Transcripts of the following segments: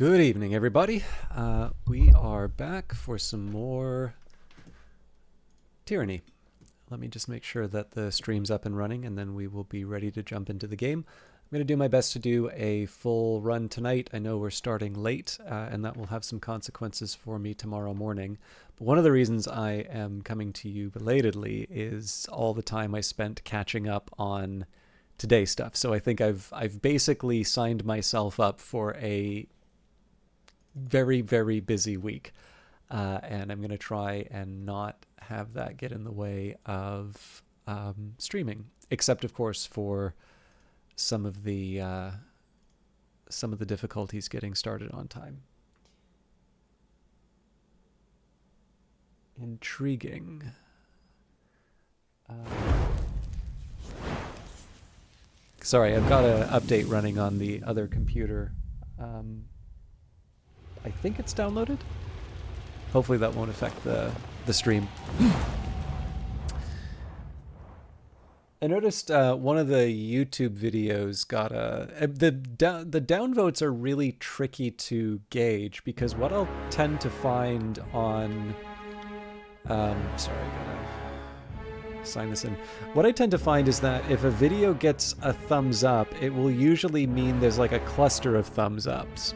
Good evening, everybody. We are back for some more Tyranny. Let me just make sure that the stream's up and running, and then we will be ready to jump into the game. I'm going to do my best to do a full run tonight. I know we're starting late, and that will have some consequences for me tomorrow morning. But one of the reasons I am coming to you belatedly is all the time I spent catching up on today stuff. So I think I've basically signed myself up for a very, very busy week. And I'm going to try and not have that get in the way of streaming, except, of course, for some of the difficulties getting started on time. Intriguing. Sorry, I've got an update running on the other computer. I think it's downloaded. Hopefully that won't affect the stream. I noticed one of the YouTube videos got the downvotes are really tricky to gauge, because what I'll tend to find on sorry, I gotta sign this in. What I tend to find is that if a video gets a thumbs up, it will usually mean there's like a cluster of thumbs ups.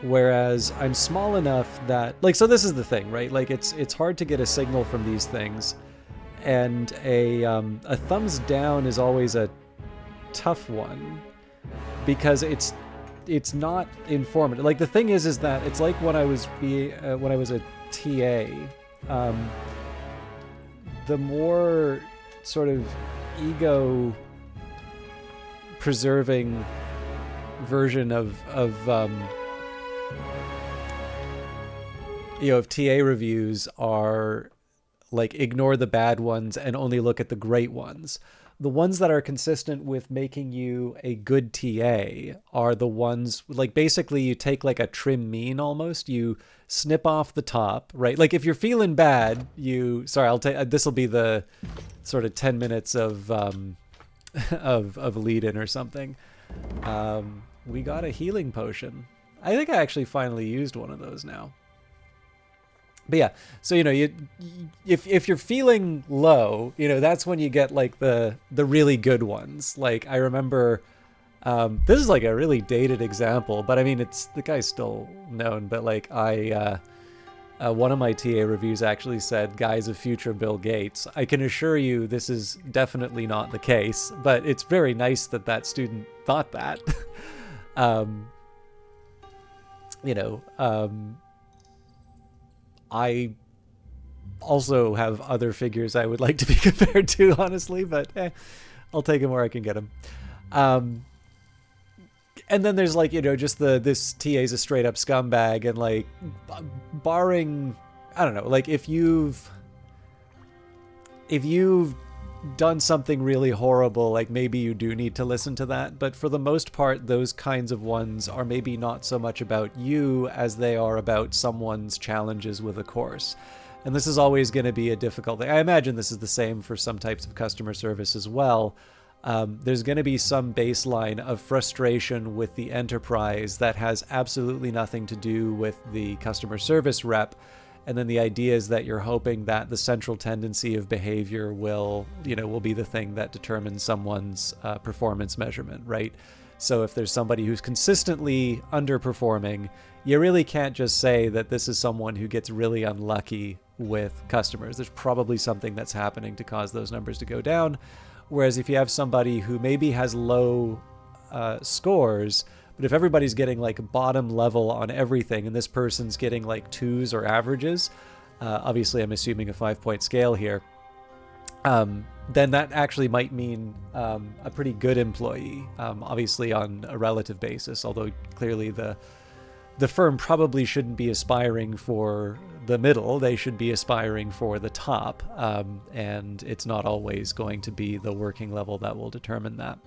Whereas I'm small enough that, like, so this is the thing, right? Like, it's hard to get a signal from these things, and a thumbs down is always a tough one because it's not informative. Like, the thing is that it's like when I was a TA, the more sort of ego preserving version of TA reviews are like, ignore the bad ones and only look at the great ones. The ones that are consistent with making you a good TA are the ones, like, basically you take like a trim mean almost. You snip off the top, right? Like, if you're feeling bad, I'll take, this will be the sort of 10 minutes of lead in or something. We got a healing potion. I think I actually finally used one of those now. But yeah, so, if you're feeling low, that's when you get like the really good ones. Like, I remember, this is like a really dated example, but I mean, the guy's still known. But like, one of my TA reviews actually said, "Guy's a future Bill Gates." I can assure you this is definitely not the case, but it's very nice that student thought that. I also have other figures I would like to be compared to, honestly, but I'll take them where I can get them. And then there's like, just this TA's a straight up scumbag, and like, barring, I don't know, like, if you've done something really horrible, like, maybe you do need to listen to that. But for the most part, those kinds of ones are maybe not so much about you as they are about someone's challenges with a course. And this is always going to be a difficult thing. I imagine this is the same for some types of customer service as well. There's going to be some baseline of frustration with the enterprise that has absolutely nothing to do with the customer service rep. And then the idea is that you're hoping that the central tendency of behavior will be the thing that determines someone's performance measurement, right? So if there's somebody who's consistently underperforming, you really can't just say that this is someone who gets really unlucky with customers. There's probably something that's happening to cause those numbers to go down. Whereas if you have somebody who maybe has low scores, but if everybody's getting like bottom level on everything, and this person's getting like 2s or averages, obviously I'm assuming a 5-point scale here, then that actually might mean a pretty good employee, obviously on a relative basis, although clearly the firm probably shouldn't be aspiring for the middle. They should be aspiring for the top, and it's not always going to be the working level that will determine that.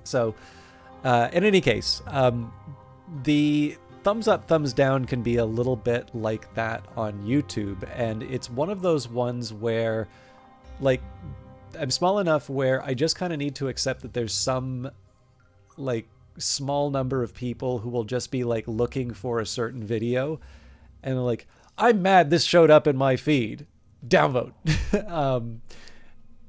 So, in any case, the thumbs up, thumbs down can be a little bit like that on YouTube. And it's one of those ones where, like, I'm small enough where I just kind of need to accept that there's some, like, small number of people who will just be like looking for a certain video and they're like, I'm mad this showed up in my feed. Downvote. um,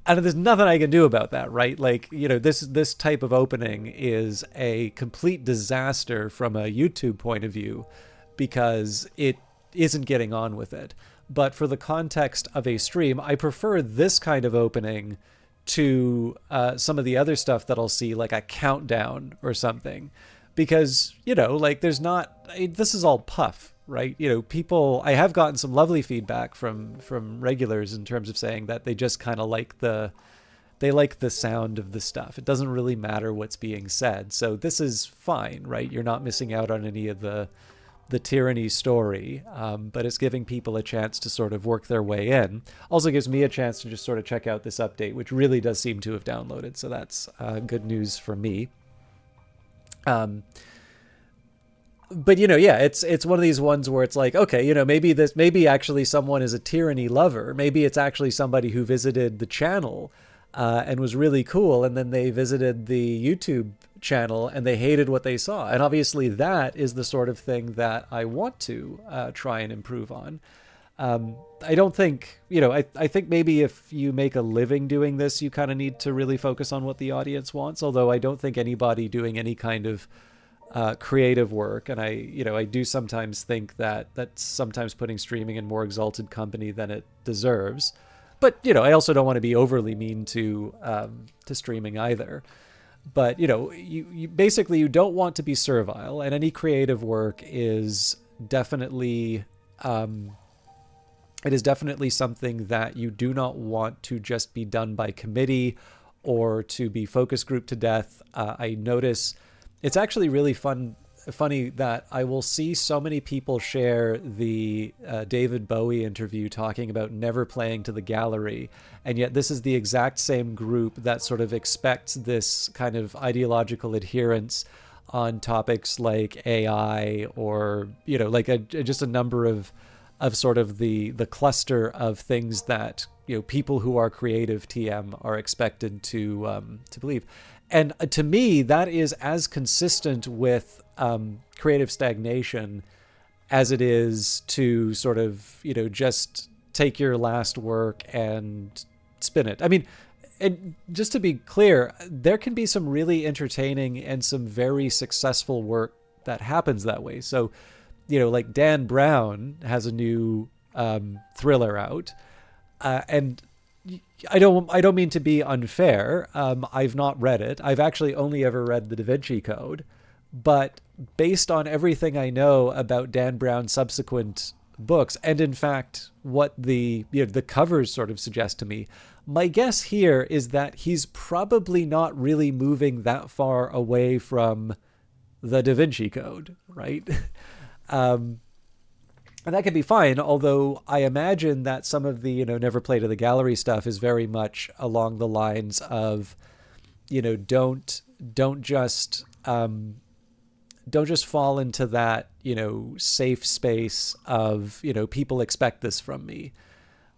and there's nothing I can do about that, right? Like, this type of opening is a complete disaster from a YouTube point of view because it isn't getting on with it. But for the context of a stream, I prefer this kind of opening to some of the other stuff that I'll see, like a countdown or something, because like there's not. This is all puff, right? People. I have gotten some lovely feedback from regulars in terms of saying that they just kind of like the sound of the stuff. It doesn't really matter what's being said, so this is fine, right? You're not missing out on any of the Tyranny story, but it's giving people a chance to sort of work their way in. Also gives me a chance to just sort of check out this update, which really does seem to have downloaded, so that's good news for me. But yeah, it's one of these ones where it's like, okay, maybe actually someone is a Tyranny lover. Maybe it's actually somebody who visited the channel and was really cool, and then they visited the YouTube channel and they hated what they saw. And obviously that is the sort of thing that I want to try and improve on. I don't think, I think maybe if you make a living doing this, you kind of need to really focus on what the audience wants. Although I don't think anybody doing any kind of creative work, and I do sometimes think that that's sometimes putting streaming in more exalted company than it deserves. But I also don't want to be overly mean to streaming either. But you basically, you don't want to be servile, and any creative work is definitely it is definitely something that you do not want to just be done by committee or to be focus group to death. I notice it's actually really funny that I will see so many people share the David Bowie interview talking about never playing to the gallery, and yet this is the exact same group that sort of expects this kind of ideological adherence on topics like AI or like just a number of sort of the cluster of things that people who are creative TM are expected to believe. And to me, that is as consistent with creative stagnation as it is to sort of, just take your last work and spin it. I mean, and just to be clear, there can be some really entertaining and some very successful work that happens that way. So, like Dan Brown has a new thriller out, and I don't mean to be unfair. I've not read it. I've actually only ever read the Da Vinci Code, but based on everything I know about Dan Brown's subsequent books, and in fact what the covers sort of suggest to me, my guess here is that he's probably not really moving that far away from the Da Vinci Code, right? And that could be fine, although I imagine that some of the, never play to the gallery stuff is very much along the lines of, don't just fall into that, safe space of, people expect this from me.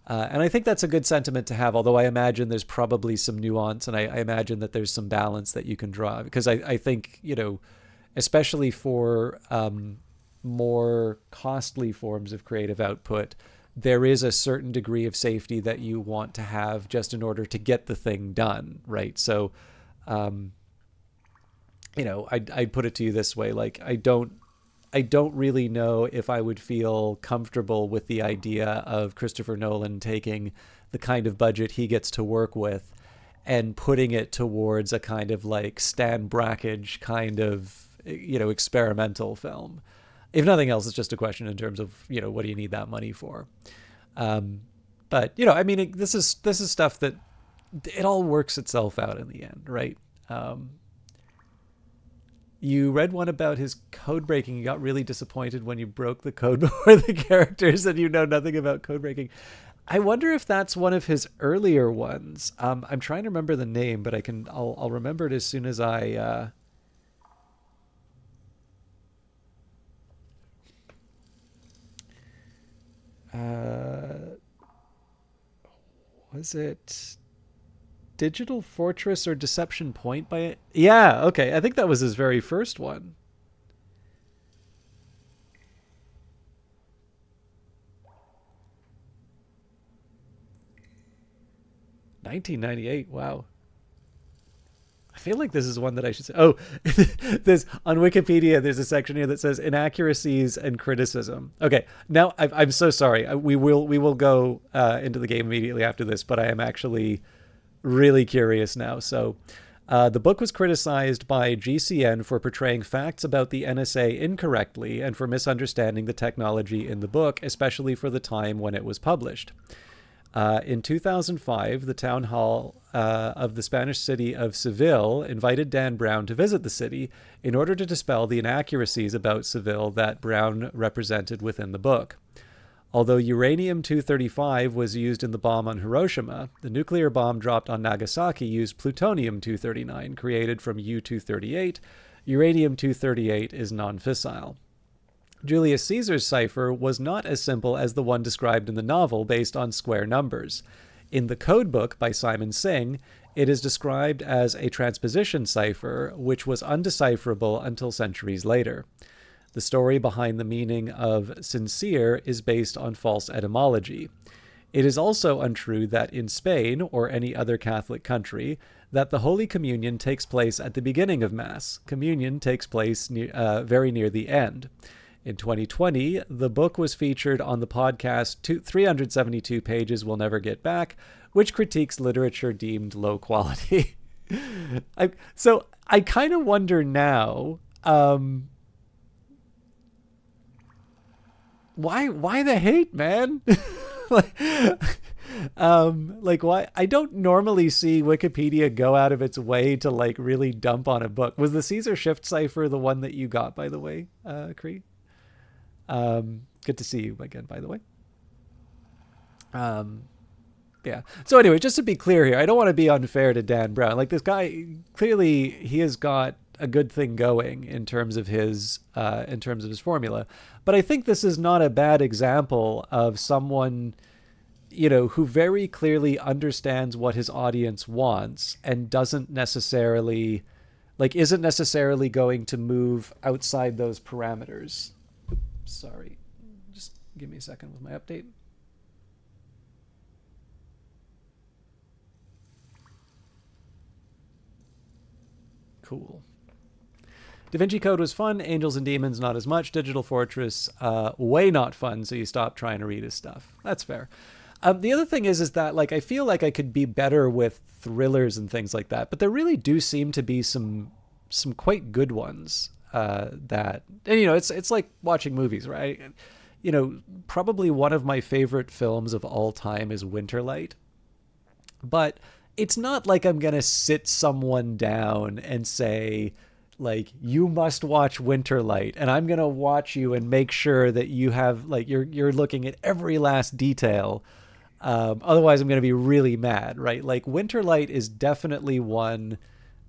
And I think that's a good sentiment to have, although I imagine there's probably some nuance, and I imagine that there's some balance that you can draw, because I think, especially for more costly forms of creative output, there is a certain degree of safety that you want to have just in order to get the thing done, right? So, I'd put it to you this way: like, I don't really know if I would feel comfortable with the idea of Christopher Nolan taking the kind of budget he gets to work with and putting it towards a kind of like Stan Brakhage kind of, experimental film. If nothing else, it's just a question in terms of, what do you need that money for? But, I mean, this is stuff that it all works itself out in the end, right? You read one about his code breaking. You got really disappointed when you broke the code before the characters and you know nothing about code breaking. I wonder if that's one of his earlier ones. I'm trying to remember the name, but I'll remember it as soon as I, was it? Digital Fortress or Deception Point by it? Yeah, okay. I think that was his very first one. 1998. Wow. I feel like this is one that I should say. Oh, there's on Wikipedia. There's a section here that says inaccuracies and criticism. Okay, now I'm so sorry. We will go into the game immediately after this, but I am actually really curious now. So, the book was criticized by GCN for portraying facts about the NSA incorrectly and for misunderstanding the technology in the book, especially for the time when it was published. In 2005, the town hall of the Spanish city of Seville invited Dan Brown to visit the city in order to dispel the inaccuracies about Seville that Brown represented within the book. Although uranium-235 was used in the bomb on Hiroshima, the nuclear bomb dropped on Nagasaki used plutonium-239, created from U-238. Uranium-238 is non-fissile. Julius Caesar's cipher was not as simple as the one described in the novel based on square numbers. In the code book by Simon Singh, it is described as a transposition cipher, which was undecipherable until centuries later. The story behind the meaning of sincere is based on false etymology. It is also untrue that in Spain, or any other Catholic country, that the Holy Communion takes place at the beginning of Mass. Communion takes place very near the end. In 2020, the book was featured on the podcast 372 Pages We'll Never Get Back, which critiques literature deemed low quality. So I kind of wonder now, why the hate, man? Like why? I don't normally see Wikipedia go out of its way to like really dump on a book. Was the Caesar Shift cipher the one that you got, by the way, Cree? Good to see you again, by the way. Yeah. So anyway, just to be clear here, I don't want to be unfair to Dan Brown. Like this guy, clearly he has got a good thing going in terms of his formula. But I think this is not a bad example of someone, who very clearly understands what his audience wants and isn't necessarily going to move outside those parameters. Sorry, just give me a second with my update. Cool. Da Vinci Code was fun. Angels and Demons, not as much. Digital Fortress, way not fun, so you stop trying to read his stuff. That's fair. The other thing is that, like, I feel like I could be better with thrillers and things like that, but there really do seem to be some quite good ones. And it's like watching movies, right? Probably one of my favorite films of all time is Winterlight, but it's not like I'm gonna sit someone down and say, like, you must watch Winterlight, and I'm gonna watch you and make sure that you have, like, you're looking at every last detail. Otherwise I'm gonna be really mad, right? Like, Winterlight is definitely one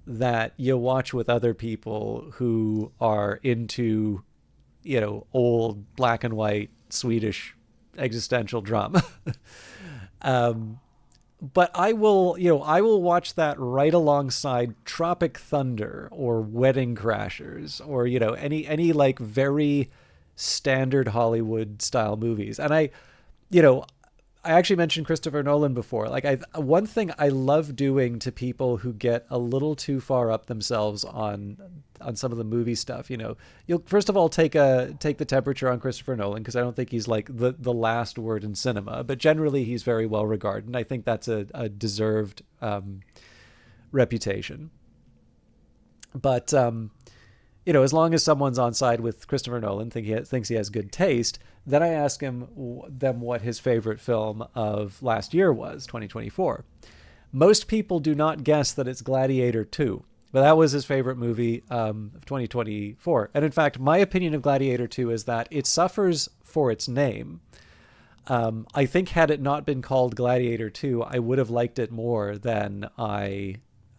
that you watch with other people who are into, old black and white Swedish existential drama. But I will watch that right alongside Tropic Thunder or Wedding Crashers or, any like very standard Hollywood style movies. And I actually mentioned Christopher Nolan before. Like, one thing I love doing to people who get a little too far up themselves on some of the movie stuff, you'll first of all take the temperature on Christopher Nolan, because I don't think he's like the last word in cinema, but generally he's very well regarded, and I think that's a deserved reputation. But as long as someone's on side with Christopher Nolan, thinks he has good taste, then I ask them what his favorite film of last year was, 2024. Most people do not guess that it's Gladiator 2, but that was his favorite movie of 2024. And in fact, my opinion of Gladiator 2 is that it suffers for its name. I think had it not been called Gladiator 2, I would have liked it more than I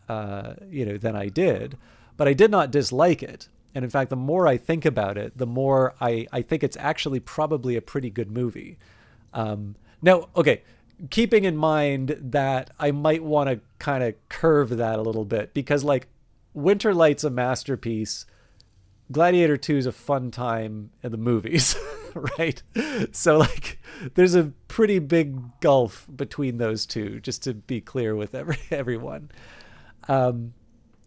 did, but I did not dislike it. And in fact, the more I think about it, the more I think it's actually probably a pretty good movie. Now, okay, keeping in mind that I might want to kind of curve that a little bit, because like Winterlight's a masterpiece. Gladiator 2 is a fun time in the movies, right? So like there's a pretty big gulf between those two, just to be clear with everyone. Um,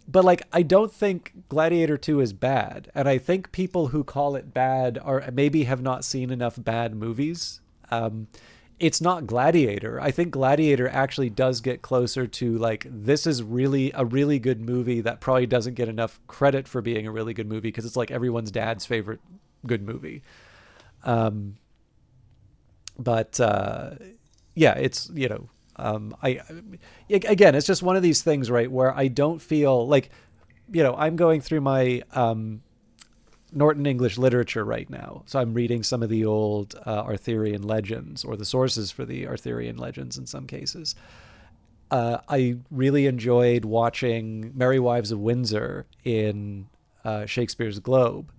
but like I don't think Gladiator 2 is bad, and I think people who call it bad are maybe have not seen enough bad movies. It's not Gladiator. I think Gladiator actually does get closer to like, this is really a really good movie that probably doesn't get enough credit for being a really good movie, because it's like everyone's dad's favorite good movie. Um, but yeah, it's, you know, I again, it's just one of these things, right, where I don't feel like, you know, I'm going through my Norton English literature right now. So I'm reading some of the old Arthurian legends, or the sources for the Arthurian legends in some cases. I really enjoyed watching Merry Wives of Windsor in Shakespeare's Globe.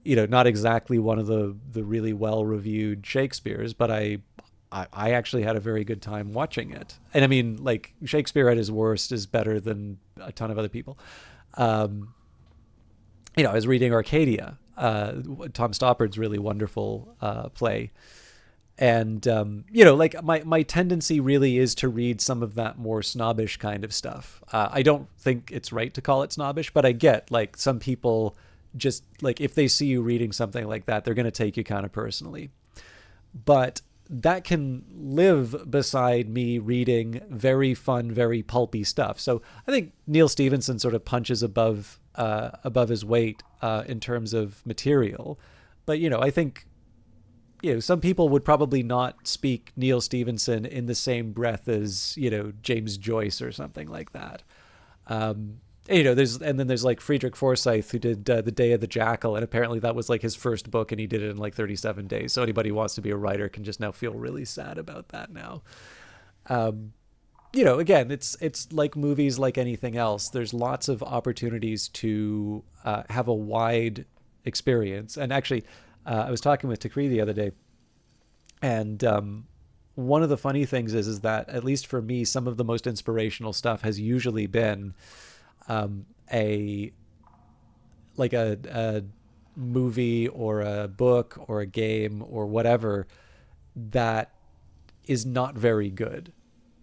You know, not exactly one of the really well reviewed Shakespeare's, but I actually had a very good time watching it. And I mean, like, Shakespeare at his worst is better than a ton of other people. Um, you know, I was reading Arcadia, Tom Stoppard's really wonderful play. And, you know, like my tendency really is to read some of that more snobbish kind of stuff. I don't think it's right to call it snobbish, but I get like some people just like, if they see you reading something like that, they're going to take you kind of personally. But that can live beside me reading very fun, very pulpy stuff. So I think Neil Stevenson sort of punches above his weight in terms of material. But you know, I think, you know, some people would probably not speak Neil Stevenson in the same breath as, you know, James Joyce or something like that. You know, there's like Friedrich Forsyth, who did The Day of the Jackal, and apparently that was like his first book, and he did it in like 37 days. So anybody who wants to be a writer can just now feel really sad about that now. You know, again, it's like movies, like anything else. There's lots of opportunities to have a wide experience. And actually, I was talking with Takri the other day, and one of the funny things is that, at least for me, some of the most inspirational stuff has usually been a like a movie or a book or a game or whatever that is not very good.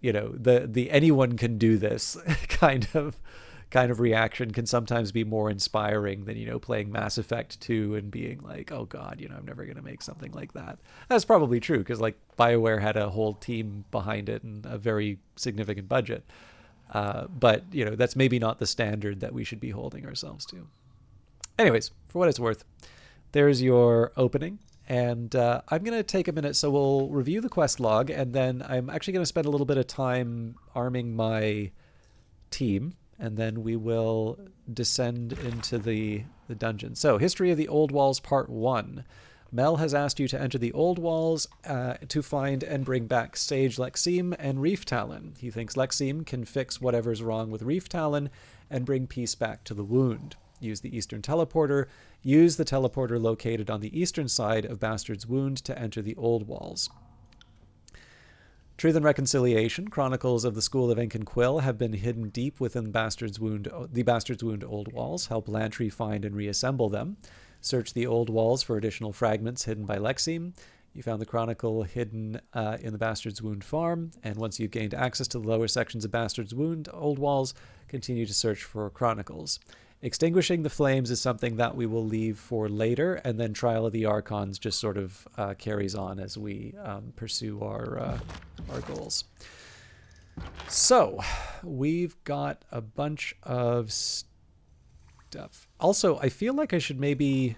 You know, the anyone can do this kind of reaction can sometimes be more inspiring than, you know, playing Mass Effect 2 and being like, oh god, you know, I'm never going to make something like that. That's probably true, because like BioWare had a whole team behind it and a very significant budget. But you know, that's maybe not the standard that we should be holding ourselves to. Anyways, for what it's worth, there's your opening. And I'm going to take a minute, so we'll review the quest log, and then I'm actually going to spend a little bit of time arming my team, and then we will descend into the dungeon. So, History of the Oldwalls Part 1. Mel has asked you to enter the Oldwalls to find and bring back Sage Lexime and Reef Talon. He thinks Lexime can fix whatever's wrong with Reef Talon and bring peace back to the wound. Use the Eastern Teleporter. Use the teleporter located on the eastern side of Bastard's Wound to enter the Oldwalls. Truth and Reconciliation, Chronicles of the School of Ink and Quill have been hidden deep within the Bastard's Wound Oldwalls. Help Lantry find and reassemble them. Search the Oldwalls for additional fragments hidden by Lexime. You found the Chronicle hidden in the Bastard's Wound farm, and once you've gained access to the lower sections of Bastard's Wound Oldwalls, continue to search for Chronicles. Extinguishing the flames is something that we will leave for later, and then Trial of the Archons just sort of carries on as we pursue our goals. So, we've got a bunch of stuff. Also, I feel like I should maybe...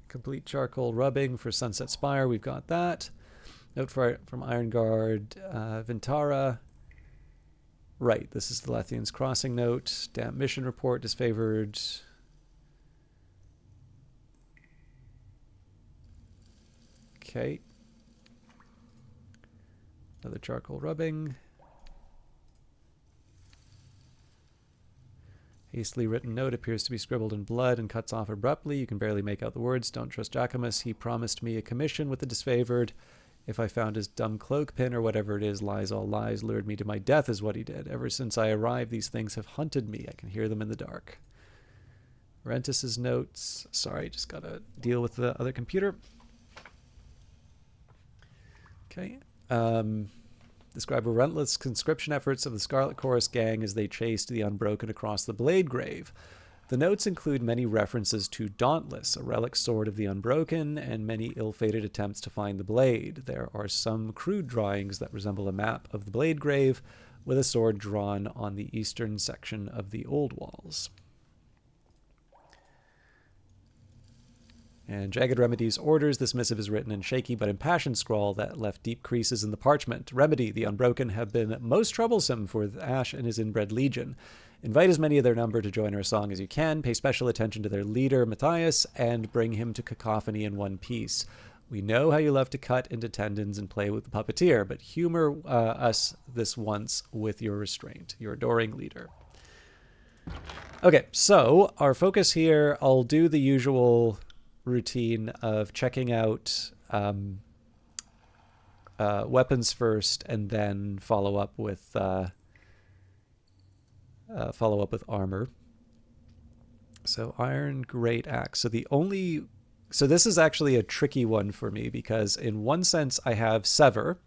Complete charcoal rubbing for Sunset Spire. We've got that. Note from Iron Guard Vintara. Right, this is the Lethian's Crossing note. Damp mission report disfavored. Okay. Another charcoal rubbing. Hastily written note appears to be scribbled in blood and cuts off abruptly. You can barely make out the words. Don't trust Jacquemus. He promised me a commission with the disfavored. If I found his dumb cloak pin or whatever it is, lies all lies, lured me to my death is what he did. Ever since I arrived, these things have hunted me. I can hear them in the dark. Rentus's notes. Sorry, just got to deal with the other computer. Okay. Describe relentless conscription efforts of the Scarlet Chorus gang as they chased the Unbroken across the Blade Grave. The notes include many references to Dauntless, a relic sword of the Unbroken, and many ill-fated attempts to find the blade. There are some crude drawings that resemble a map of the Blade Grave, with a sword drawn on the eastern section of the Oldwalls. And Jagged Remedy's orders. This missive is written in shaky but impassioned scrawl that left deep creases in the parchment. Remedy, the Unbroken, have been most troublesome for Ash and his inbred legion. Invite as many of their number to join our song as you can. Pay special attention to their leader, Matthias, and bring him to cacophony in one piece. We know how you love to cut into tendons and play with the puppeteer, but humor us this once with your restraint. Your adoring leader. Okay, so our focus here, I'll do the usual routine of checking out weapons first, and then follow up with armor. So Iron Great Axe. So this is actually a tricky one for me, because in one sense I have Sever,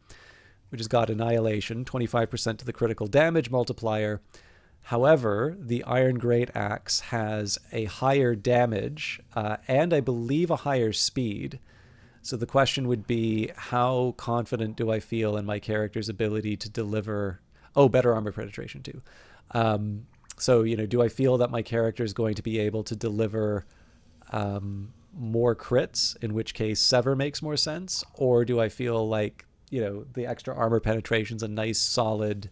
which has got Annihilation, 25% to the critical damage multiplier. However, the Iron Great Axe has a higher damage and I believe a higher speed. So the question would be, how confident do I feel in my character's ability to deliver... Oh, better armor penetration too. So, do I feel that my character is going to be able to deliver more crits, in which case Sever makes more sense? Or do I feel like, the extra armor penetration is a nice solid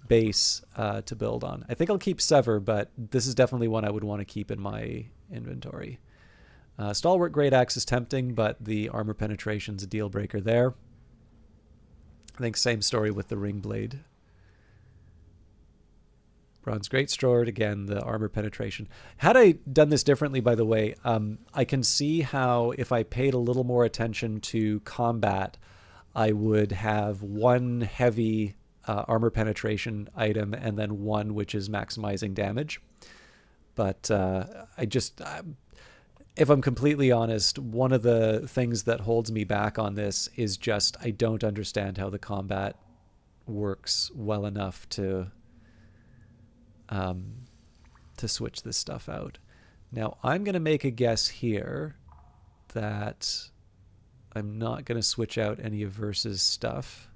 base to build on? I think I'll keep Sever, but this is definitely one I would want to keep in my inventory. Stalwart Great Axe is tempting, but the armor penetration's a deal breaker there. I think same story with the Ring Blade. Bronze Greatsword, again, the armor penetration. Had I done this differently, by the way, I can see how if I paid a little more attention to combat, I would have one heavy armor penetration item and then one which is maximizing damage. But if I'm completely honest, one of the things that holds me back on this is just I don't understand how the combat works well enough to switch this stuff out. Now, I'm going to make a guess here that I'm not going to switch out any of Verse's stuff.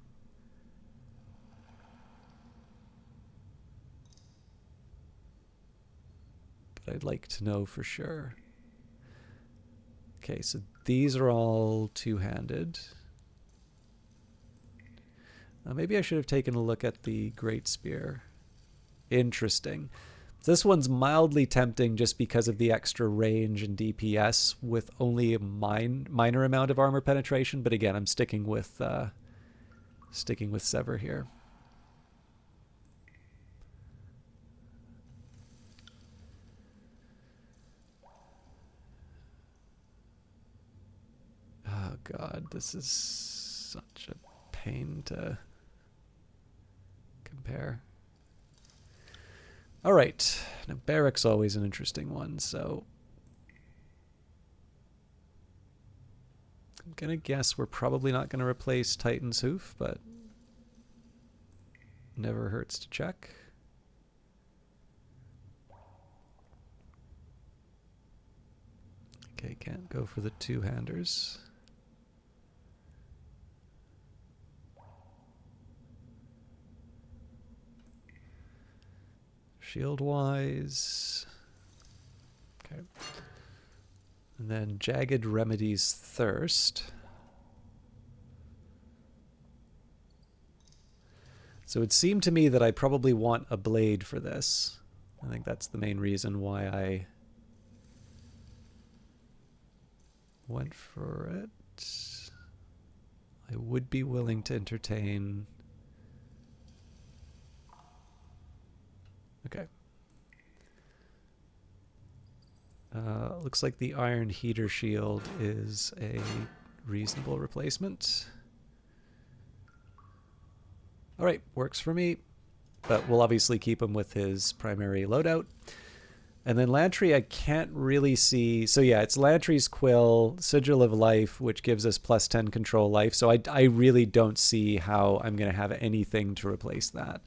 But I'd like to know for sure. Okay, so these are all two-handed. Maybe I should have taken a look at the Great Spear. Interesting. This one's mildly tempting just because of the extra range and DPS with only a minor amount of armor penetration, but again, I'm sticking with Sever here. Oh god, this is such a pain to compare. All right, now Barrack's always an interesting one, so I'm gonna guess we're probably not gonna replace Titan's Hoof, but never hurts to check. Okay, can't go for the two-handers. Shield-wise. Okay. And then Jagged Remedy's Thirst. So it seemed to me that I probably want a blade for this. I think that's the main reason why I went for it. I would be willing to entertain... Okay. Looks like the iron heater shield is a reasonable replacement. All right, works for me. But we'll obviously keep him with his primary loadout. And then Lantry, I can't really see. So yeah, it's Lantry's Quill, Sigil of Life, which gives us +10 control life. So I really don't see how I'm going to have anything to replace that.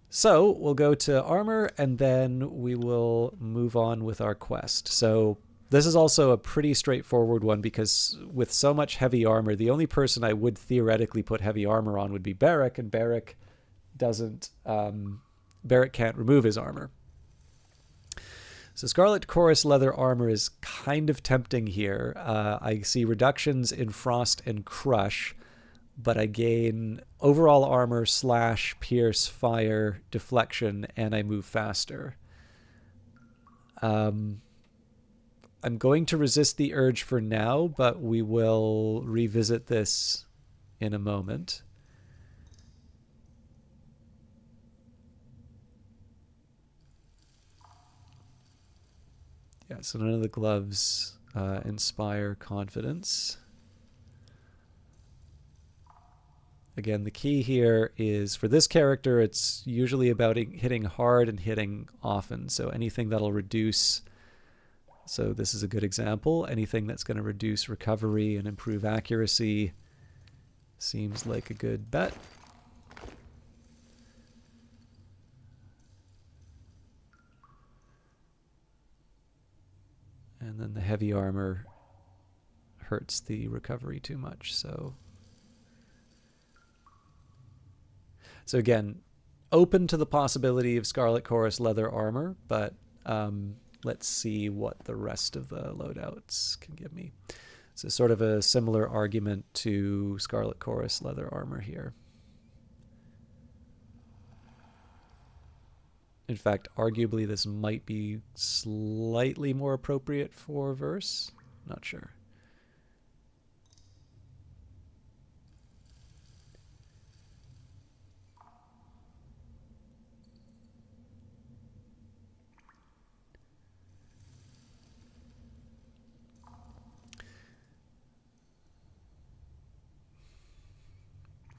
So we'll go to armor, and then we will move on with our quest. So this is also a pretty straightforward one, because with so much heavy armor, the only person I would theoretically put heavy armor on would be Barrick, and Barrick can't remove his armor. So Scarlet Chorus leather armor is kind of tempting here. I see reductions in frost and crush, but I gain overall armor / pierce, fire, deflection, and I move faster. I'm going to resist the urge for now, but we will revisit this in a moment. Yeah, so none of the gloves inspire confidence. Again, the key here is, for this character, it's usually about hitting hard and hitting often. So anything that'll reduce, so this is a good example, anything that's going to reduce recovery and improve accuracy seems like a good bet. And then the heavy armor hurts the recovery too much, so again, open to the possibility of Scarlet Chorus leather armor, but let's see what the rest of the loadouts can give me. So sort of a similar argument to Scarlet Chorus leather armor here. In fact, arguably this might be slightly more appropriate for verse. Not sure.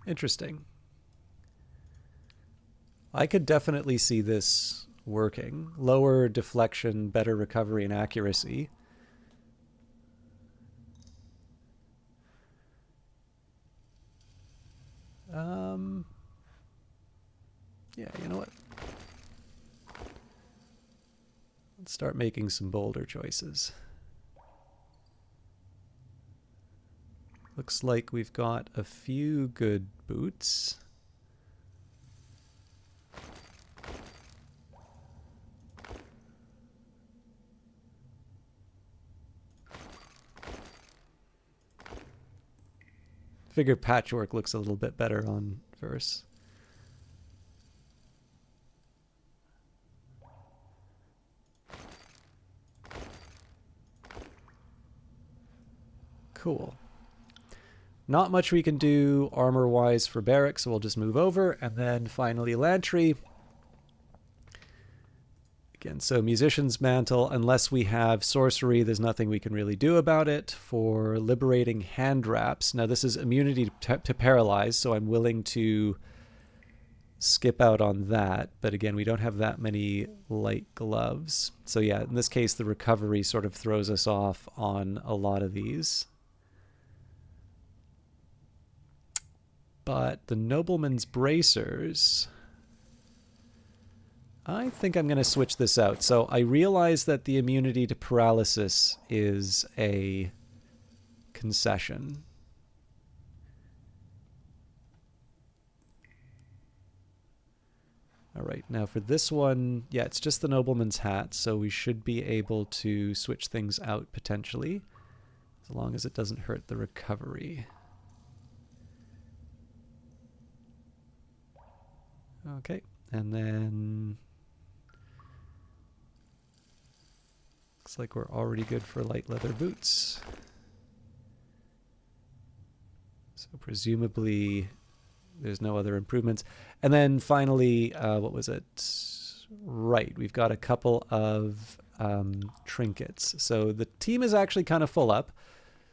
Interesting. I could definitely see this working. Lower deflection, better recovery and accuracy. Yeah, you know what? Let's start making some bolder choices. Looks like we've got a few good boots. Figure patchwork looks a little bit better on verse. Cool. Not much we can do armor-wise for Barrick, so we'll just move over. And then finally Lantry. Again, so Musician's Mantle, unless we have sorcery, there's nothing we can really do about it. For Liberating Hand Wraps, now this is immunity to paralyze, so I'm willing to skip out on that. But again, we don't have that many light gloves. So yeah, in this case, the recovery sort of throws us off on a lot of these. But the Nobleman's Bracers, I think I'm going to switch this out. So I realize that the immunity to paralysis is a concession. All right, now for this one, yeah, it's just the Nobleman's Hat, so we should be able to switch things out potentially, as long as it doesn't hurt the recovery. Okay, and then looks like we're already good for light leather boots. So presumably there's no other improvements. And then finally, what was it? Right, we've got a couple of trinkets. So the team is actually kind of full up.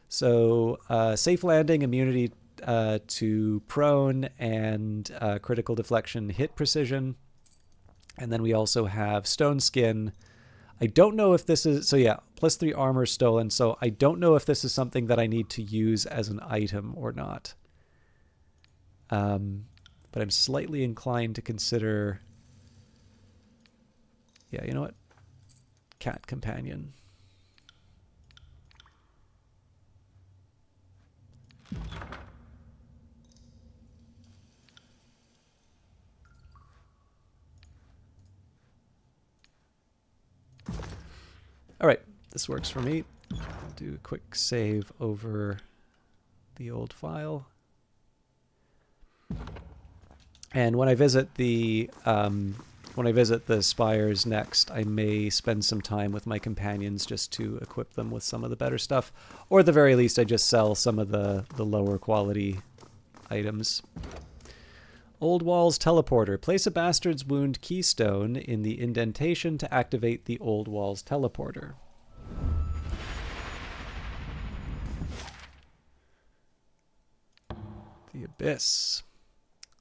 So safe landing, immunity to prone, and critical deflection hit precision. And then we also have stone skin. I don't know if this is... So yeah, +3 armor stolen. So I don't know if this is something that I need to use as an item or not. But I'm slightly inclined to consider... Yeah, you know what? Cat companion. All right, this works for me. I'll do a quick save over the old file. And when I visit the spires next, I may spend some time with my companions just to equip them with some of the better stuff, or at the very least, I just sell some of the lower quality items. Oldwalls teleporter. Place a bastard's wound keystone in the indentation to activate the Oldwalls teleporter. The abyss.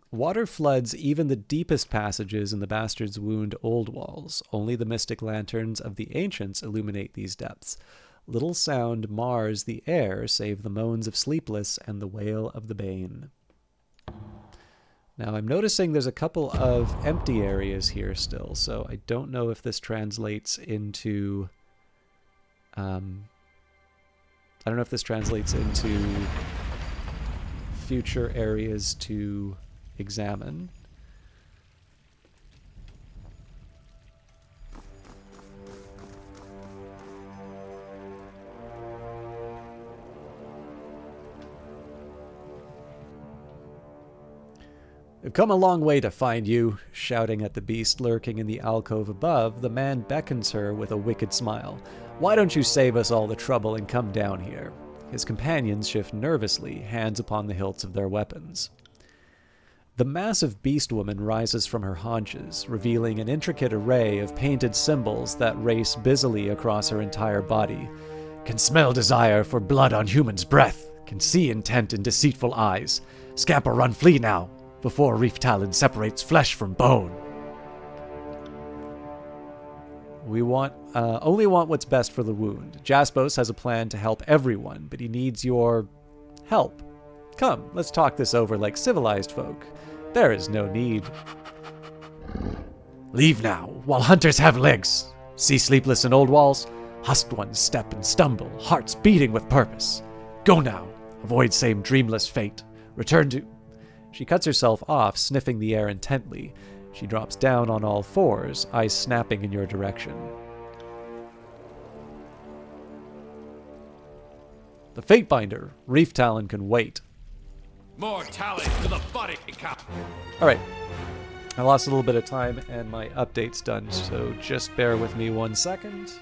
Water floods even the deepest passages in the Bastard's Wound Oldwalls. Only the mystic lanterns of the ancients illuminate these depths. Little sound mars the air, save the moans of sleepless and the wail of the bane. Now I'm noticing there's a couple of empty areas here still, so I don't know if this translates into... I don't know if this translates into future areas to examine. We've come a long way to find you. Shouting at the beast lurking in the alcove above, the man beckons her with a wicked smile. Why don't you save us all the trouble and come down here? His companions shift nervously, hands upon the hilts of their weapons. The massive beast woman rises from her haunches, revealing an intricate array of painted symbols that race busily across her entire body. Can smell desire for blood on human's breath, can see intent in deceitful eyes. Scamper, run, flee now, before Reef Talon separates flesh from bone. We only want what's best for the wound. Jaspos has a plan to help everyone, but he needs your help. Come, let's talk this over like civilized folk. There is no need. Leave now, while hunters have legs. See sleepless in Oldwalls? Husked ones step and stumble, hearts beating with purpose. Go now, avoid same dreamless fate. Return to... She cuts herself off, sniffing the air intently. She drops down on all fours, eyes snapping in your direction. The Fatebinder. Reef Talon can wait. More talent to the body count. Alright. I lost a little bit of time and my update's done, so just bear with me 1 second.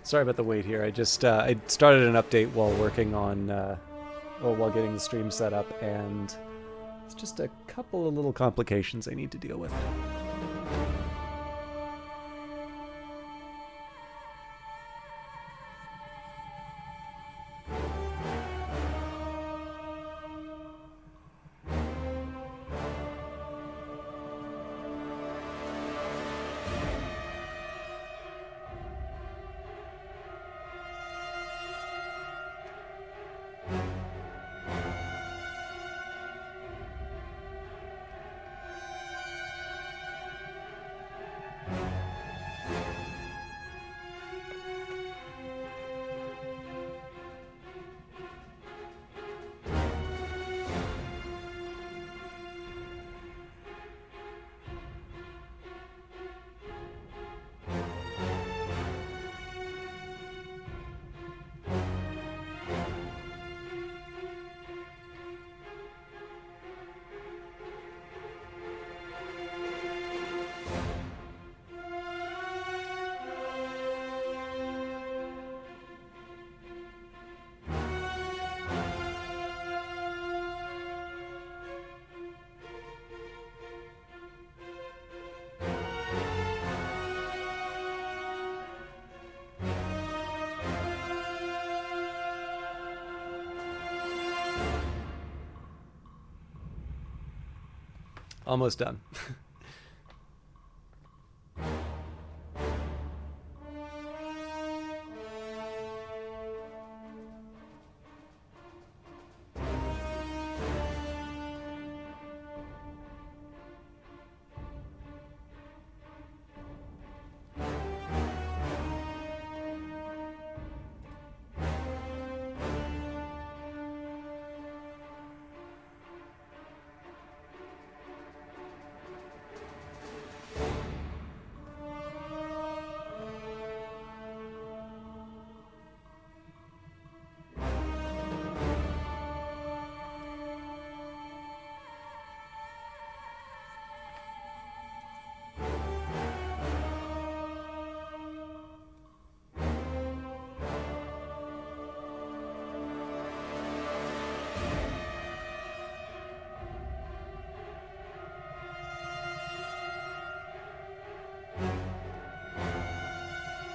Sorry about the wait here. I just I started an update while working on, or while getting the stream set up, and it's just a couple of little complications I need to deal with. Almost done.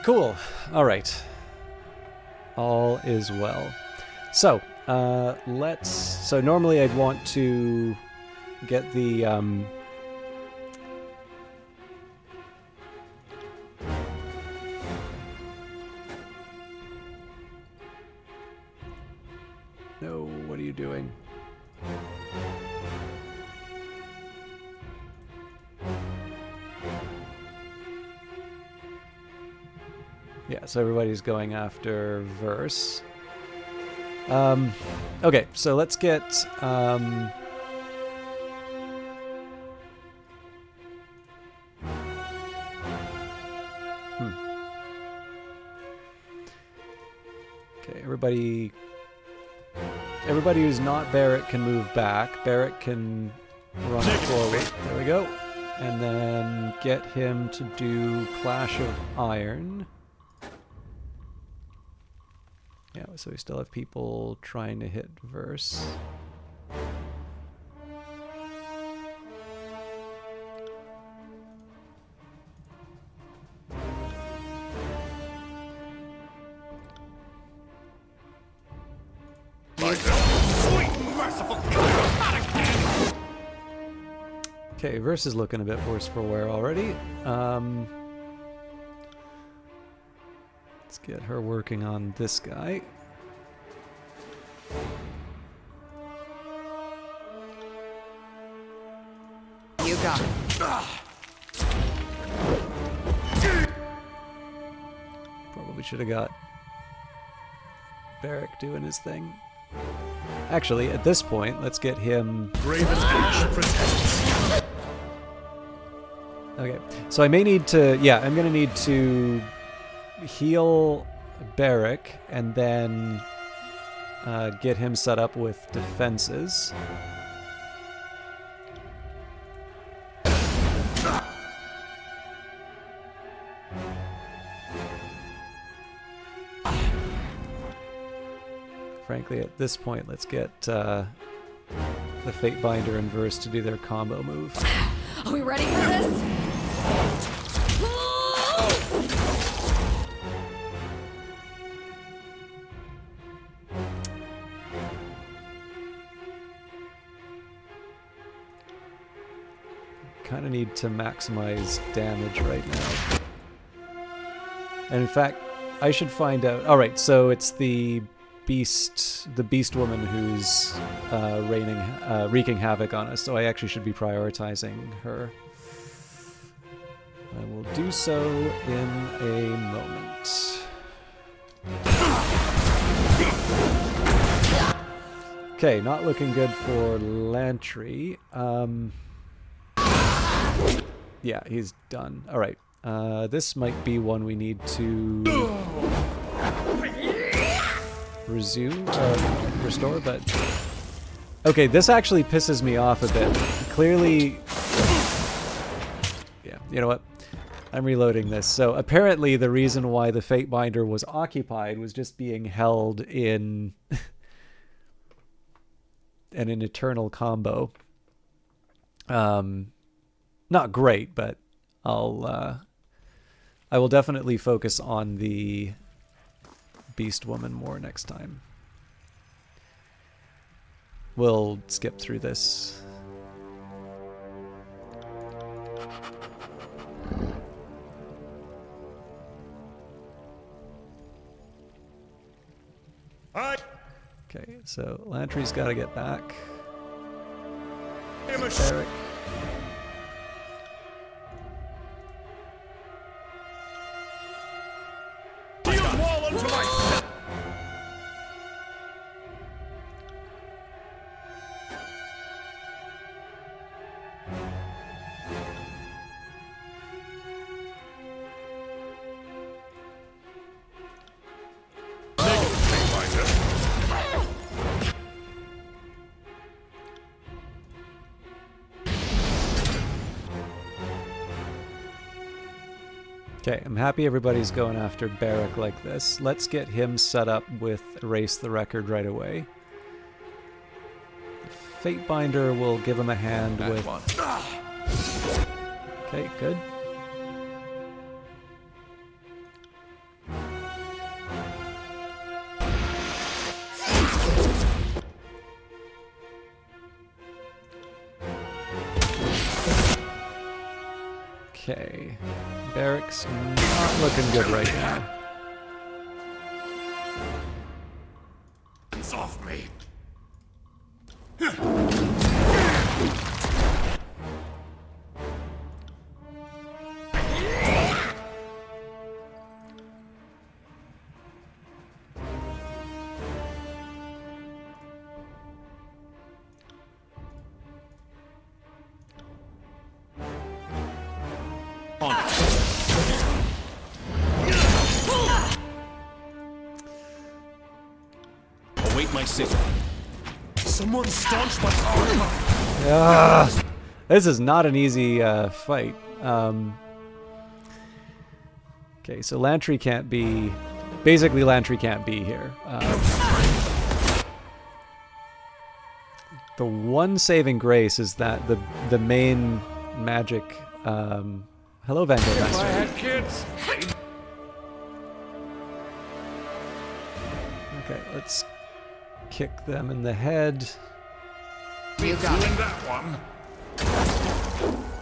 Cool. All right. All is well. So, so normally I'd want to get the, no, what are you doing? Yeah, so everybody's going after Verse. Okay, so let's get... Okay, everybody who's not Barrett can move back. Barrett can run forward. There we go. And then get him to do Clash of Iron. Yeah, so we still have people trying to hit Verse. Okay, Verse is looking a bit worse for wear already. Let's get her working on this guy. You got it. Probably should have got Barrick doing his thing. Actually, at this point, let's get him... Graven Ash protects. Okay, so I may need to... Yeah, I'm going to need to heal Barrick and then get him set up with defenses. Frankly, at this point, let's get the Fatebinder and Verse to do their combo move. Are we ready for this? Kind of need to maximize damage right now. And in fact, I should find out... Alright, so it's the beast woman who's wreaking havoc on us, so I actually should be prioritizing her. I will do so in a moment. Okay, not looking good for Lantry. Yeah, he's done. Alright, this might be one we need to restore, but... Okay, this actually pisses me off a bit. Clearly... Yeah, you know what? I'm reloading this. So apparently the reason why the Fatebinder was occupied was just being held in an eternal combo. Not great, but I will definitely focus on the Beast Woman more next time. We'll skip through this. I Okay, so Lantry's got to get back. am a Beric. shield wall unto myself. Okay, I'm happy everybody's going after Beric like this. Let's get him set up with Erase the Record right away. Fatebinder will give him a hand with... Okay, good. Okay, Beric's not looking good right now. It's off me. Await my signal. Someone staunch my armor. This is not an easy fight. Okay, so Lantry can't be... Basically, Lantry can't be here. The one saving grace is that the main magic... hello, Van Gogh If I Master. had kids. Okay, let's kick them in the head. You got Doing it. that one.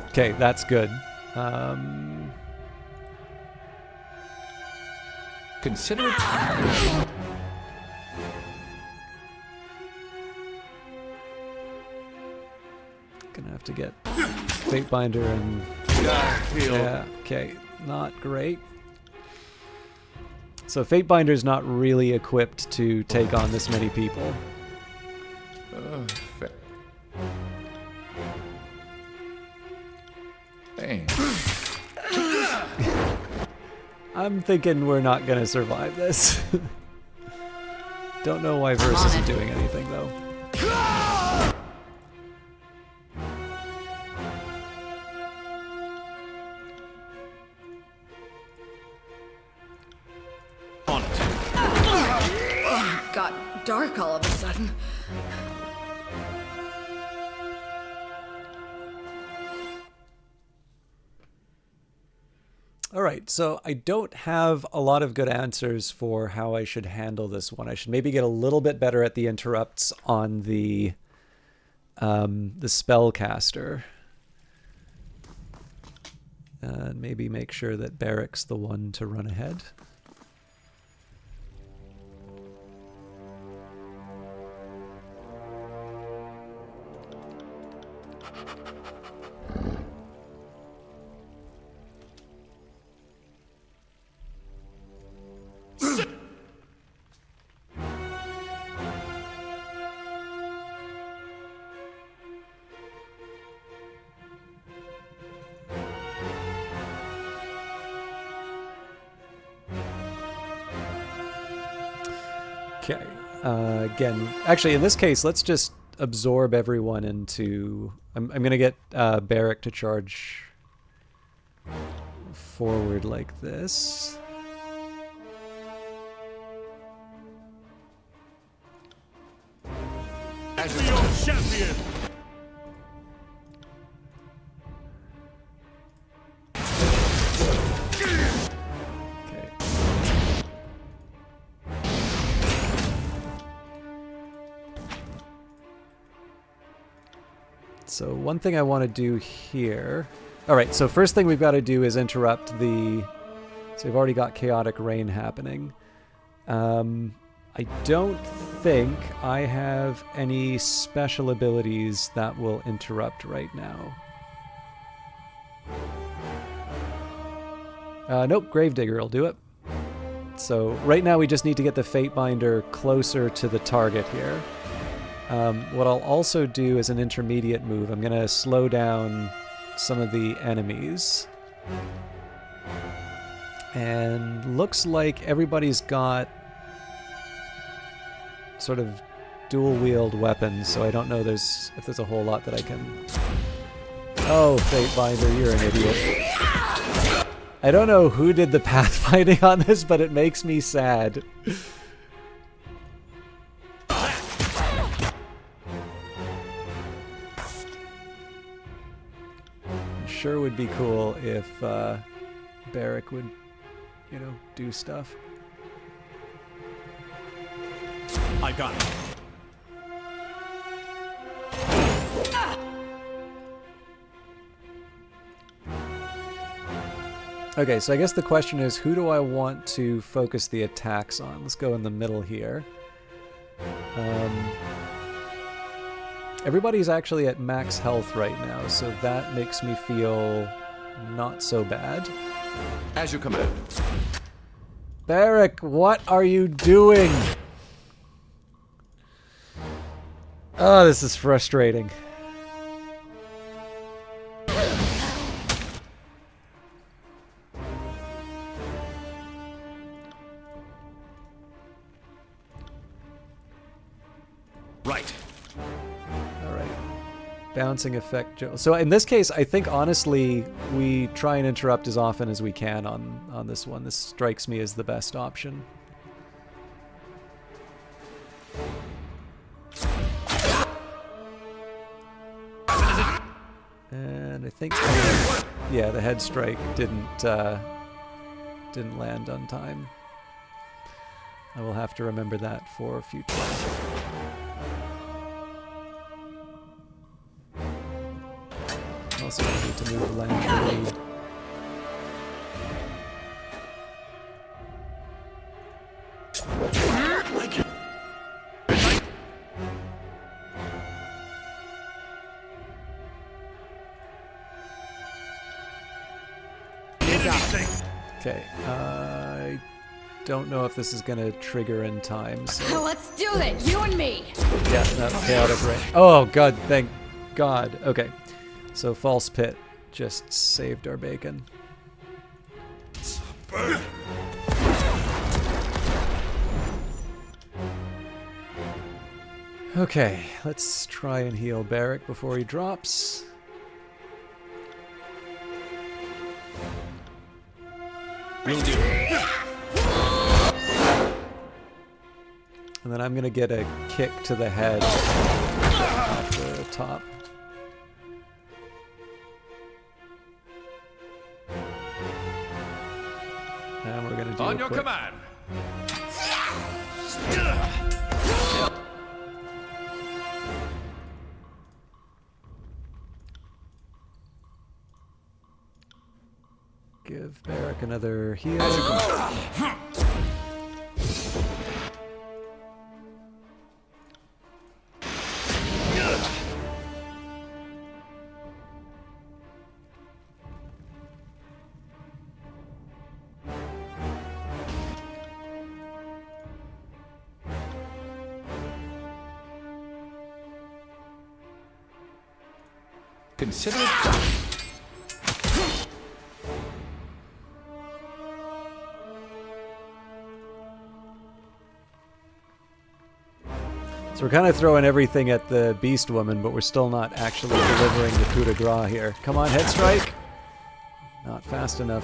Okay, that's good. Consider it. Gonna have to get Fatebinder and... Heal. Yeah, okay, not great. So Fatebinder's not really equipped to take on this many people. Dang. I'm thinking we're not gonna survive this. Don't know why Verse on isn't it. doing anything though. On it. Got dark all of a sudden. All right, so I don't have a lot of good answers for how I should handle this one. I should maybe get a little bit better at the interrupts on the spellcaster. And maybe make sure that Beric's the one to run ahead. Okay. Again, actually, in this case, let's just absorb everyone into... I'm going to get Beric to charge forward like this. As your champion. Okay. So one thing I want to do here... Alright, so first thing we've got to do is interrupt the... So we've already got Chaotic Rain happening. I I don't think I have any special abilities that will interrupt right now. Nope, Gravedigger will do it. So right now we just need to get the Fatebinder closer to the target here. What I'll also do as an intermediate move, I'm going to slow down some of the enemies. And looks like everybody's got sort of dual-wield weapons, so I don't know if there's a whole lot that I can... Oh, Fatebinder, you're an idiot. I don't know who did the pathfinding on this, but it makes me sad. Sure would be cool if Barrick would, you know, do stuff. I got it. Okay, so I guess the question is, who do I want to focus the attacks on? Let's go in the middle here. Everybody's actually at max health right now, so that makes me feel not so bad. As you command. Barrick, what are you doing? Oh, this is frustrating. Right. All right. Bouncing effect. So in this case, I think honestly, we try and interrupt as often as we can on this one. This strikes me as the best option. And I think, yeah, the head strike didn't land on time. I will have to remember that for future. Also need to move Landry. Okay, I don't know if this is gonna trigger in time, so... Let's do it, you and me. Yeah, that's chaotic, right? Oh god, thank god. Okay, so False Pit just saved our bacon. Okay, let's try and heal Barrick before he drops. Will do. And then I'm gonna get a kick to the head off the top. And we're gonna do On a your quick... command. Give Barrick another heal. Consider it done. So we're kind of throwing everything at the Beast Woman, but we're still not actually delivering the coup de grace here. Come on, head strike! Not fast enough.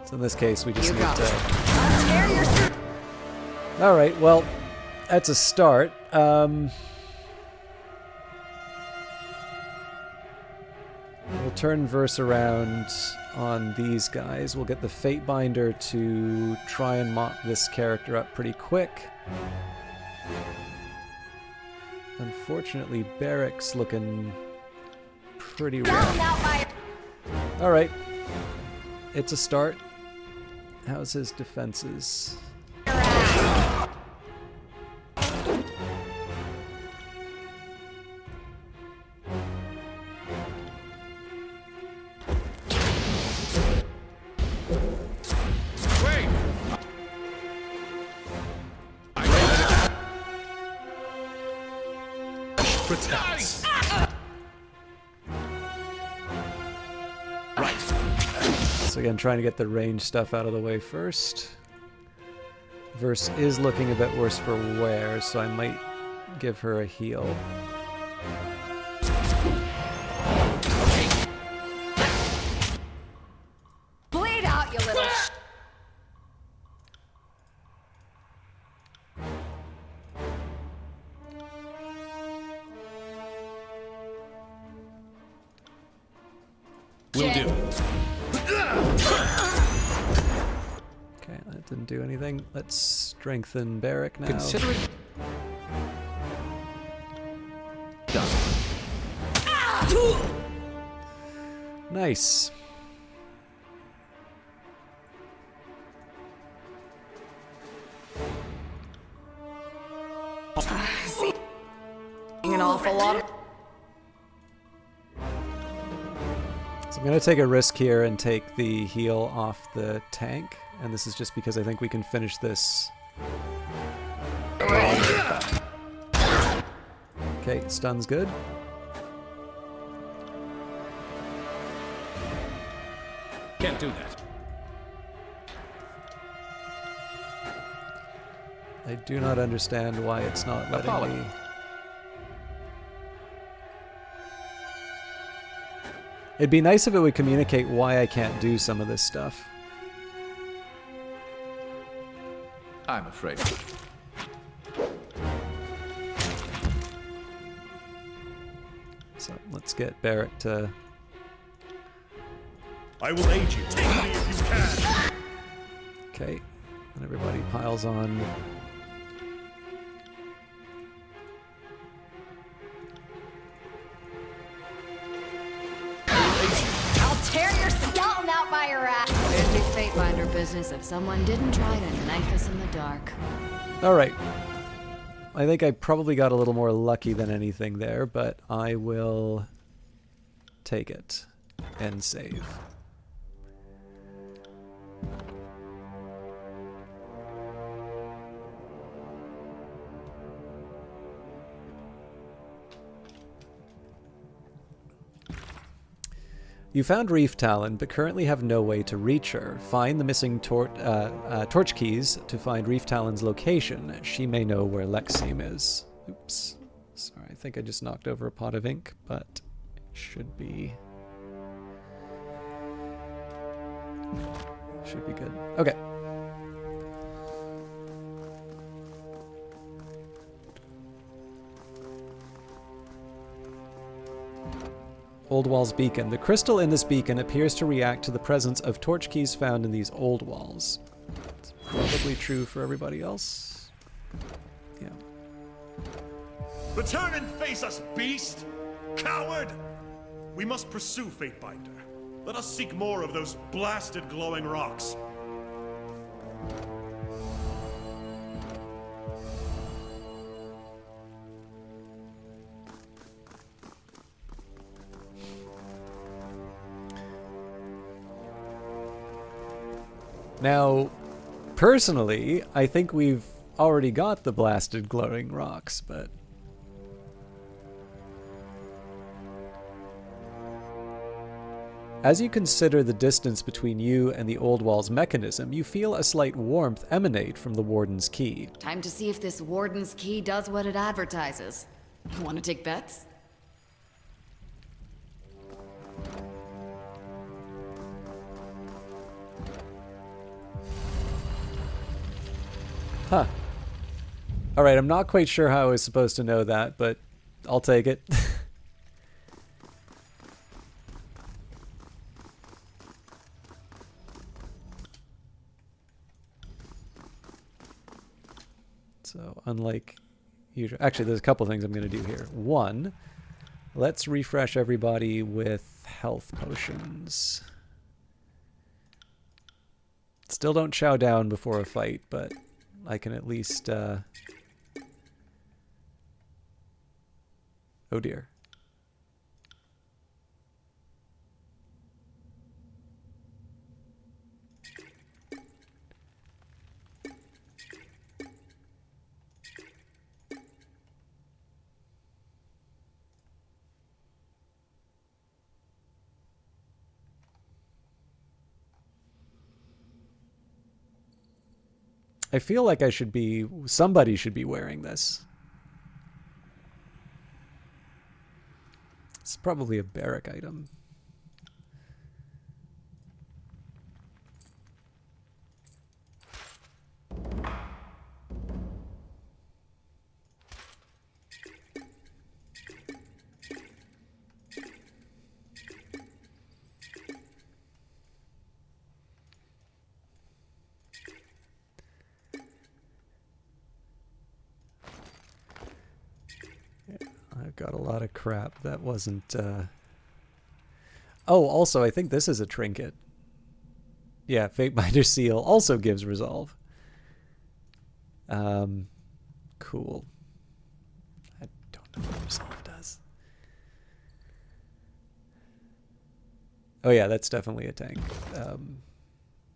So in this case, we just need to... Alright, well, that's a start. We'll turn Verse around on these guys. We'll get the Fatebinder to try and mop this character up pretty quick. Unfortunately, Barrick's looking pretty rough. Alright. It's a start. How's his defenses? Protects. Right. So again, trying to get the range stuff out of the way first. Verse is looking a bit worse for wear, so I might give her a heal. Bleed out, you little Will do. Okay, that didn't do anything. Let's strengthen Barrack now. Consider it done. Nice. seeing an awful lot of. So I'm going to take a risk here and take the heal off the tank. And this is just because I think we can finish this. Okay, stun's good. Can't do that. I do not understand why it's not letting Apollo. me. It'd be nice if it would communicate why I can't do some of this stuff. I'm afraid. So let's get Barrack to... I will aid you. Take me if you can. Okay, and everybody piles on. I'll tear your skeleton out by your ass. It'd be Fatebinder business if someone didn't try to knife us in the dark. Alright. I think I probably got a little more lucky than anything there, but I will take it and save. You found Reef Talon, but currently have no way to reach her. Find the missing torch keys to find Reef Talon's location. She may know where Lexime is. Oops. Sorry, I think I just knocked over a pot of ink, but it should be... should be good. Okay. Oldwalls beacon. The crystal in this beacon appears to react to the presence of torch keys found in these Oldwalls. It's probably true for everybody else. Yeah. Return and face us, beast! Coward! We must pursue Fatebinder. Let us seek more of those blasted glowing rocks. Now, personally, I think we've already got the blasted glowing rocks, but... As you consider the distance between you and the Oldwalls mechanism, you feel a slight warmth emanate from the Warden's key. Time to see if this Warden's key does what it advertises. Want to take bets? Huh. Alright, I'm not quite sure how I was supposed to know that, but I'll take it. So, unlike usual... Actually, there's a couple things I'm going to do here. One, let's refresh everybody with health potions. Still don't chow down before a fight, but I can at least... Oh dear. I feel like somebody should be wearing this. It's probably a barrack item. I've got a lot of crap. That wasn't... Oh, also, I think this is a trinket. Yeah, Fatebinder Seal also gives resolve. Cool. I don't know what resolve does. Oh yeah, that's definitely a tank.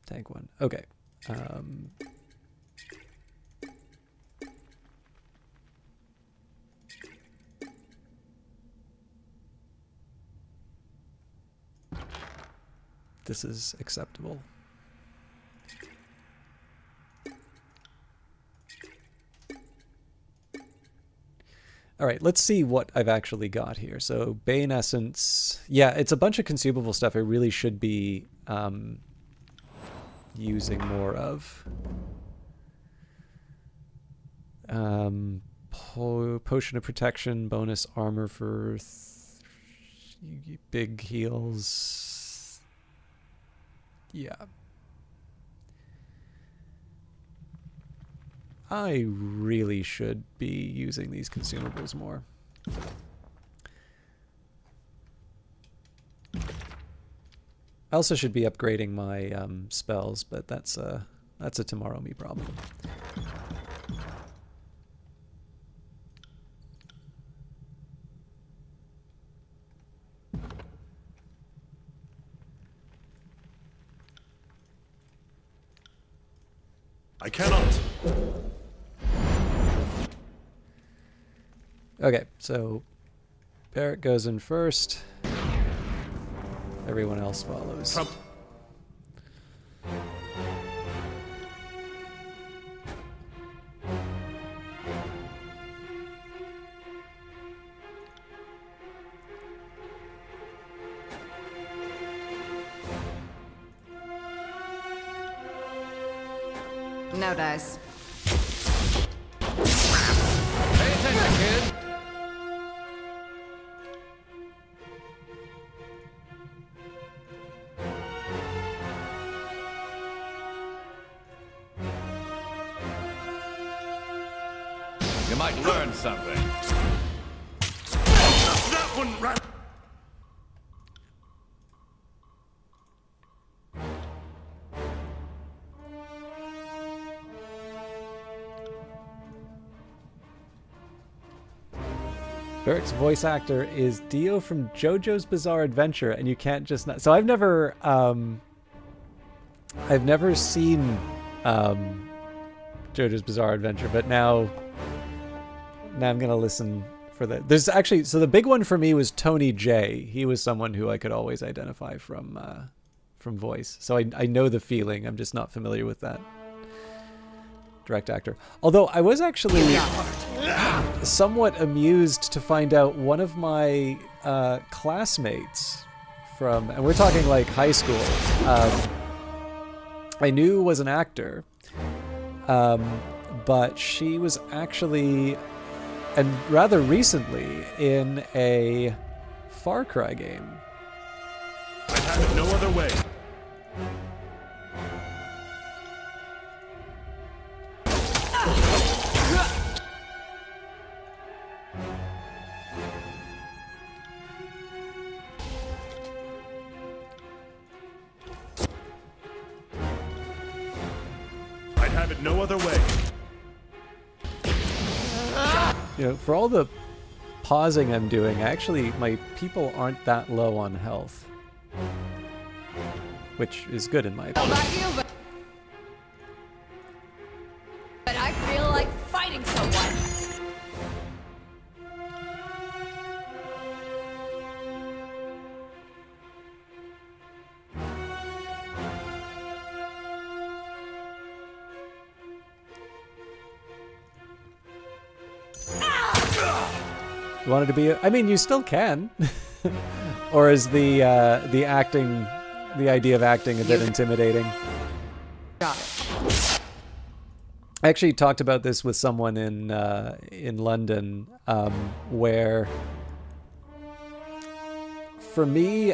Tank one. Okay. This is acceptable. All right, let's see what I've actually got here. So Bane Essence. Yeah, it's a bunch of consumable stuff I really should be using more of. Potion of Protection, bonus armor for big heals. Yeah. I really should be using these consumables more. I also should be upgrading my spells, but that's a tomorrow me problem. I cannot. Okay, so Barrett goes in first. Everyone else follows. No dice. Pay attention, kid. You might learn something. That one ran. Barrett's voice actor is Dio from JoJo's Bizarre Adventure, and you can't just not. So I've never seen JoJo's Bizarre Adventure, but now I'm gonna listen for that. There's actually, so the big one for me was Tony J. He was someone who I could always identify from voice. So I know the feeling. I'm just not familiar with that direct actor. Although I was actually somewhat amused to find out one of my classmates from, and we're talking like high school, I knew was an actor, but she was actually, and rather recently, in a Far Cry game. I had it no other way. have it no other way. You know, for all the pausing I'm doing, actually, my people aren't that low on health. Which is good in my How opinion. about you, but I feel like fighting someone. You wanted to be I mean, you still can. Or is the acting, the idea of acting a bit intimidating? Got it. I actually talked about this with someone in London, where for me,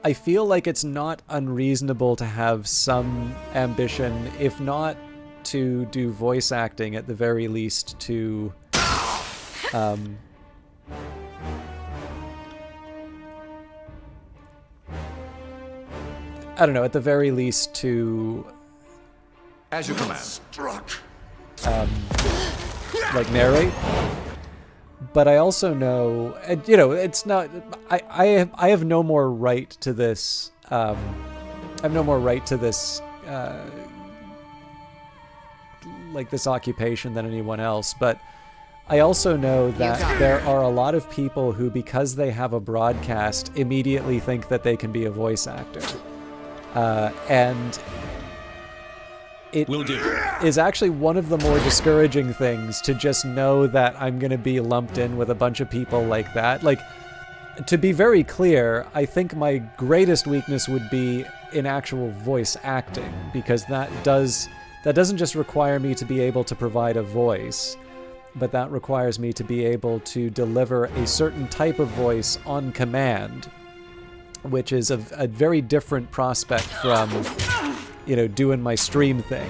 I feel like it's not unreasonable to have some ambition, if not to do voice acting, at the very least to I don't know, at the very least to As you command. Struck. like narrate. But I also know, and, you know, it's not. I have no more right to this. I have no more right to this, like this occupation than anyone else. But I also know that there are a lot of people who, because they have a broadcast, immediately think that they can be a voice actor, and it Will do. is actually one of the more discouraging things to just know that I'm going to be lumped in with a bunch of people like that. Like, to be very clear, I think my greatest weakness would be in actual voice acting, because that doesn't just require me to be able to provide a voice, but that requires me to be able to deliver a certain type of voice on command, which is a very different prospect from, you know, doing my stream thing.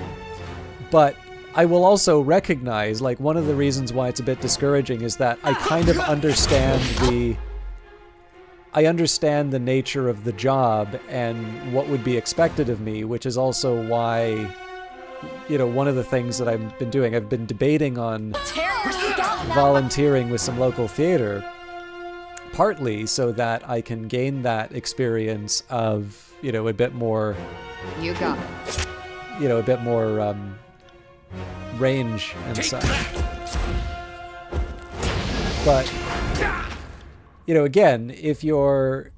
But I will also recognize, like, one of the reasons why it's a bit discouraging is that I kind of understand the nature of the job and what would be expected of me, which is also why, you know, one of the things that I've been doing, I've been debating on volunteering with some local theater, partly so that I can gain that experience of, you know, a bit more, You got it. you know, a bit more range and such. But, you know, again, if you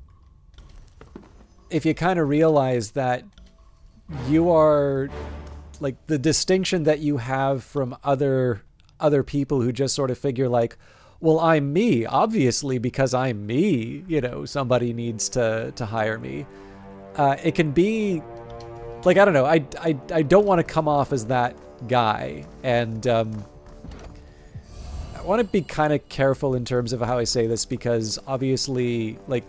kind of realize that you are, like, the distinction that you have from other people who just sort of figure like, well, I'm me, obviously, because I'm me, you know, somebody needs to hire me. It can be, like, I don't know, I don't want to come off as that guy, and I want to be kind of careful in terms of how I say this, because obviously, like,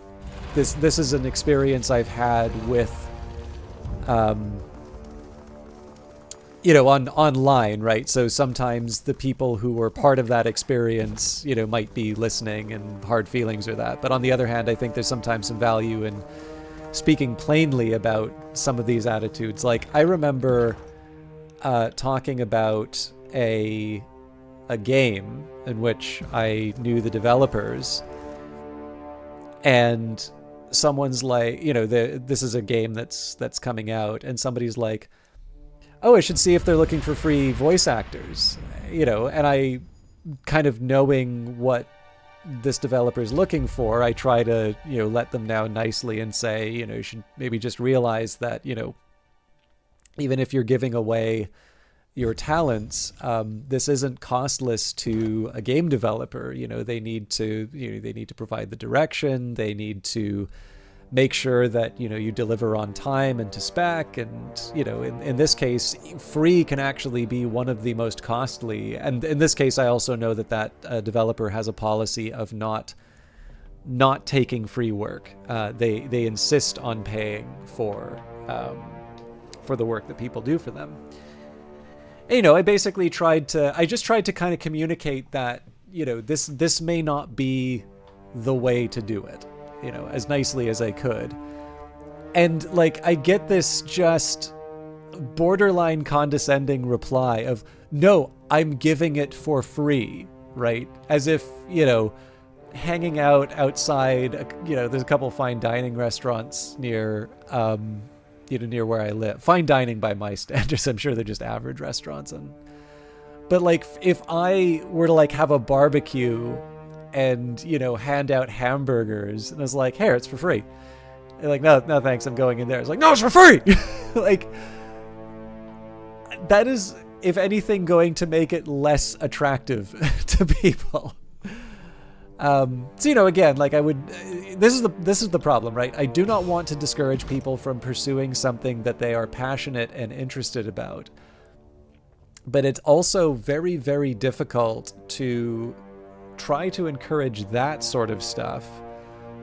this is an experience I've had with, you know, online, right? So sometimes the people who were part of that experience, you know, might be listening and hard feelings or that. But on the other hand, I think there's sometimes some value in speaking plainly about some of these attitudes. Like, I remember talking about a game in which I knew the developers, and someone's like, you know, this is a game that's coming out, and somebody's like, oh, I should see if they're looking for free voice actors, you know, and I, kind of knowing what this developer is looking for, I try to, you know, let them down nicely and say, you know, you should maybe just realize that, you know, even if you're giving away your talents, this isn't costless to a game developer. You know, they need to provide the direction, they need to make sure that, you know, you deliver on time and to spec, and, you know, in this case, free can actually be one of the most costly. And in this case, I also know that developer has a policy of not taking free work. They insist on paying for the work that people do for them. And, you know, I just tried to kind of communicate that, you know, this may not be the way to do it, you know, as nicely as I could. And, like, I get this just, borderline condescending reply of, no, I'm giving it for free, right? As if, hanging out outside, there's a couple fine dining restaurants near, near where I live. Fine dining by my standards. I'm sure they're just average restaurants. But like, if I were to like have a barbecue and, hand out hamburgers and I was like, here, it's for free. They're like, no, thanks, I'm going in there. It's like, no, it's for free. Like, that is, if anything, going to make it less attractive to people. So, again, like this is the problem, right? I do not want to discourage people from pursuing something that they are passionate and interested about. But it's also very, very difficult to try to encourage that sort of stuff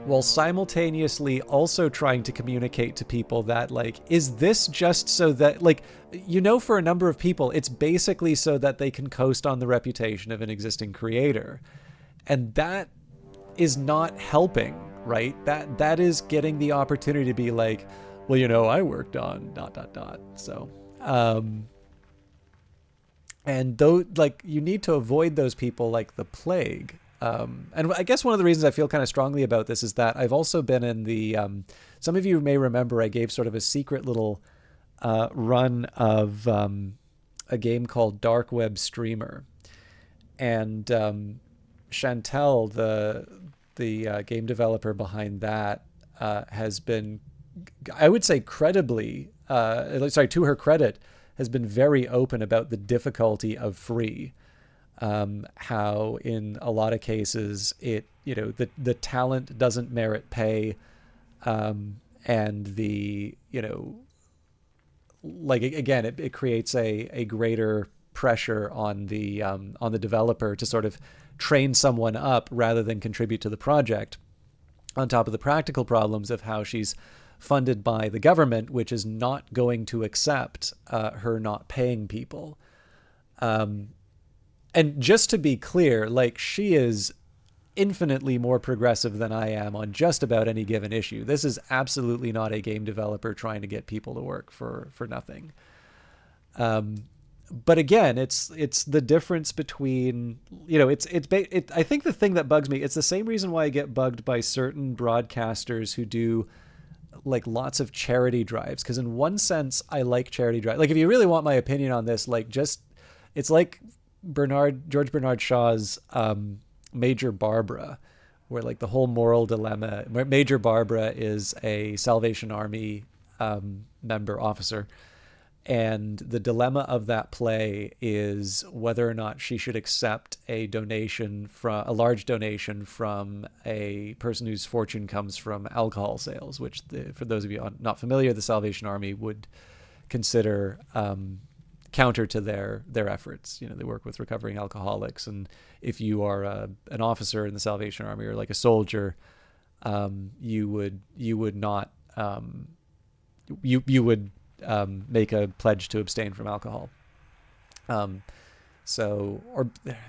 while simultaneously also trying to communicate to people that, like, is this just so that, like, for a number of people, it's basically so that they can coast on the reputation of an existing creator. And that is not helping, right? That is getting the opportunity to be like, well, I worked on ... So, and though, like, you need to avoid those people like the plague. And I guess one of the reasons I feel kind of strongly about this is that I've also been in the, some of you may remember I gave sort of a secret little run of a game called Dark Web Streamer. And Chantel, the game developer behind that, has been, I would say credibly, to her credit, has been very open about the difficulty of free. How in a lot of cases it, the talent doesn't merit pay, and the, like, again, it creates a greater pressure on the developer to sort of train someone up rather than contribute to the project, on top of the practical problems of how she's funded by the government, which is not going to accept her not paying people. And just to be clear, like, she is infinitely more progressive than I am on just about any given issue. This is absolutely not a game developer trying to get people to work for nothing. But again, it's the difference between, I think the thing that bugs me, it's the same reason why I get bugged by certain broadcasters who do like lots of charity drives. Because in one sense, I like charity drives. Like, if you really want my opinion on this, like, it's like George Bernard Shaw's Major Barbara, where like the whole moral dilemma, Major Barbara is a Salvation Army officer. And the dilemma of that play is whether or not she should accept a large donation from a person whose fortune comes from alcohol sales, which, for those of you not familiar, the Salvation Army would consider counter to their efforts. They work with recovering alcoholics, and if you are an officer in the Salvation Army or like a soldier, you would not make a pledge to abstain from alcohol. Or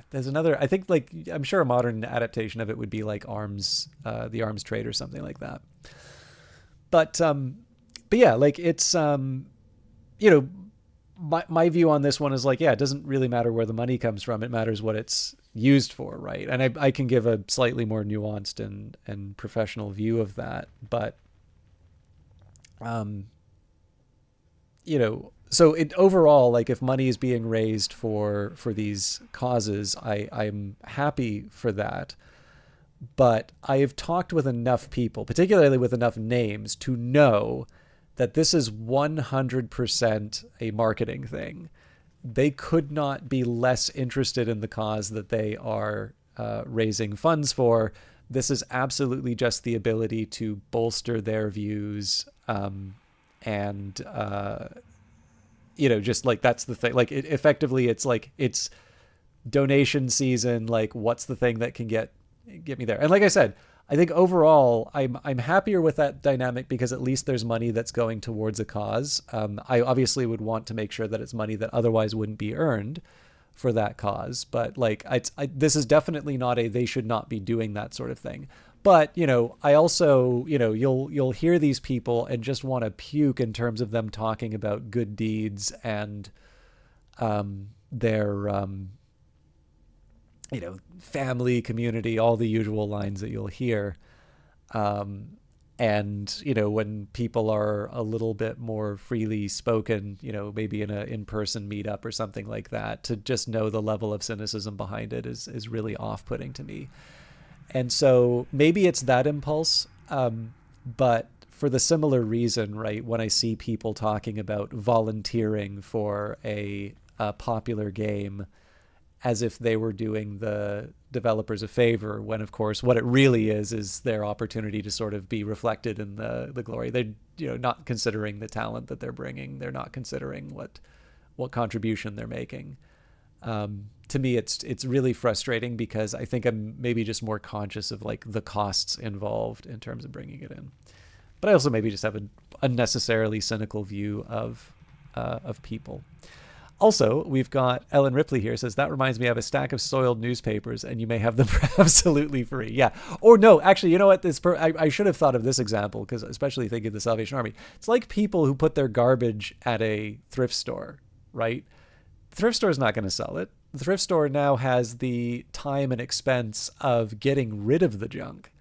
there's another, I think, like, I'm sure a modern adaptation of it would be like the arms trade or something like that. But yeah, like, it's, my view on this one is like, yeah, it doesn't really matter where the money comes from. It matters what it's used for. Right. And I can give a slightly more nuanced and professional view of that, but, so overall, like, if money is being raised for these causes, I'm happy for that. But I have talked with enough people, particularly with enough names, to know that this is 100% a marketing thing. They could not be less interested in the cause that they are raising funds for. This is absolutely just the ability to bolster their views, and just like, that's the thing. Like, effectively, it's like, it's donation season. Like, what's the thing that can get me there? And like I said, I think overall, I'm happier with that dynamic because at least there's money that's going towards a cause. I obviously would want to make sure that it's money that otherwise wouldn't be earned for that cause. But like, this is definitely not they should not be doing that sort of thing. But, I also, you'll hear these people and just want to puke in terms of them talking about good deeds and their, family, community, all the usual lines that you'll hear. And, when people are a little bit more freely spoken, maybe in a in-person meetup or something like that, to just know the level of cynicism behind it is really off-putting to me. And so maybe it's that impulse, but for the similar reason, right, when I see people talking about volunteering for a popular game as if they were doing the developers a favor, when of course what it really is their opportunity to sort of be reflected in the glory. They're not considering the talent that they're bringing. They're not considering what contribution they're making. To me, it's really frustrating because I think I'm maybe just more conscious of like the costs involved in terms of bringing it in. But I also maybe just have an unnecessarily cynical view of people. Also, we've got Ellen Ripley here, says, that reminds me, I have a stack of soiled newspapers and you may have them for absolutely free. Yeah. Or no, actually, you know what? I should have thought of this example, because especially thinking of the Salvation Army. It's like people who put their garbage at a thrift store, right? The thrift store is not going to sell it. The thrift store now has the time and expense of getting rid of the junk.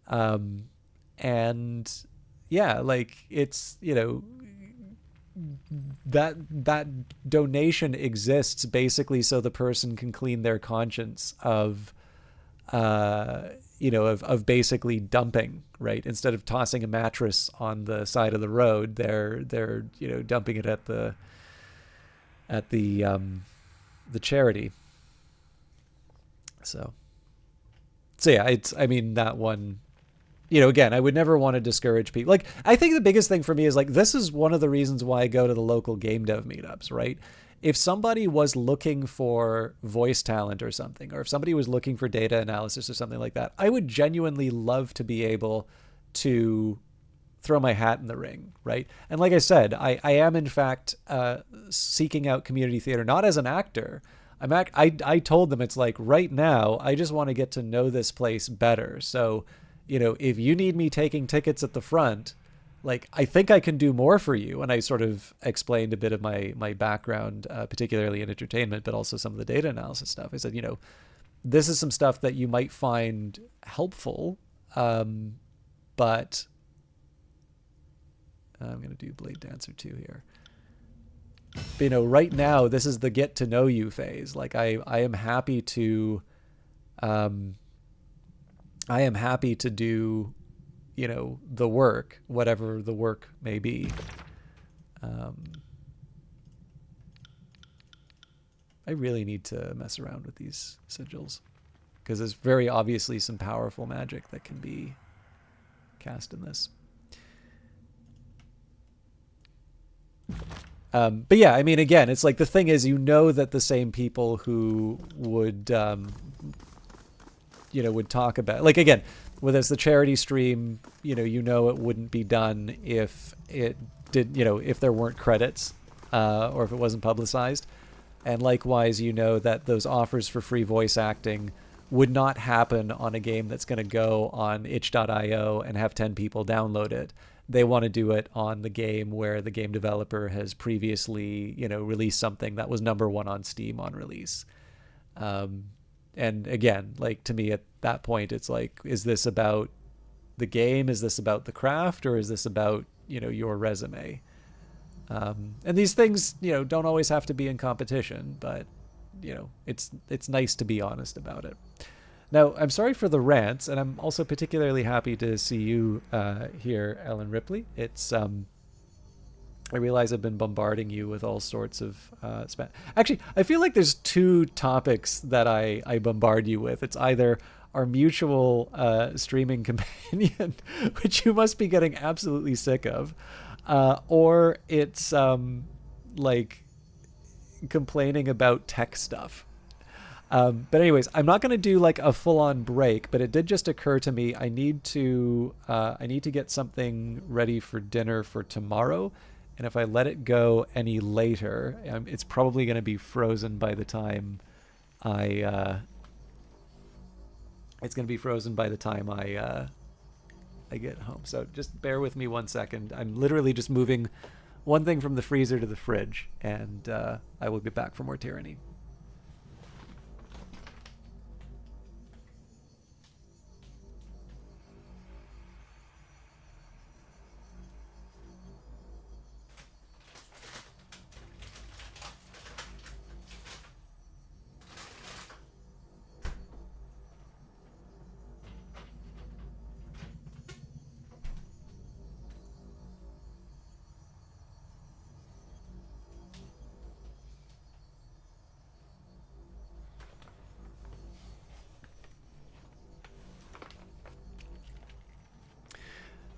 And yeah, like it's, that donation exists basically so the person can clean their conscience of basically dumping, right? Instead of tossing a mattress on the side of the road, they're dumping it at the charity. So yeah, that one, again, I would never want to discourage people. Like, I think the biggest thing for me is like, this is one of the reasons why I go to the local game dev meetups, right? If somebody was looking for voice talent or something, or if somebody was looking for data analysis or something like that, I would genuinely love to be able to throw my hat in the ring, right? And like I said, I am in fact seeking out community theater, not as an actor. I told them, it's like, right now, I just want to get to know this place better. So, if you need me taking tickets at the front, like, I think I can do more for you. And I sort of explained a bit of my background, particularly in entertainment, but also some of the data analysis stuff. I said, this is some stuff that you might find helpful, but I'm going to do Blade Dancer 2 here. But, right now, this is the get to know you phase. Like, I am happy to, do, the work, whatever the work may be. I really need to mess around with these sigils, because there's very obviously some powerful magic that can be cast in this. But yeah, again, it's like, the thing is, that the same people who would, would talk about, like, again, whether it's the charity stream, it wouldn't be done if it did, if there weren't credits, or if it wasn't publicized. And likewise, that those offers for free voice acting would not happen on a game that's going to go on itch.io and have 10 people download it. They want to do it on the game where the game developer has previously, released something that was #1 on Steam on release. And again, like, to me at that point, it's like, is this about the game? Is this about the craft? Or is this about, your resume? And these things, don't always have to be in competition, but, it's nice to be honest about it. Now, I'm sorry for the rants, and I'm also particularly happy to see you here, Ellen Ripley. It's I realize I've been bombarding you with all sorts of Actually, I feel like there's two topics that I bombard you with. It's either our mutual streaming companion, which you must be getting absolutely sick of, or it's like complaining about tech stuff. But anyways, I'm not going to do like a full-on break, but it did just occur to me I need to get something ready for dinner for tomorrow, and if I let it go any later, it's probably going to be frozen by the time I It's going to be frozen by the time I get home. So just bear with me 1 second. I'm literally just moving one thing from the freezer to the fridge, and I will be back for more Tyranny.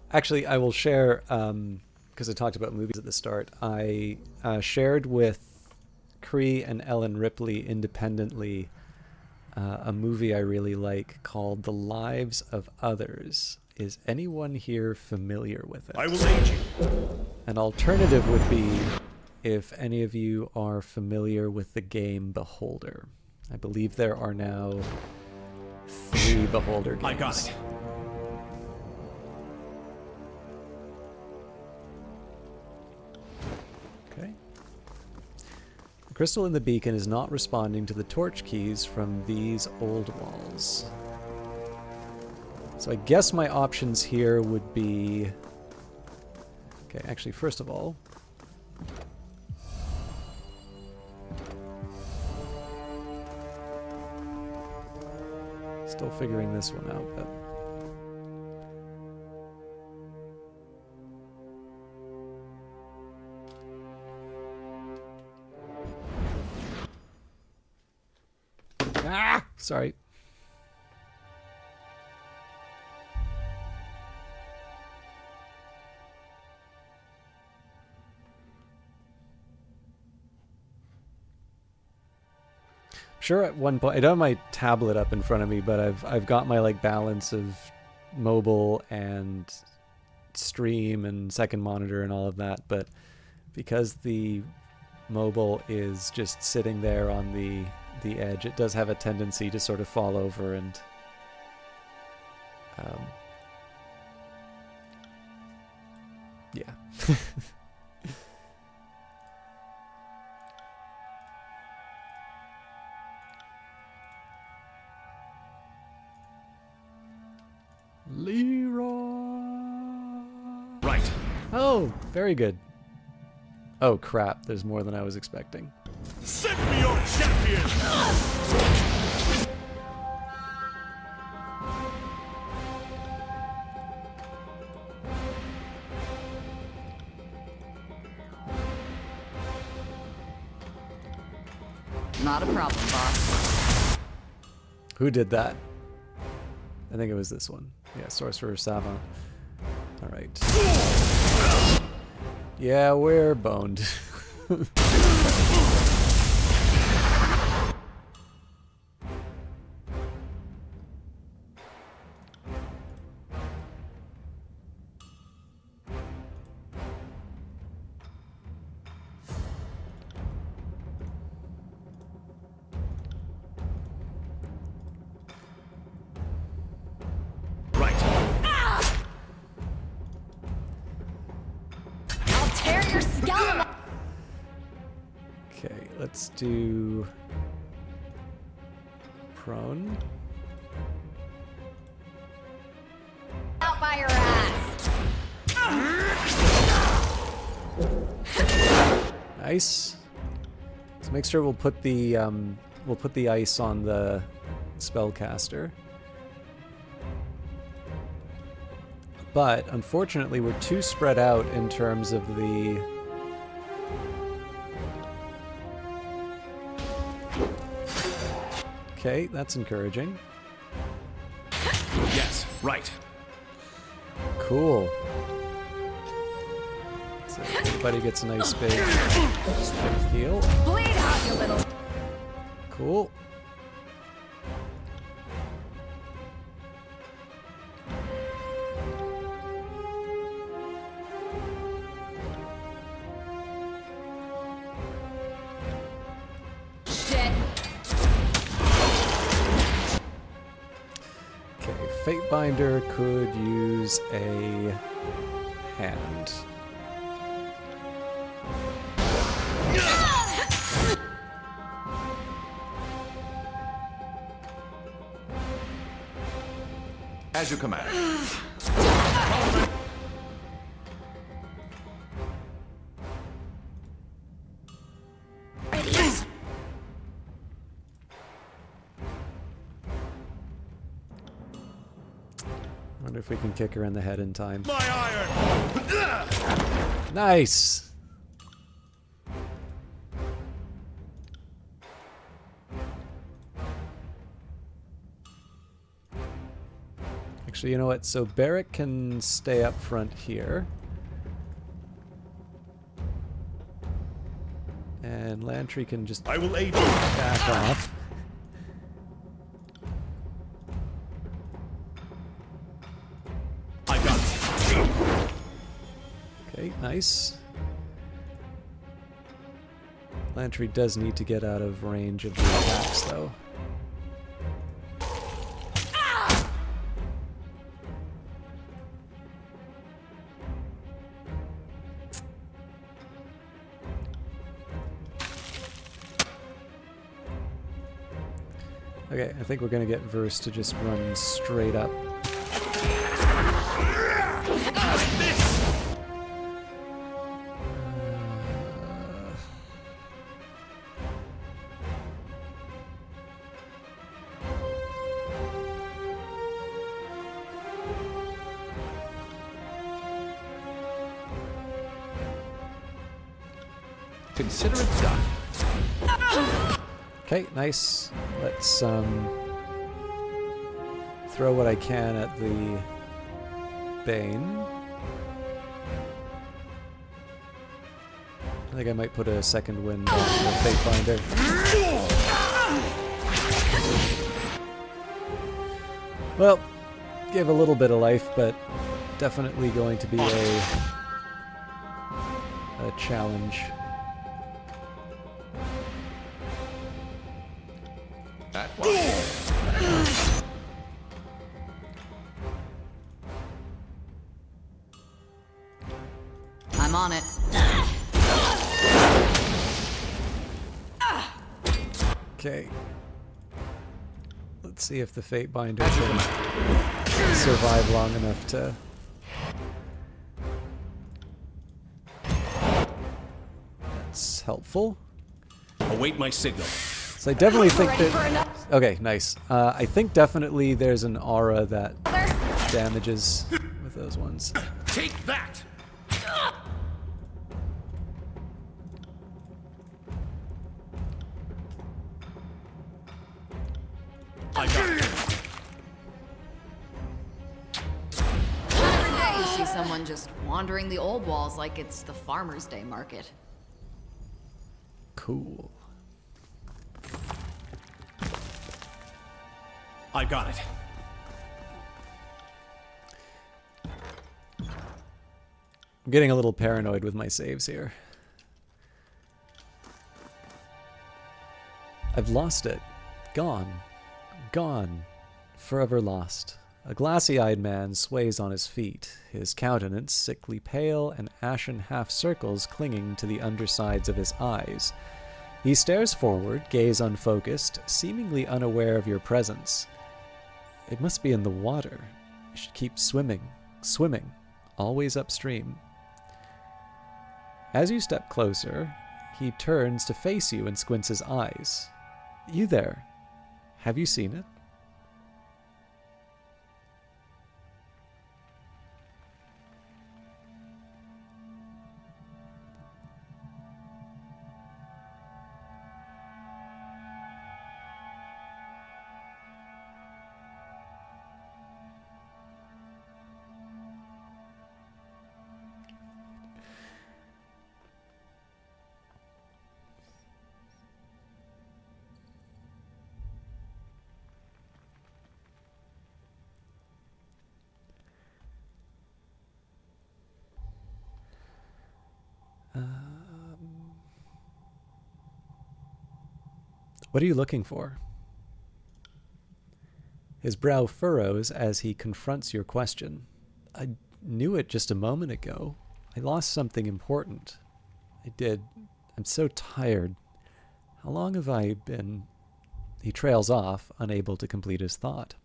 Actually, I will share, because I talked about movies at the start. I shared with Cree and Ellen Ripley independently a movie I really like called The Lives of Others. Is anyone here familiar with it? I will aid you. An alternative would be if any of you are familiar with the game Beholder. I believe there are now 3 Beholder games. I got it. Okay. The crystal in the beacon is not responding to the torch keys from these Oldwalls. So I guess my options here would be... Okay, actually, first of all... Still figuring this one out, but... Ah! Sorry. Sure, at one point I don't have my tablet up in front of me, but I've got my like balance of mobile and stream and second monitor and all of that, but because the mobile is just sitting there on the edge, it does have a tendency to sort of fall over and yeah. Leroy. Right. Oh, very good. Oh crap, there's more than I was expecting. Send me your champion! Not a problem, boss. Who did that? I think it was this one. Yeah, Sorcerer Savant. Alright. Yeah, we're boned. Okay, let's do prone. Out by your ass. Nice. So make sure we'll put the ice on the spellcaster. But unfortunately, we're too spread out in terms of the Okay, that's encouraging. Yes, right. Cool. So everybody gets a nice big heal. Bleed out, you little. Cool. Fatebinder could use a hand. As you command. Wonder if we can kick her in the head in time. My iron! Nice! Actually, you know what? So Barrack can stay up front here. And Lantry can just I will aid you. back off. I got it. Okay, nice. Lantry does need to get out of range of the attacks, though. Okay, I think we're gonna get Verse to just run straight up. Consider it done. Okay, nice. Let's throw what I can at the Bane. I think I might put a second wind on the Fatebinder. Well, gave a little bit of life, but definitely going to be a challenge. At once. I'm on it. Okay. Let's see if the Fatebinder can survive long enough to... That's helpful. Await my signal. So I definitely think that... Okay, nice. I think definitely there's an aura that damages with those ones. Take that! I got it. Every day you see someone just wandering the old walls like it's the Farmer's Day market. Cool. I got it. I'm getting a little paranoid with my saves here. I've lost it. Gone. Gone. Forever lost. A glassy-eyed man sways on his feet, his countenance sickly pale and ashen half-circles clinging to the undersides of his eyes. He stares forward, gaze unfocused, seemingly unaware of your presence. It must be in the water. You should keep swimming, swimming, always upstream. As you step closer, he turns to face you and squints his eyes. You there. Have you seen it? What are you looking for? His brow furrows as he confronts your question. I knew it just a moment ago. I lost something important. I did. I'm so tired. How long have I been... He trails off, unable to complete his thought.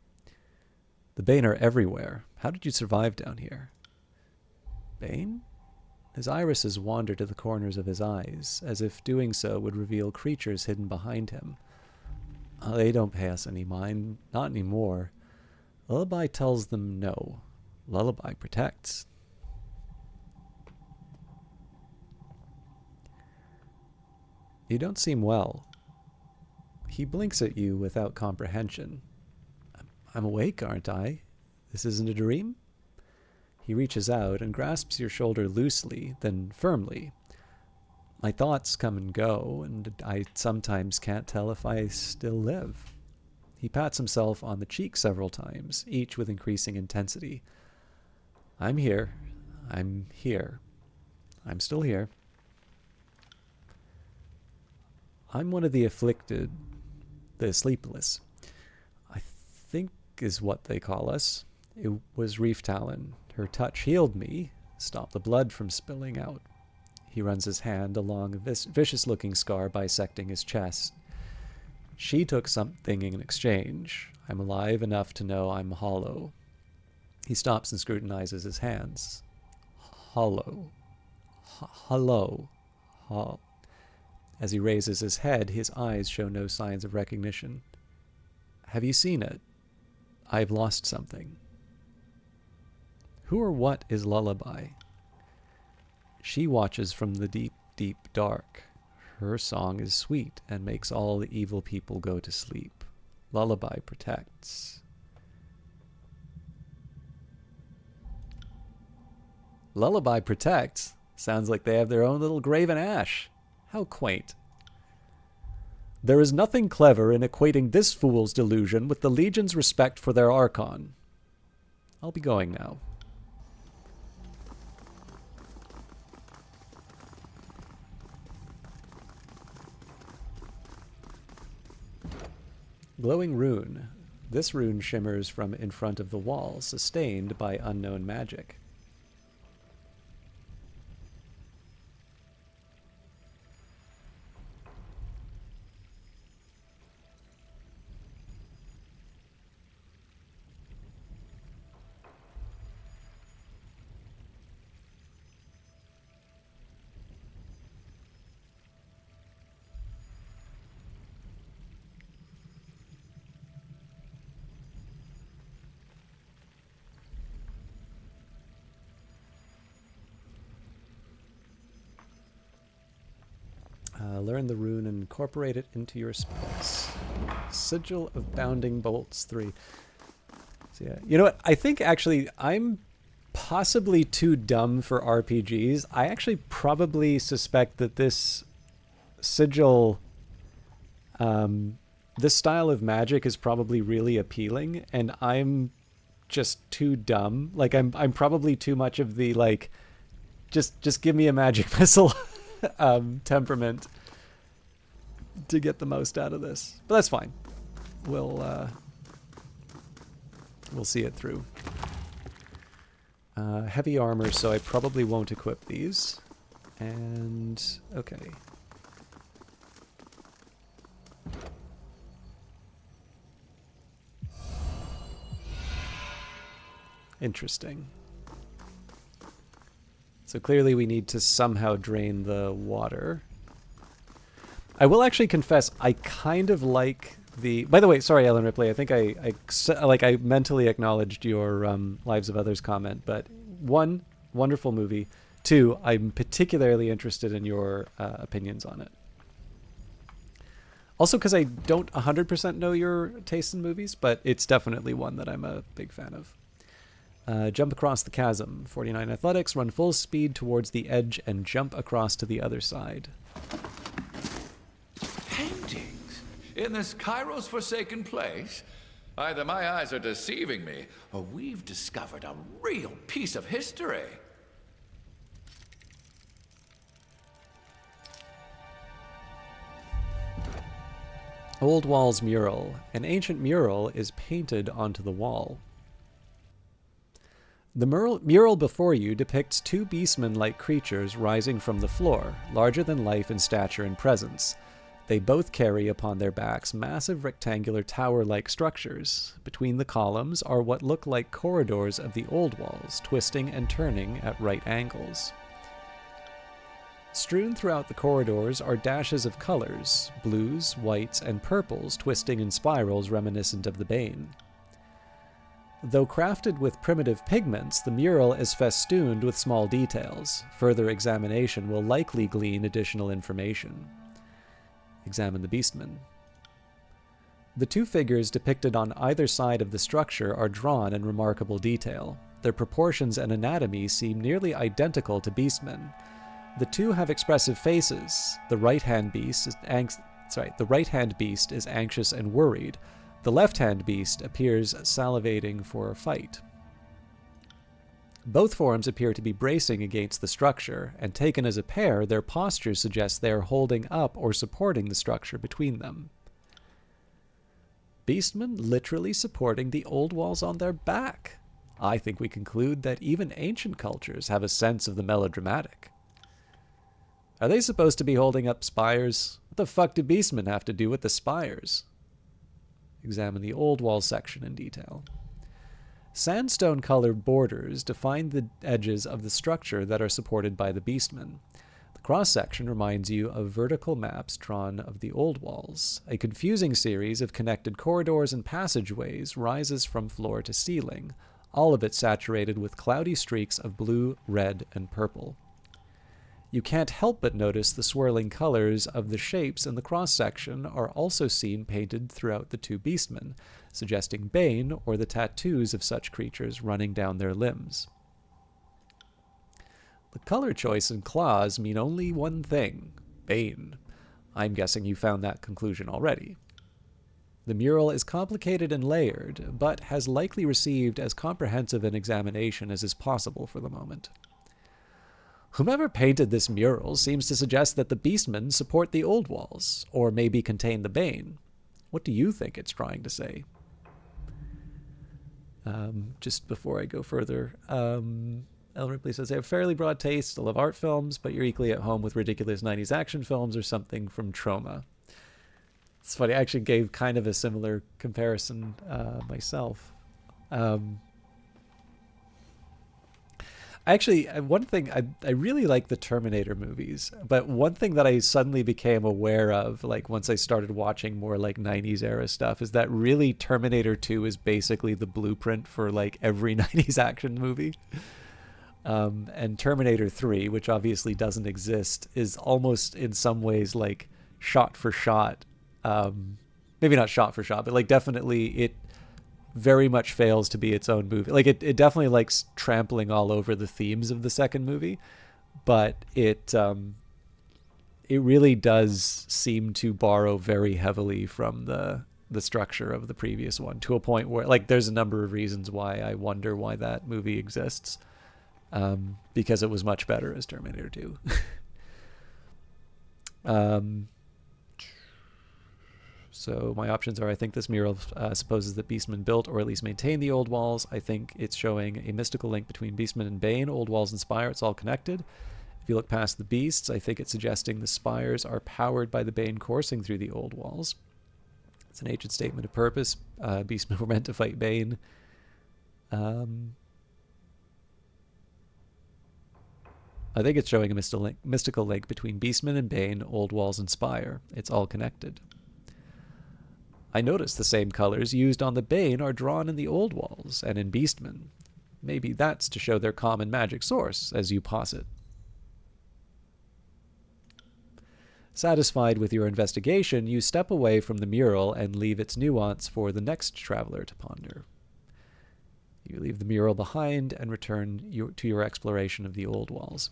The Bane are everywhere. How did you survive down here? Bane? His irises wander to the corners of his eyes, as if doing so would reveal creatures hidden behind him. Oh, they don't pay us any mind. Not anymore. Lullaby tells them no. Lullaby protects. You don't seem well. He blinks at you without comprehension. I'm awake, aren't I? This isn't a dream? He reaches out and grasps your shoulder loosely, then firmly. My thoughts come and go, and I sometimes can't tell if I still live. He pats himself on the cheek several times, each with increasing intensity. I'm here. I'm here. I'm still here. I'm one of the afflicted, the sleepless. I think is what they call us. It was Reef Talon. Her touch healed me, stopped the blood from spilling out. He runs his hand along a vicious-looking scar bisecting his chest. She took something in exchange. I'm alive enough to know I'm hollow. He stops and scrutinizes his hands. Hollow. Hello. As he raises his head, his eyes show no signs of recognition. Have you seen it? I've lost something. Who or what is Lullaby? She watches from the deep, deep dark. Her song is sweet and makes all the evil people go to sleep. Lullaby protects. Lullaby protects? Sounds like they have their own little graven ash. How quaint. There is nothing clever in equating this fool's delusion with the Legion's respect for their Archon. I'll be going now. Glowing rune. This rune shimmers from in front of the wall, sustained by unknown magic. Learn the rune and incorporate it into your spells. Sigil of Bounding Bolts 3. So yeah, you know what? I think actually I'm possibly too dumb for RPGs. I actually probably suspect that this sigil, this style of magic is probably really appealing, and I'm just too dumb. Like I'm probably too much of the like, just give me a magic missile temperament to get the most out of this, but that's fine. We'll see it through. Heavy armor, so I probably won't equip these. And okay. Interesting. So clearly we need to somehow drain the water. I will actually confess, I kind of like the... By the way, sorry, Ellen Ripley, I think I mentally acknowledged your Lives of Others comment, but one, wonderful movie. Two, I'm particularly interested in your opinions on it. Also because I don't 100% know your taste in movies, but it's definitely one that I'm a big fan of. Jump across the chasm. 49 athletics. Run full speed towards the edge and jump across to the other side. Paintings? In this Cairo's forsaken place? Either my eyes are deceiving me, or we've discovered a real piece of history. Oldwalls mural. An ancient mural is painted onto the wall. The mural before you depicts two beastmen-like creatures rising from the floor, larger than life in stature and presence. They both carry upon their backs massive rectangular tower-like structures. Between the columns are what look like corridors of the Oldwalls, twisting and turning at right angles. Strewn throughout the corridors are dashes of colors, blues, whites, and purples twisting in spirals reminiscent of the Bane. Though crafted with primitive pigments, the mural is festooned with small details. Further examination will likely glean additional information. Examine the beastmen. The two figures depicted on either side of the structure are drawn in remarkable detail. Their proportions and anatomy seem nearly identical to beastmen. The two have expressive faces. The right-hand beast is anxious and worried. The left-hand beast appears salivating for a fight. Both forms appear to be bracing against the structure, and taken as a pair, their posture suggests they are holding up or supporting the structure between them. Beastmen literally supporting the Oldwalls on their back. I think we conclude that even ancient cultures have a sense of the melodramatic. Are they supposed to be holding up spires? What the fuck do beastmen have to do with the spires? Examine the Oldwalls section in detail. Sandstone-colored borders define the edges of the structure that are supported by the beastmen. The cross-section reminds you of vertical maps drawn of the Oldwalls. A confusing series of connected corridors and passageways rises from floor to ceiling, all of it saturated with cloudy streaks of blue, red, and purple. You can't help but notice the swirling colors of the shapes in the cross-section are also seen painted throughout the two beastmen, suggesting Bane or the tattoos of such creatures running down their limbs. The color choice and claws mean only one thing: Bane. I'm guessing you found that conclusion already. The mural is complicated and layered, but has likely received as comprehensive an examination as is possible for the moment. Whomever painted this mural seems to suggest that the beastmen support the Oldwalls, or maybe contain the Bane. What do you think it's trying to say? Just before I go further, Ellen Ripley says, I have fairly broad taste, I love art films, but you're equally at home with ridiculous 90s action films or something from Troma. It's funny, I actually gave kind of a similar comparison myself. Actually, one thing, I really like the Terminator movies, but one thing that I suddenly became aware of, like once I started watching more like 90s era stuff, is that really Terminator 2 is basically the blueprint for like every 90s action movie. And Terminator 3, which obviously doesn't exist, is almost in some ways like shot for shot. Maybe not shot for shot, but like definitely it very much fails to be its own movie. Like it definitely likes trampling all over the themes of the second movie, but it really does seem to borrow very heavily from the structure of the previous one, to a point where like there's a number of reasons why I wonder why that movie exists, because it was much better as Terminator 2. So my options are, I think this mural supposes that Beastmen built or at least maintained the Oldwalls. I think it's showing a mystical link between Beastmen and Bane, Oldwalls and Spire. It's all connected. If you look past the beasts, I think it's suggesting the spires are powered by the Bane coursing through the Oldwalls. It's an ancient statement of purpose. Beastmen were meant to fight Bane. I think it's showing a mystical link between Beastmen and Bane, Oldwalls and Spire. It's all connected. I noticed the same colors used on the Bane are drawn in the Oldwalls and in Beastmen. Maybe that's to show their common magic source, as you posit. Satisfied with your investigation, you step away from the mural and leave its nuance for the next traveler to ponder. You leave the mural behind and return to your exploration of the Oldwalls.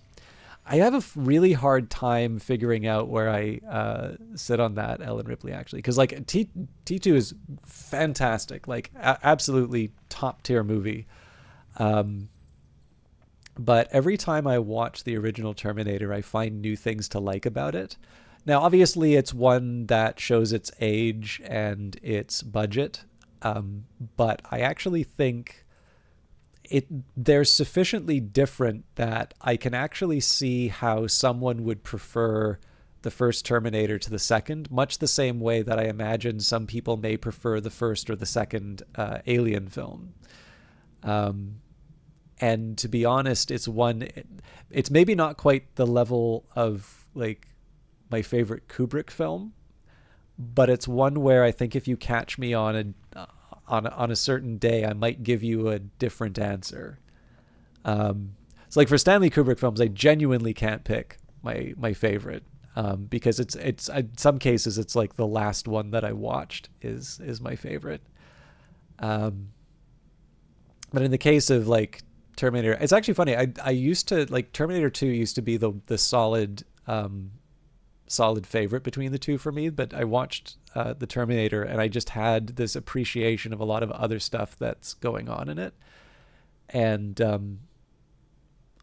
I have a really hard time figuring out where I sit on that, Ellen Ripley, actually. Because, like, T2 is fantastic. Like, absolutely top-tier movie. But every time I watch the original Terminator, I find new things to like about it. Now, obviously, it's one that shows its age and its budget, but I actually think they're sufficiently different that I can actually see how someone would prefer the first Terminator to the second, much the same way that I imagine some people may prefer the first or the second Alien film. And to be honest, it's maybe not quite the level of like my favorite Kubrick film, but it's one where I think if you catch me on a certain day, I might give you a different answer. It's like for Stanley Kubrick films, I genuinely can't pick my favorite, because it's in some cases it's like the last one that I watched is my favorite. But in the case of like Terminator, it's actually funny. I used to like Terminator 2 used to be the solid favorite between the two for me, but I watched the Terminator and I just had this appreciation of a lot of other stuff that's going on in it. And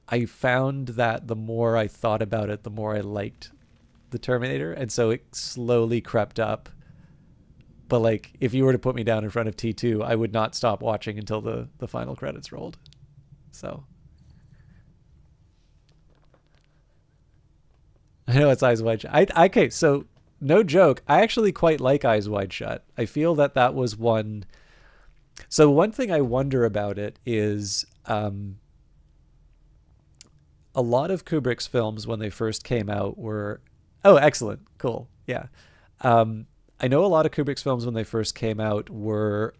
I found that the more I thought about it, the more I liked the Terminator. And so it slowly crept up. But like, if you were to put me down in front of T2, I would not stop watching until the final credits rolled. So I know it's Eyes Wide Shut. Okay, so no joke, I actually quite like Eyes Wide Shut. I feel that was one. So one thing I wonder about it is a lot of Kubrick's films when they first came out were, oh, excellent, cool, yeah. I know a lot of Kubrick's films when they first came out were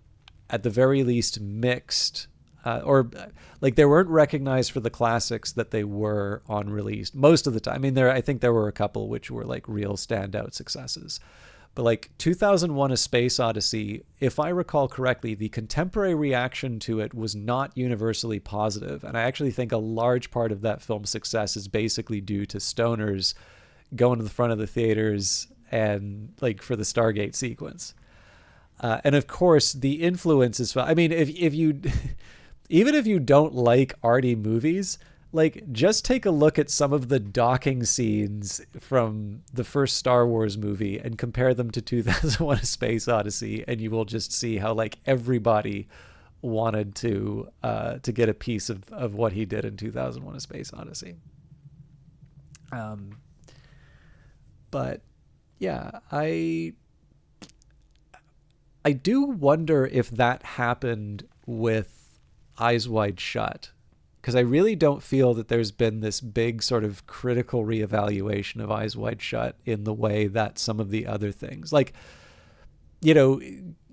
at the very least mixed, or like they weren't recognized for the classics that they were on release most of the time. I mean, I think there were a couple which were like real standout successes. But like 2001: A Space Odyssey, if I recall correctly, the contemporary reaction to it was not universally positive. And I actually think a large part of that film's success is basically due to stoners going to the front of the theaters and like for the Stargate sequence. And of course, the influence is, I mean, if you, even if you don't like arty movies, like just take a look at some of the docking scenes from the first Star Wars movie and compare them to 2001: A Space Odyssey, and you will just see how like everybody wanted to get a piece of what he did in 2001: A Space Odyssey. But yeah, I do wonder if that happened with Eyes Wide Shut, because I really don't feel that there's been this big sort of critical reevaluation of Eyes Wide Shut in the way that some of the other things, like, you know,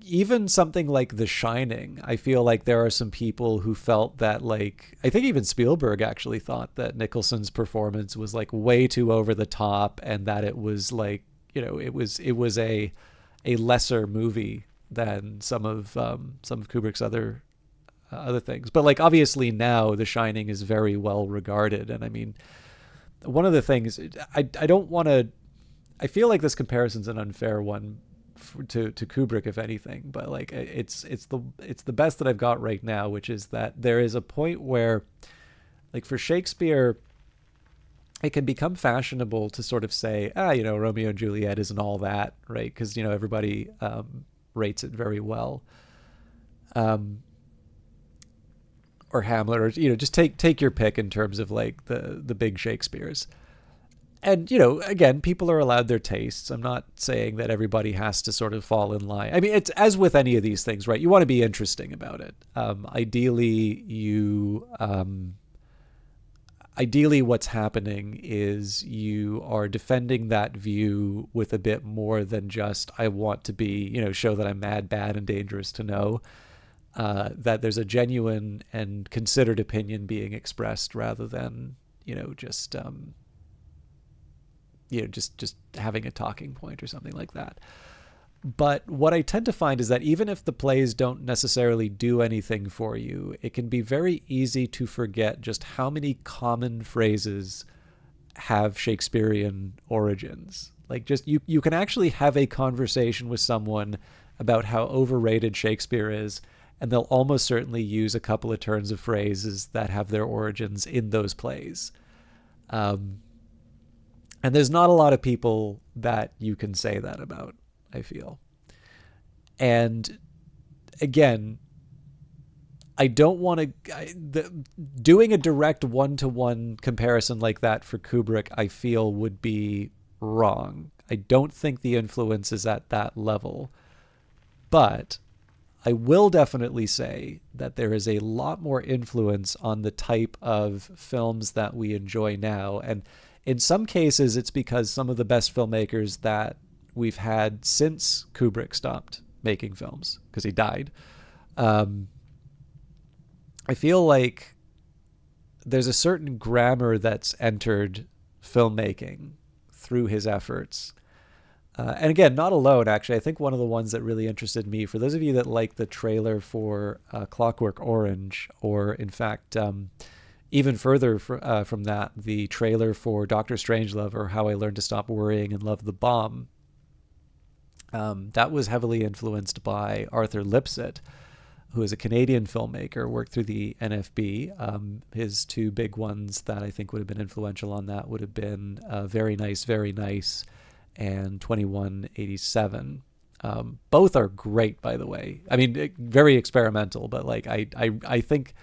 even something like The Shining, I feel like there are some people who felt that, like, I think even Spielberg actually thought that Nicholson's performance was like way too over the top, and that it was like, you know, it was a lesser movie than some of Kubrick's other things. But like, obviously now The Shining is very well regarded, and I mean, one of the things I don't want to, I feel like this comparison's an unfair one to Kubrick, if anything, but like it's the best that I've got right now, which is that there is a point where, like, for Shakespeare, it can become fashionable to sort of say, you know, Romeo and Juliet isn't all that, right? Because, you know, everybody rates it very well. Or Hamlet, or, you know, just take your pick in terms of like the big Shakespeares. And, you know, again, people are allowed their tastes. I'm not saying that everybody has to sort of fall in line. I mean, it's as with any of these things, right? You want to be interesting about it. Ideally, what's happening is you are defending that view with a bit more than just, I want to be, you know, show that I'm mad, bad, and dangerous to know. That there's a genuine and considered opinion being expressed, rather than, you know, just having a talking point or something like that. But what I tend to find is that even if the plays don't necessarily do anything for you, it can be very easy to forget just how many common phrases have Shakespearean origins. Like, just you can actually have a conversation with someone about how overrated Shakespeare is, and they'll almost certainly use a couple of turns of phrases that have their origins in those plays. And there's not a lot of people that you can say that about, I feel. And again, I don't want to... doing a direct one-to-one comparison like that for Kubrick, I feel, would be wrong. I don't think the influence is at that level. But I will definitely say that there is a lot more influence on the type of films that we enjoy now. And in some cases, it's because some of the best filmmakers that we've had since Kubrick stopped making films, because he died, I feel like there's a certain grammar that's entered filmmaking through his efforts. And again, not alone, actually. I think one of the ones that really interested me, for those of you that like the trailer for Clockwork Orange, or in fact, even further from that, the trailer for Doctor Strangelove, or How I Learned to Stop Worrying and Love the Bomb, that was heavily influenced by Arthur Lipsett, who is a Canadian filmmaker, worked through the NFB. His two big ones that I think would have been influential on that would have been Very Nice, Very Nice, and 2187. Both are great, by the way. I mean, very experimental, but like I think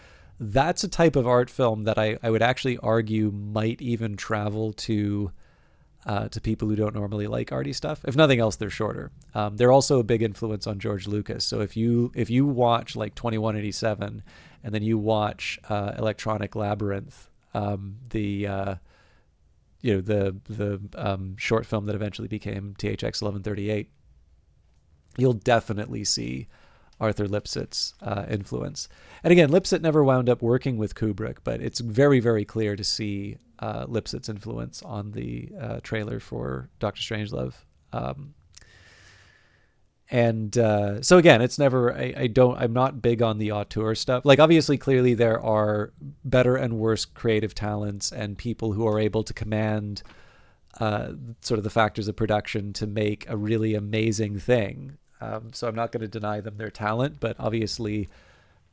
that's a type of art film that I would actually argue might even travel to people who don't normally like arty stuff. If nothing else, they're shorter. They're also a big influence on George Lucas. So if you watch like 2187 and then you watch Electronic Labyrinth, the short film that eventually became THX 1138, you'll definitely see Arthur Lipsett's influence. And again, Lipsett never wound up working with Kubrick, but it's very, very clear to see Lipsett's influence on the trailer for Doctor Strangelove. So again, it's never, I'm not big on the auteur stuff. Like, obviously, clearly there are better and worse creative talents and people who are able to command sort of the factors of production to make a really amazing thing. So I'm not going to deny them their talent, but obviously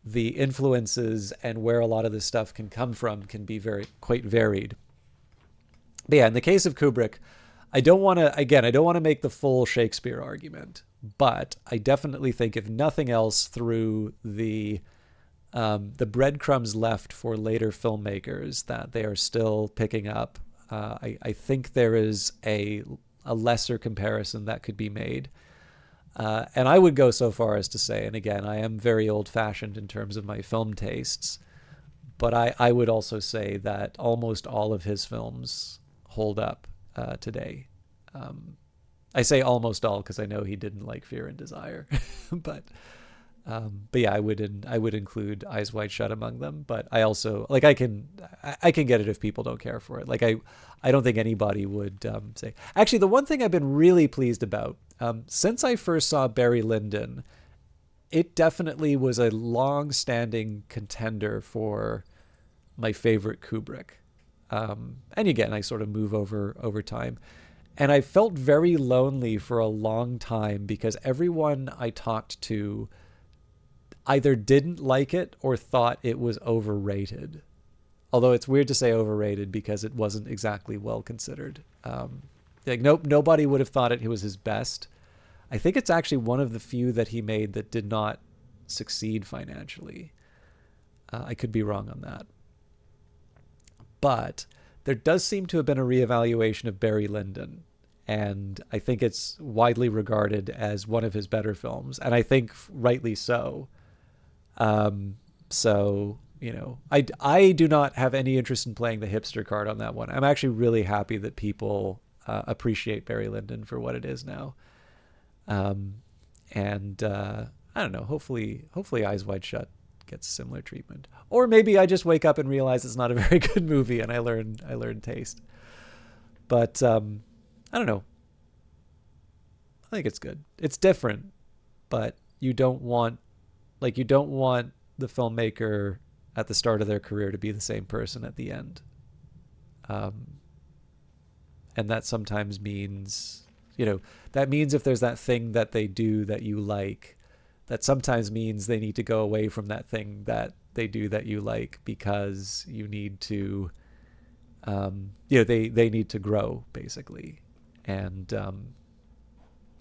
the influences and where a lot of this stuff can come from can be quite varied. But yeah, in the case of Kubrick, I don't want to make the full Shakespeare argument, but I definitely think, if nothing else, through the breadcrumbs left for later filmmakers that they are still picking up, I think there is a lesser comparison that could be made. And I would go so far as to say, and again, I am very old-fashioned in terms of my film tastes, but I would also say that almost all of his films hold up today. I say almost all because I know he didn't like Fear and Desire, but yeah, I would include Eyes Wide Shut among them. But I also, like, I can get it if people don't care for it. Like, I don't think anybody would say. Actually, the one thing I've been really pleased about, since I first saw Barry Lyndon, it definitely was a long-standing contender for my favorite Kubrick. And again, I sort of move over time. And I felt very lonely for a long time because everyone I talked to either didn't like it or thought it was overrated. Although it's weird to say overrated because it wasn't exactly well considered. Nobody would have thought it was his best. I think it's actually one of the few that he made that did not succeed financially. I could be wrong on that. But there does seem to have been a reevaluation of Barry Lyndon, and I think it's widely regarded as one of his better films, and I think rightly so. So, you know, I do not have any interest in playing the hipster card on that one. I'm actually really happy that people appreciate Barry Lyndon for what it is now. I don't know, hopefully Eyes Wide Shut gets similar treatment. Or maybe I just wake up and realize it's not a very good movie and I learn taste. But I don't know. I think it's good. It's different, but you don't want the filmmaker at the start of their career to be the same person at the end. And that sometimes means, that means if there's that thing that they do that you like, that sometimes means they need to go away from that thing that they do that you like because you need to, they need to grow basically, and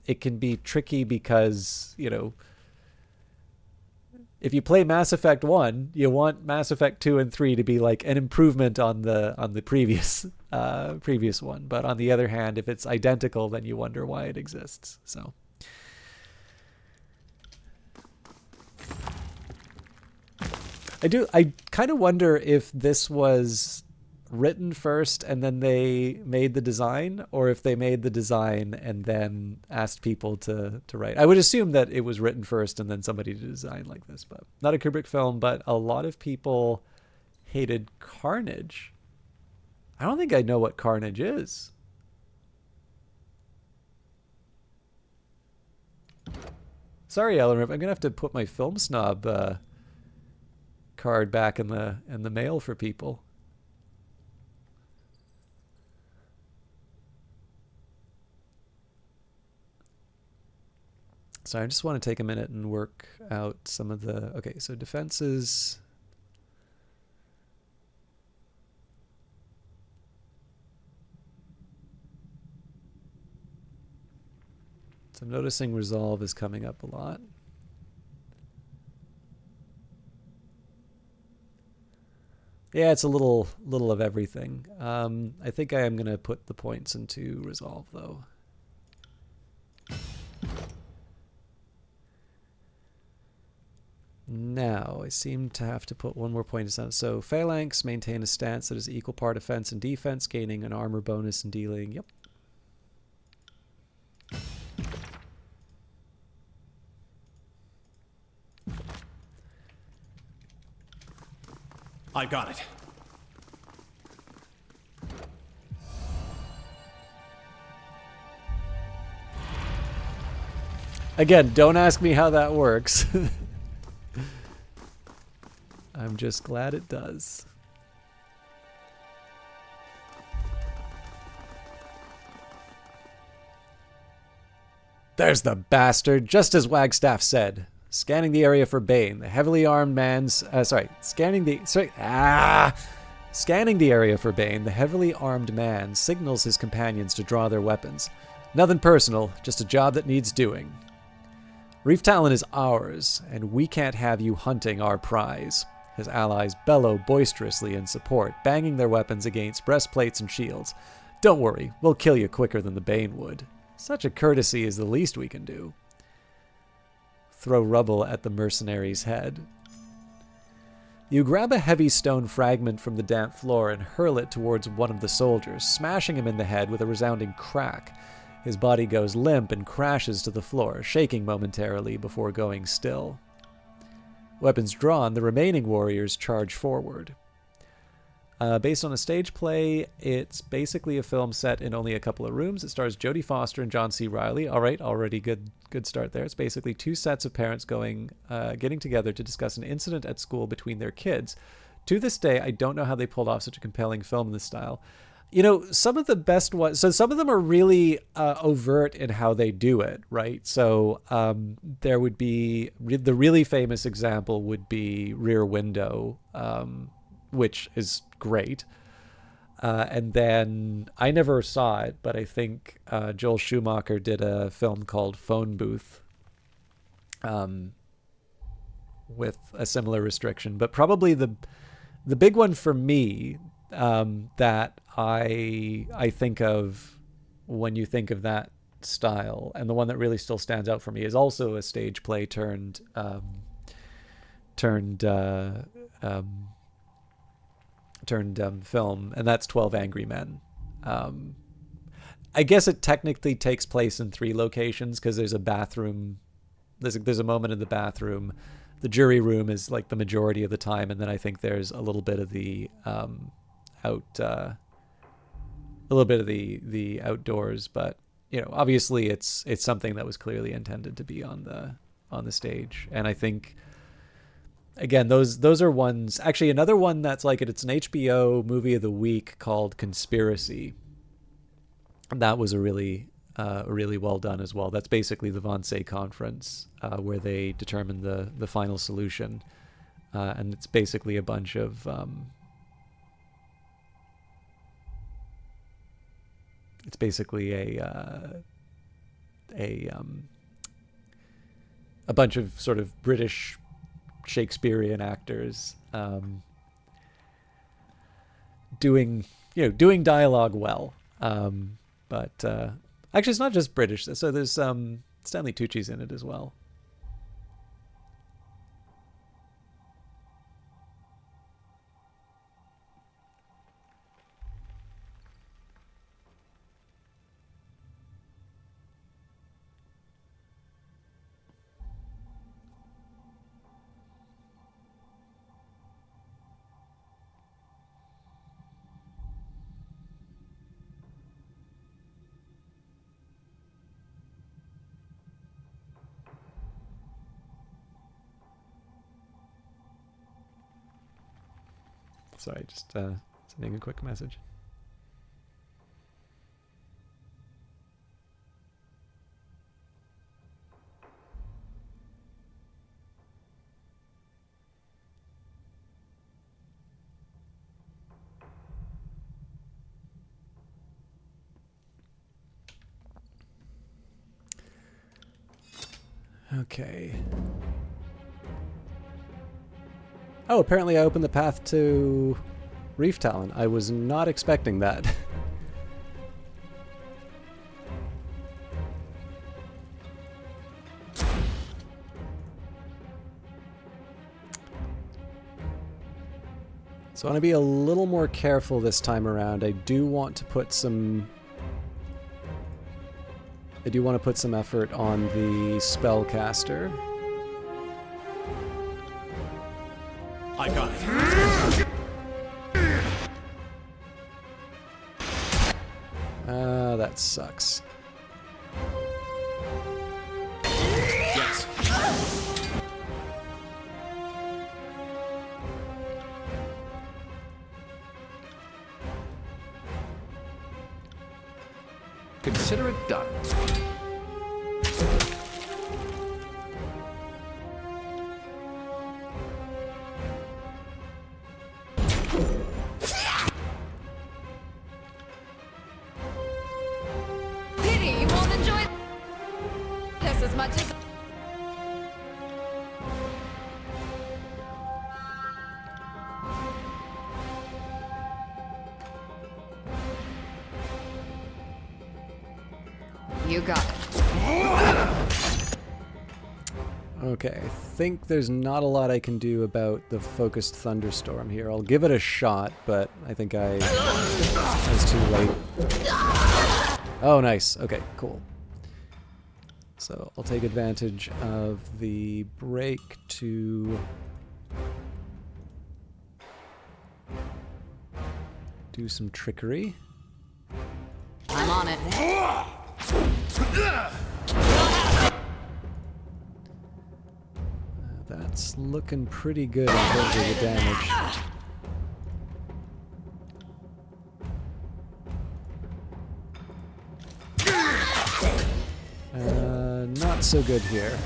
it can be tricky because if you play Mass Effect 1, you want Mass Effect 2 and 3 to be like an improvement on the previous previous one. But on the other hand, if it's identical, then you wonder why it exists. So I kind of wonder if this was written first and then they made the design, or if they made the design and then asked people to write. I would assume that it was written first and then somebody to design like this, but not a Kubrick film. But a lot of people hated Carnage. I don't think I know what Carnage is. Sorry, Ellen Rip, I'm gonna have to put my Film Snob card back in the mail for people. So I just want to take a minute and work out some of the... Okay, so defenses... So I'm noticing resolve is coming up a lot. Yeah, it's a little of everything. I think I am going to put the points into resolve, though. Now, I seem to have to put one more point in. So, Phalanx maintain a stance that is equal part offense and defense, gaining an armor bonus and dealing. Yep. I got it. Again, don't ask me how that works. I'm just glad it does. There's the bastard, just as Wagstaff said. Scanning the area for Bane, the heavily armed man's... Scanning the area for Bane, the heavily armed man signals his companions to draw their weapons. Nothing personal, just a job that needs doing. Reef Talon is ours, and we can't have you hunting our prize. His allies bellow boisterously in support, banging their weapons against breastplates and shields. Don't worry, we'll kill you quicker than the Bane would. Such a courtesy is the least we can do. Throw rubble at the mercenary's head. You grab a heavy stone fragment from the damp floor and hurl it towards one of the soldiers, smashing him in the head with a resounding crack. His body goes limp and crashes to the floor, shaking momentarily before going still. Weapons drawn, the remaining warriors charge forward. Based on a stage play, it's basically a film set in only a couple of rooms. It stars Jodie Foster and John C. Reilly. All right, already good start there. It's basically two sets of parents getting together to discuss an incident at school between their kids. To this day, I don't know how they pulled off such a compelling film in this style. You know, some of the best ones, so some of them are really overt in how they do it, right? So there would be, the really famous example would be Rear Window, which is great. And then I never saw it, but I think Joel Schumacher did a film called Phone Booth with a similar restriction. But probably the big one for me that I think of when you think of that style, and the one that really still stands out for me, is also a stage play turned film, and that's 12 Angry Men. I guess it technically takes place in 3 locations because there's a bathroom. There's a moment in the bathroom. The jury room is like the majority of the time, and then I think there's a little bit of the outdoors. But you know, obviously it's something that was clearly intended to be on the stage, and I think. Again, those are ones. Actually, another one that's like it. It's an HBO movie of the week called Conspiracy. And that was a really well done as well. That's basically the Wannsee Conference where they determine the final solution, and it's basically a bunch of it's basically a bunch of sort of British Shakespearean actors doing dialogue well. But actually, it's not just British. So there's Stanley Tucci's in it as well. Sorry, just sending a quick message. Okay. Oh, apparently I opened the path to Reef Talon. I was not expecting that. So I want to be a little more careful this time around. I do want to put some effort on the spellcaster. I got it. That sucks. Yes. Consider it done. Pity you won't enjoy this as much as... You got it. Okay, I think there's not a lot I can do about the focused thunderstorm here. I'll give it a shot, but I think it's too late. Oh, nice. Okay, cool. So I'll take advantage of the break to do some trickery. I'm on it. That's looking pretty good in terms of the damage. Not so good here.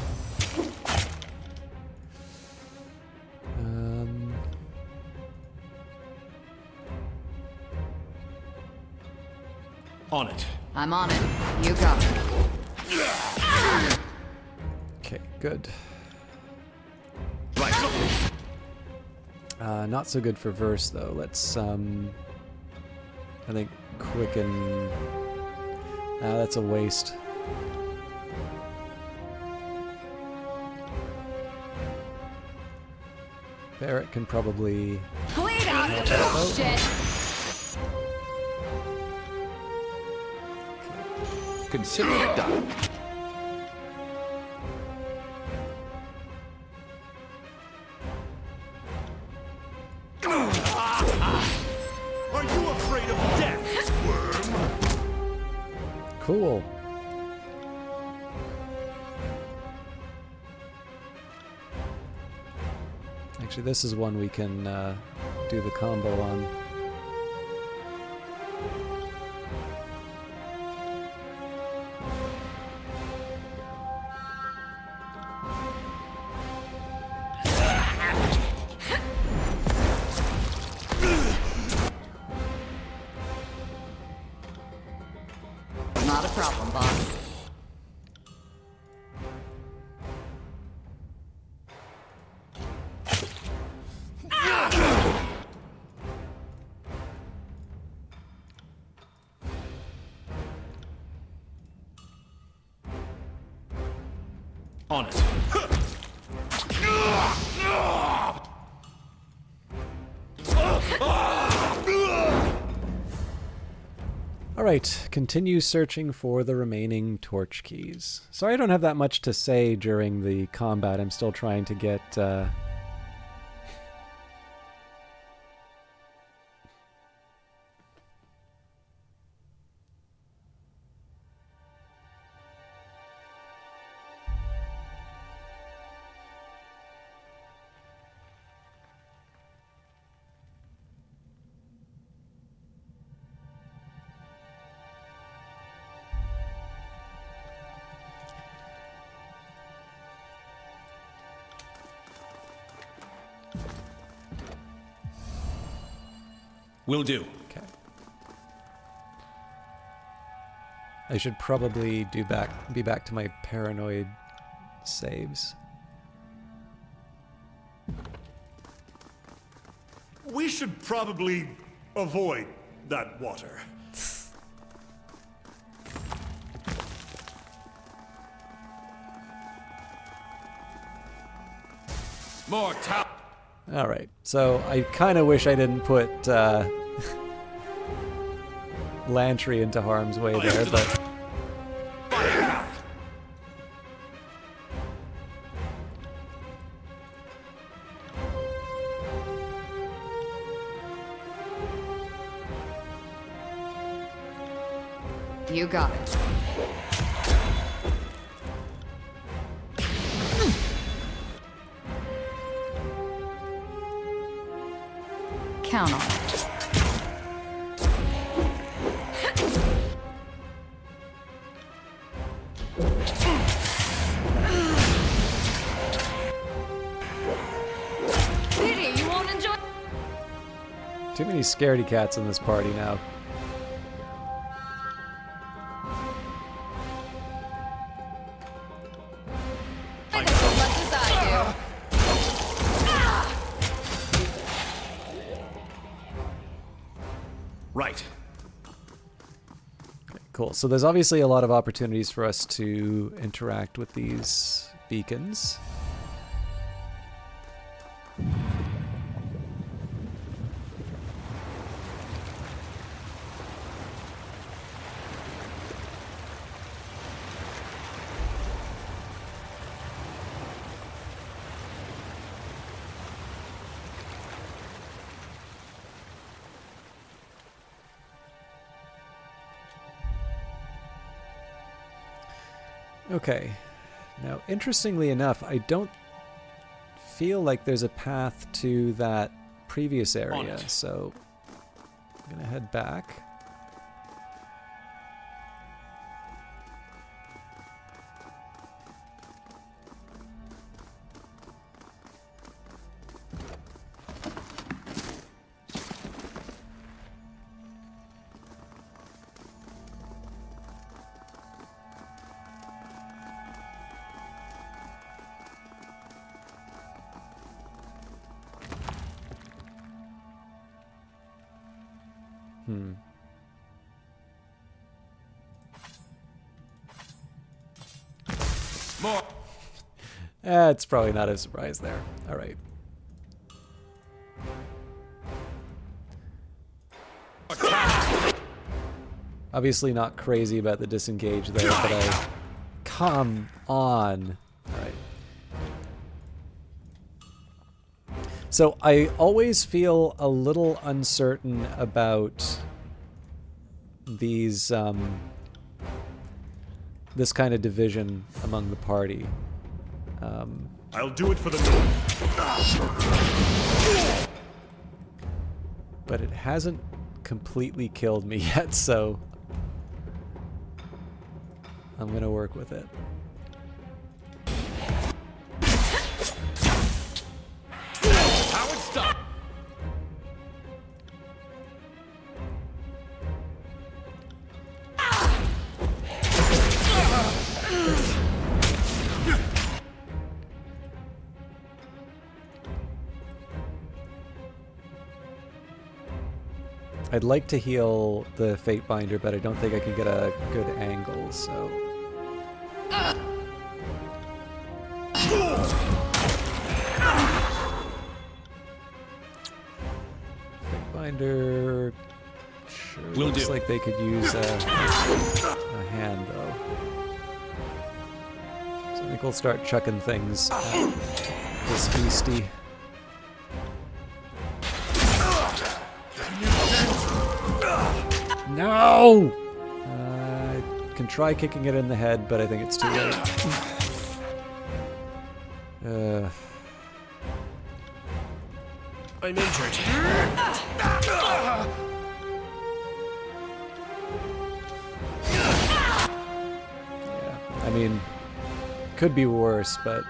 On it. I'm on it. You got it. Okay, good. Right. Not so good for verse though. Let's I think quicken. That's a waste. Barrett can probably Bleed out the bullshit. Consider it done. Are you afraid of death, worm? Cool. Actually, this is one we can do the combo on. On it. Alright, continue searching for the remaining torch keys. Sorry I don't have that much to say during the combat. I'm still trying to get... Will do. Okay. I should probably be back to my paranoid saves. We should probably avoid that water. More tower. Alright, so I kind of wish I didn't put Lantry into harm's way there, but... You got it. Count on it. Pity, you won't enjoy. Too many scaredy cats in this party now. I think as much as I Right. Cool. So there's obviously a lot of opportunities for us to interact with these beacons. Okay, now interestingly enough, I don't feel like there's a path to that previous area, so I'm gonna head back. More. It's probably not a surprise there. All right. Obviously not crazy about the disengage there, but I... Come on. All right. So I always feel a little uncertain about these, this kind of division among the party. I'll do it for the North. But it hasn't completely killed me yet, so I'm gonna work with it. Howard, stop. I'd like to heal the Fate Binder, but I don't think I can get a good angle, so... Binder. Sure Will looks do. like they could use a hand, though. So I think we'll start chucking things at this beastie. No! I can try kicking it in the head, but I think it's too late. I'm injured. Yeah, I mean, could be worse, but...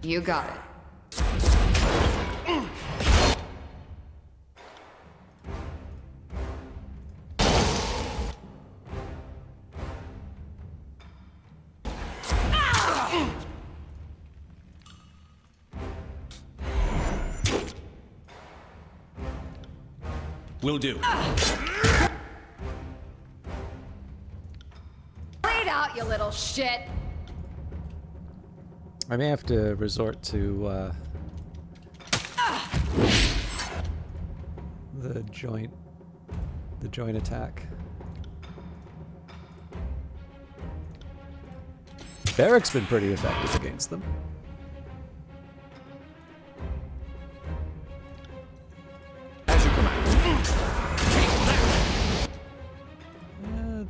You got it. Will do. Lay it out, you little shit. I may have to resort to the joint attack. Barrack's been pretty effective against them. As you command.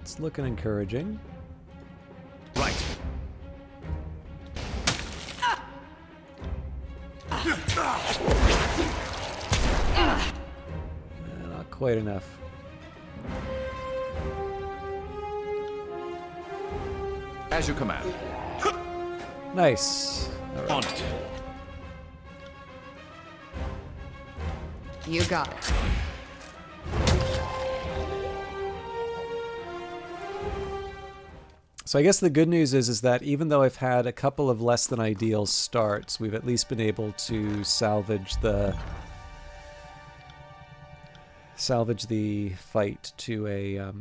It's looking encouraging. Right. Not quite enough. As you command. Nice. All right. On it. You got it. So I guess the good news is that even though I've had a couple of less than ideal starts, we've at least been able to salvage the fight to a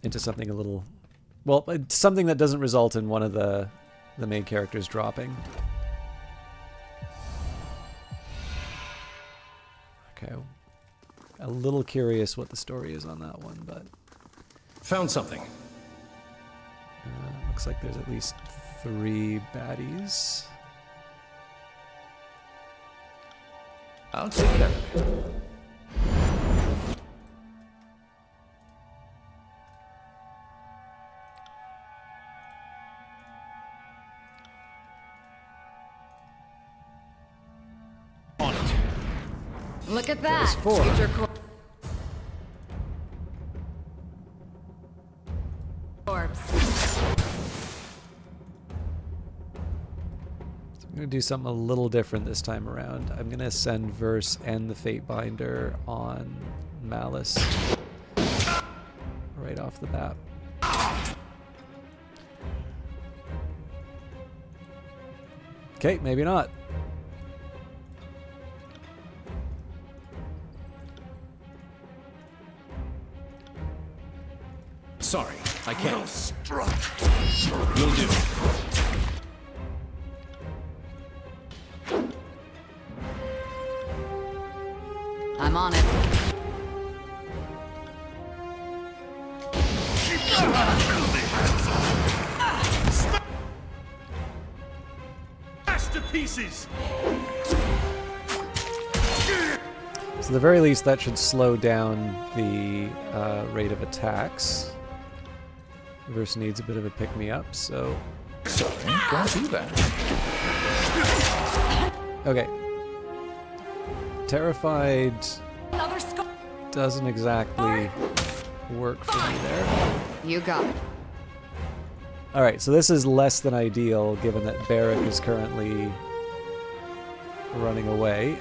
into something a little, well, something that doesn't result in one of the main characters dropping. Okay, a little curious what the story is on that one, but Found something. looks like there's at least 3 baddies. I'll take care of it. On it. Look at that. There's 4. Future corpse. I'm going to do something a little different this time around. I'm going to send Verse and the Fate Binder on Malice right off the bat. Okay, maybe not. Sorry, I can't. Well struck. Will do. I'm on it. Smashed to pieces. So at the very least, that should slow down the rate of attacks. Verse needs a bit of a pick-me-up, so... Sorry, can't do that. Okay. Terrified Another skull. doesn't exactly work for me there. You got it. Alright, so this is less than ideal, given that Barrack is currently running away.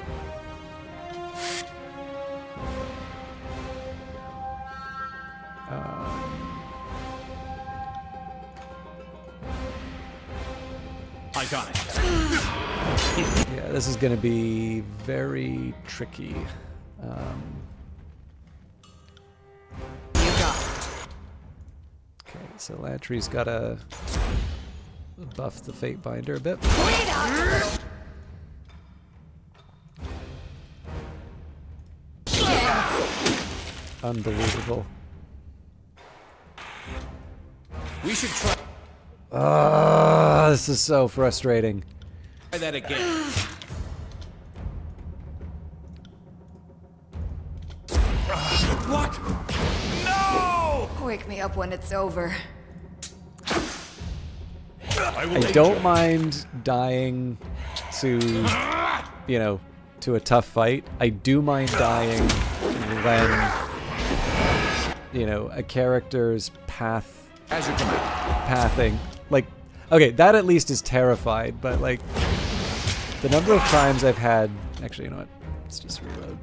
I got it. Yeah, This is going to be very tricky. You got it. Okay, so Lantry's got to buff the Fate Binder a bit. Wait out a little. Unbelievable. We should try This is so frustrating. that again. What? No! Wake me up when it's over. I don't mind dying to, to a tough fight. I do mind dying when, a character's As you command. pathing. Like, okay, that at least is terrified, but, like, the number of times I've had... Actually, you know what? Let's just reload.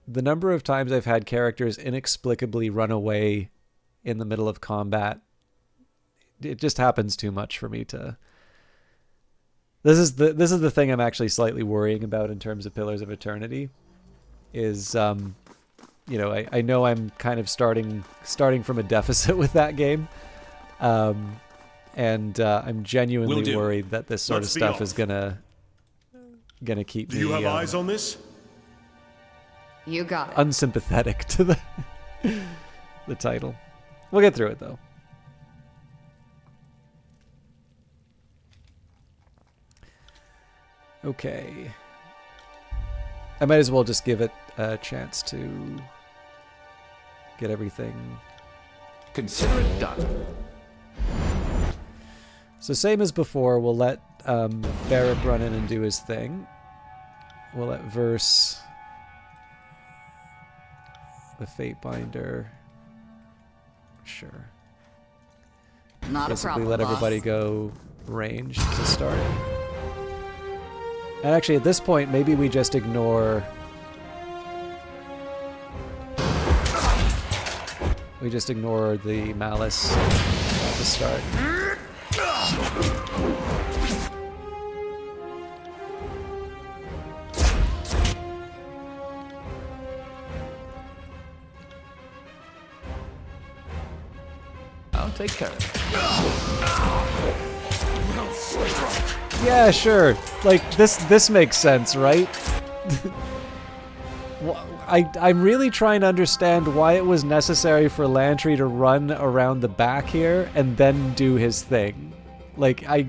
The number of times I've had characters inexplicably run away in the middle of combat, it just happens too much for me to... This is the thing I'm actually slightly worrying about in terms of Pillars of Eternity, is, I know I'm kind of starting from a deficit with that game, and I'm genuinely worried that this sort of stuff is gonna keep me. Do you have eyes on this? You got it. Unsympathetic to the title. We'll get through it though. Okay. I might as well just give it a chance to get everything. Consider it done. So same as before, we'll let Barrack run in and do his thing. We'll let Verse the Fate Binder. Sure. Not a problem, let everybody boss. go range to start. And actually, at this point, maybe we just ignore... We just ignore the Malice to start. I'll take care of it. Yeah, sure. Like, this makes sense, right? I'm really trying to understand why it was necessary for Lantry to run around the back here and then do his thing. Like, I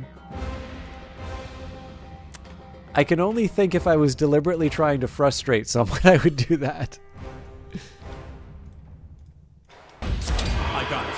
can only think if I was deliberately trying to frustrate someone, I would do that. I got it.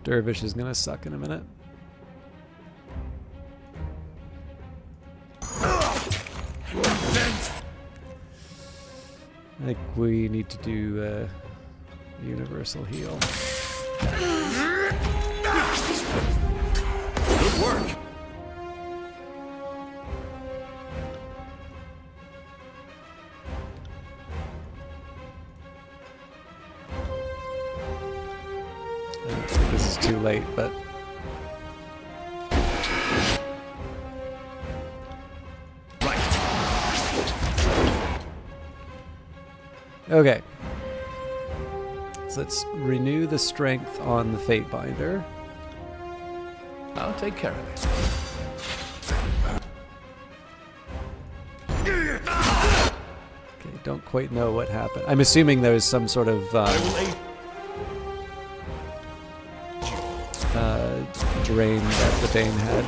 Dervish is gonna suck in a minute. I think we need to do universal heal. Good work. I don't think this is too late, but... Okay. So let's renew the strength on the Fate Binder. I'll take care of it. Okay, don't quite know what happened. I'm assuming there was some sort of brain that the Dane had.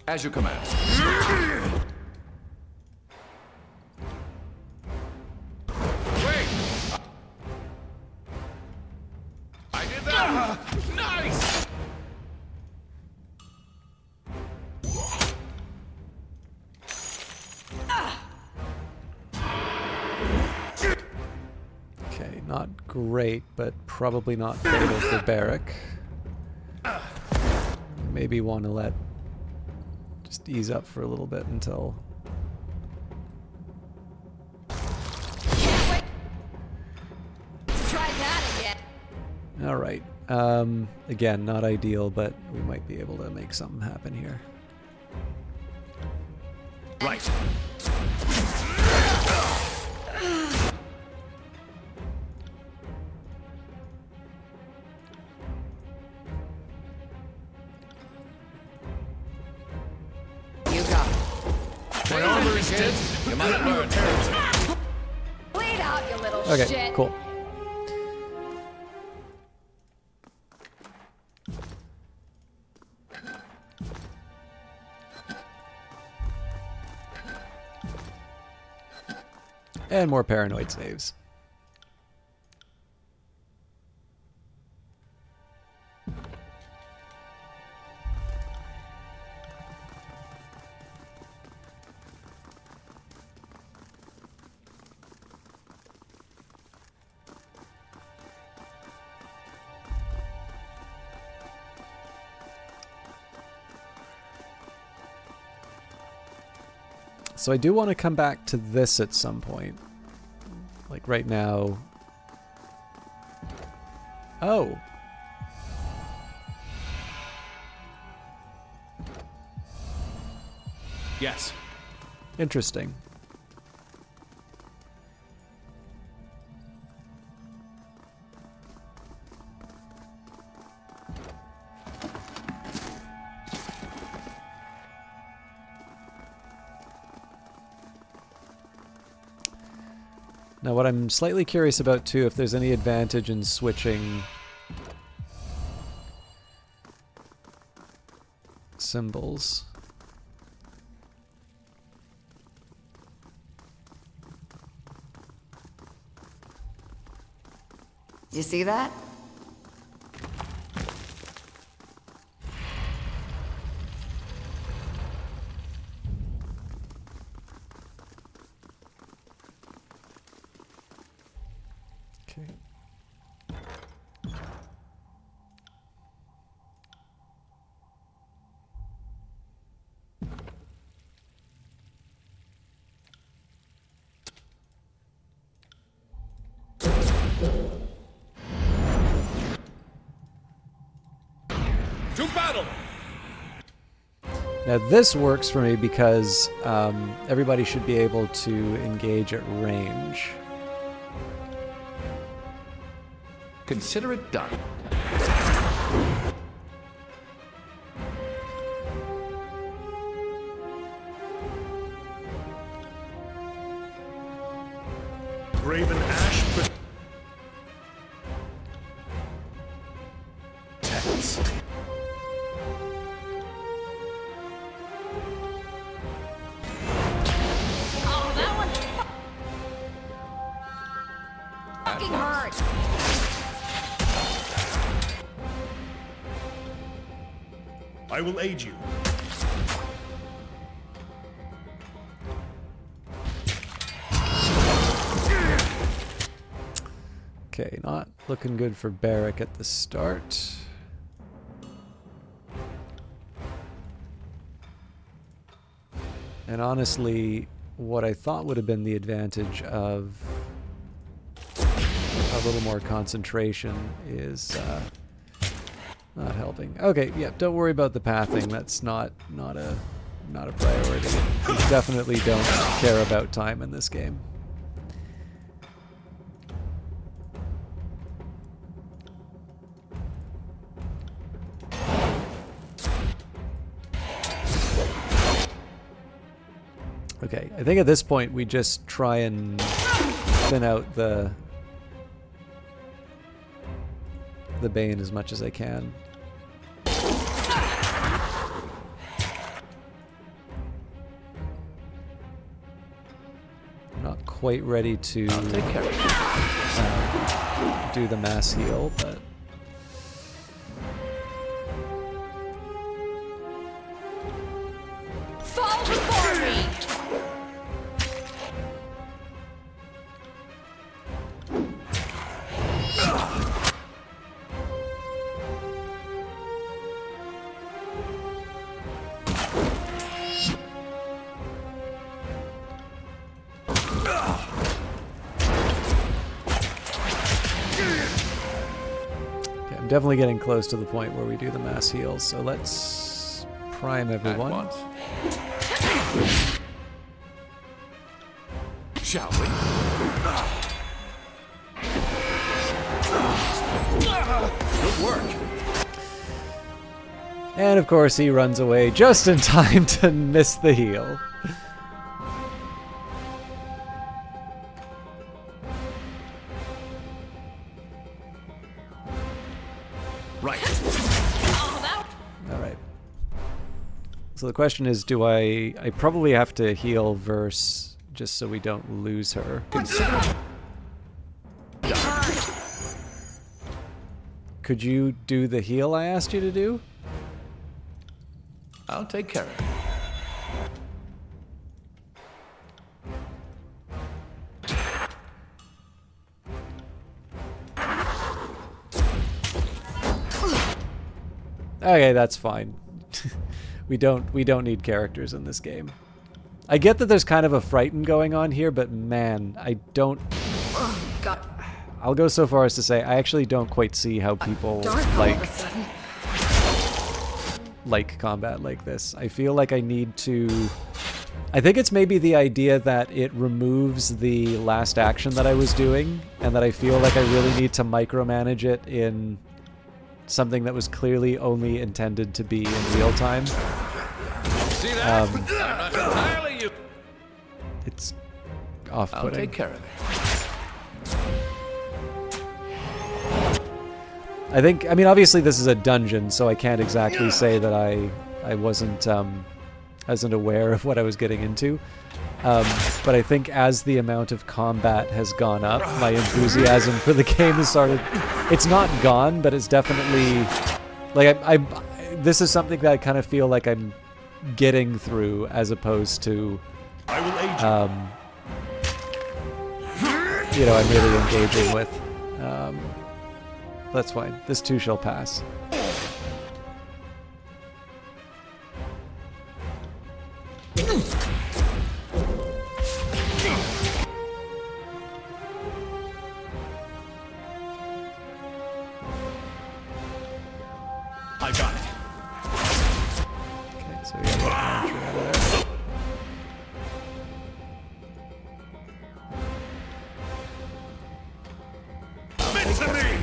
As you command. Wait! I did that! Nice! Okay, not great, but probably not fatal for Barrack. Maybe want to just ease up for a little bit until... Can't wait to try that again. Alright. Again, not ideal, but we might be able to make something happen here. Right. You got it. When armor is dead, you might learn. Bleed out, you little Okay, shit. cool. And more paranoid saves. So I do want to come back to this at some point. Like right now. Oh. Yes. Interesting. Now what I'm slightly curious about too, if there's any advantage in switching symbols. You see that? Okay. To battle! Now this works for me because everybody should be able to engage at range. Consider it done. Graven Ash protects. Oh, that one's fucking hurt. I will aid you. Okay, not looking good for Barrack at the start. And honestly, what I thought would have been the advantage of a little more concentration is not helping. Okay, yeah, don't worry about the pathing. That's not a priority. We definitely don't care about time in this game. Okay, I think at this point we just try and thin out the Bane as much as I can. I'm not quite ready to do the mass heal, but Fall before me! okay, I'm definitely getting close to the point where we do the mass heals, so let's prime At everyone. once. Shall we? Good work. And of course he runs away just in time to miss the heal. Right. Alright. So the question is, do I probably have to heal Verse just so we don't lose her. Could you do the heal I asked you to do? I'll take care of it. Okay, that's fine. we don't need characters in this game. I get that there's kind of a frighten going on here, but man, I don't... Oh, God. I'll go so far as to say I actually don't quite see how people like combat like this. I feel like I need to... I think it's maybe the idea that it removes the last action that I was doing, and that I feel like I really need to micromanage it in something that was clearly only intended to be in real time. See that? I'm not entirely you. It's I'll off-putting. take care of it. I think, I mean, obviously this is a dungeon, so I can't exactly say that I wasn't aware of what I was getting into. But I think as the amount of combat has gone up, my enthusiasm for the game has started... It's not gone, but it's definitely... Like, this is something that I kind of feel like I'm getting through, as opposed to... I will aid you. You know, I'm really engaging with. That's fine. This too shall pass. I got it. Okay, so we got the launcher out of there. Come into me!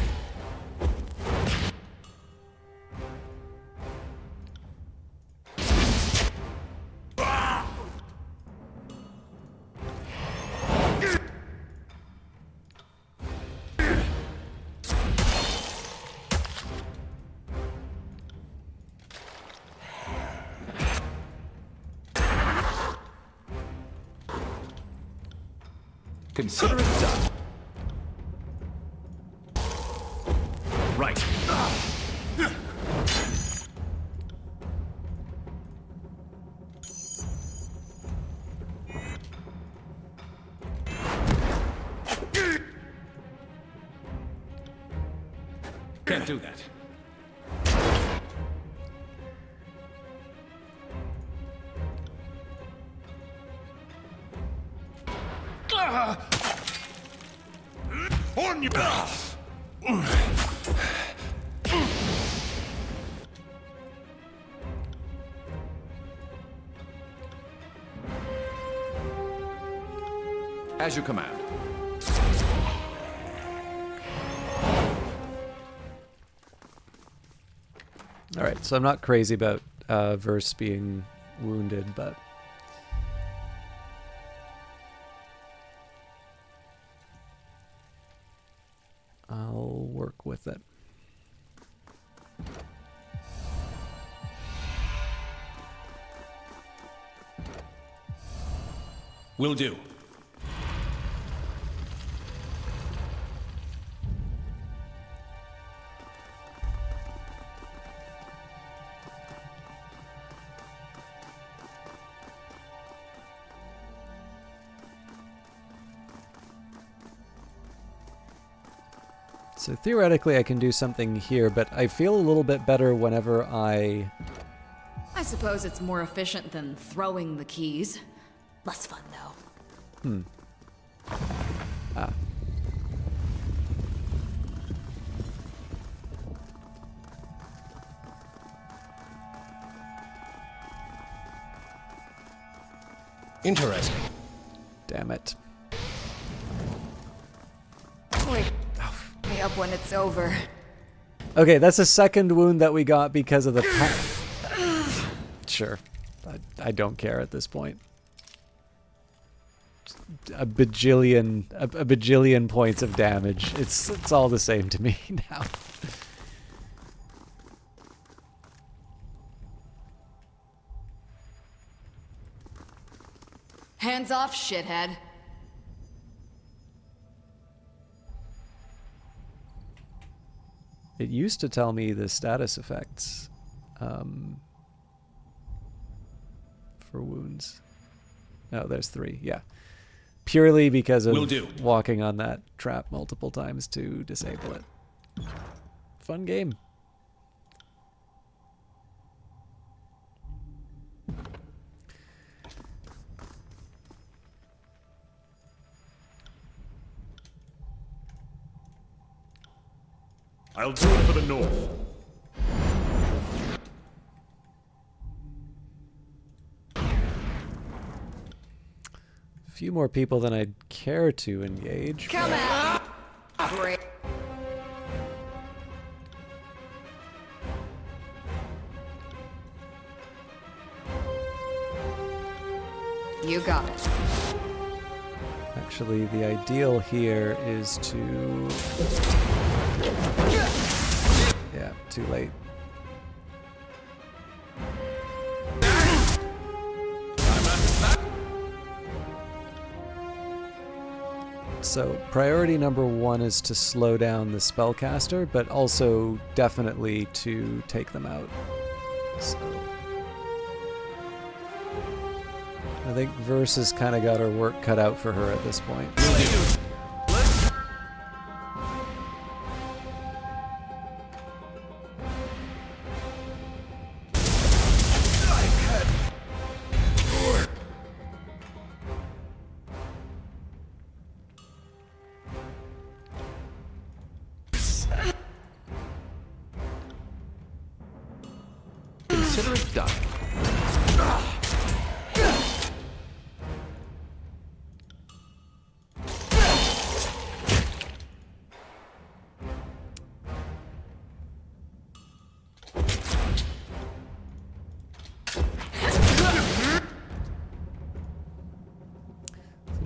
Consider it done. Right. Can't do that. On you! As you command. Alright, so I'm not crazy about Verse being wounded, but... Will do. So theoretically I can do something here, but I feel a little bit better whenever I suppose it's more efficient than throwing the keys. Less fun, though. Ah. Interesting. Damn it. Wake me up when it's over. Okay, that's a second wound that we got because of the Sure. I don't care at this point. A bajillion points of damage. It's all the same to me now. Hands off, shithead. It used to tell me the status effects for wounds. No, there's 3. Yeah. Purely because of walking on that trap multiple times to disable it. Fun game. I'll do it for the North. A few more people than I'd care to engage. Come out! Great. You got it. Actually, the ideal here is to... Yeah, too late. So, priority number 1 is to slow down the spellcaster, but also definitely to take them out. So... I think Verse has kind of got her work cut out for her at this point. Consider it done.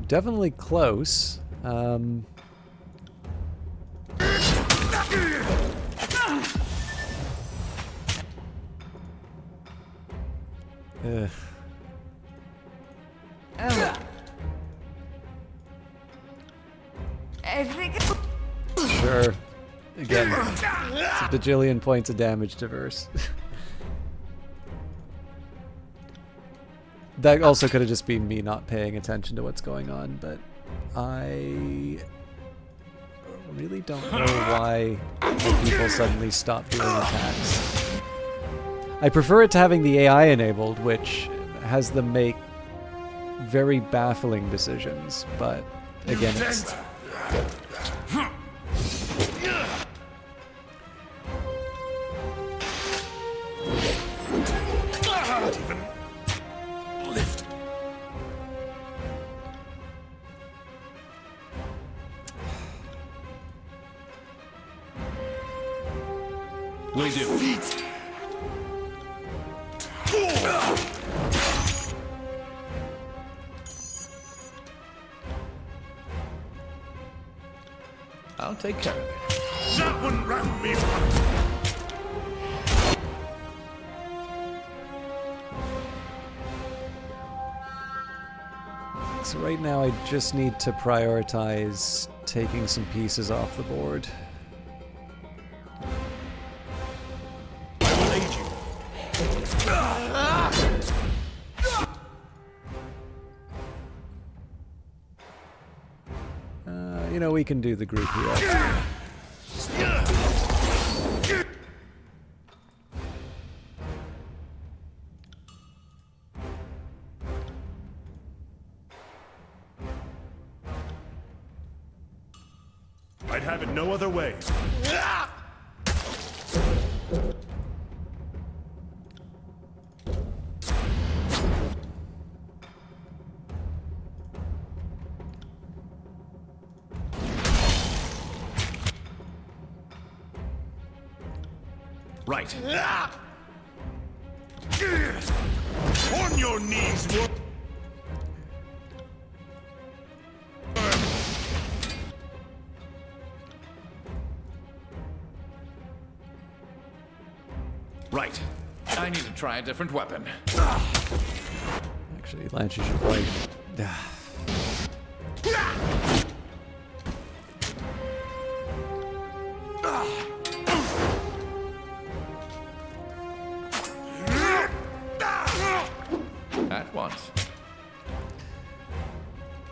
Definitely close. Ugh. I think Sure. Again, it's a bajillion points of damage to Verse. That also could have just been me not paying attention to what's going on, but I really don't know why people suddenly stop doing attacks. I prefer it to having the AI enabled, which has them make very baffling decisions, but again, it's... Will do. I'll take care of it. That wouldn't rattle me. So right now I just need to prioritize taking some pieces off the board. I will aid you. You know, we can do the group here. I'd have it no other way. Right. On your knees, wo- Right. I need to try a different weapon. Actually, Lance, you should probably... At once.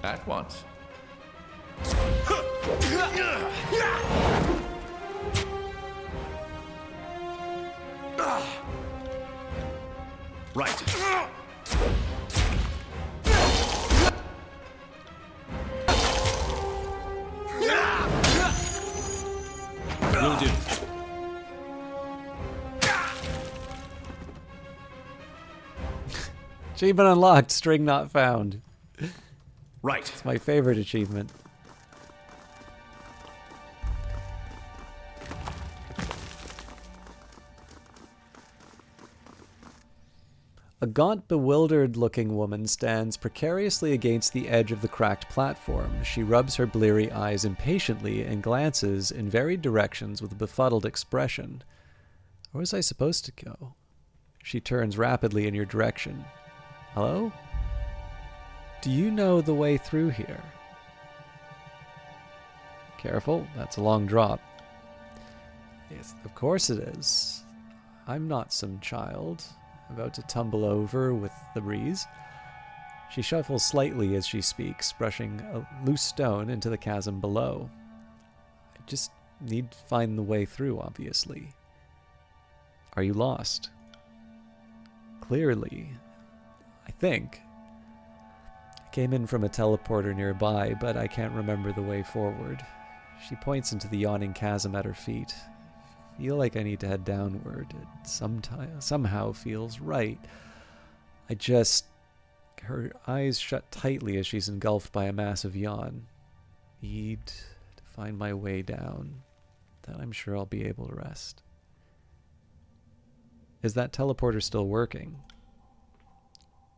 At once. Right. Will do. Achievement unlocked, string not found. Right. It's my favorite achievement. A gaunt, bewildered-looking woman stands precariously against the edge of the cracked platform. She rubs her bleary eyes impatiently and glances in varied directions with a befuddled expression. Where was I supposed to go? She turns rapidly in your direction. Hello? Do you know the way through here? Careful, that's a long drop. Yes, of course it is. I'm not some child, about to tumble over with the breeze. She shuffles slightly as she speaks, brushing a loose stone into the chasm below. I just need to find the way through, obviously. Are you lost? Clearly. I think. I came in from a teleporter nearby, but I can't remember the way forward. She points into the yawning chasm at her feet. I feel like I need to head downward. It somehow feels right. Her eyes shut tightly as she's engulfed by a massive yawn. Need to find my way down. Then I'm sure I'll be able to rest. Is that teleporter still working?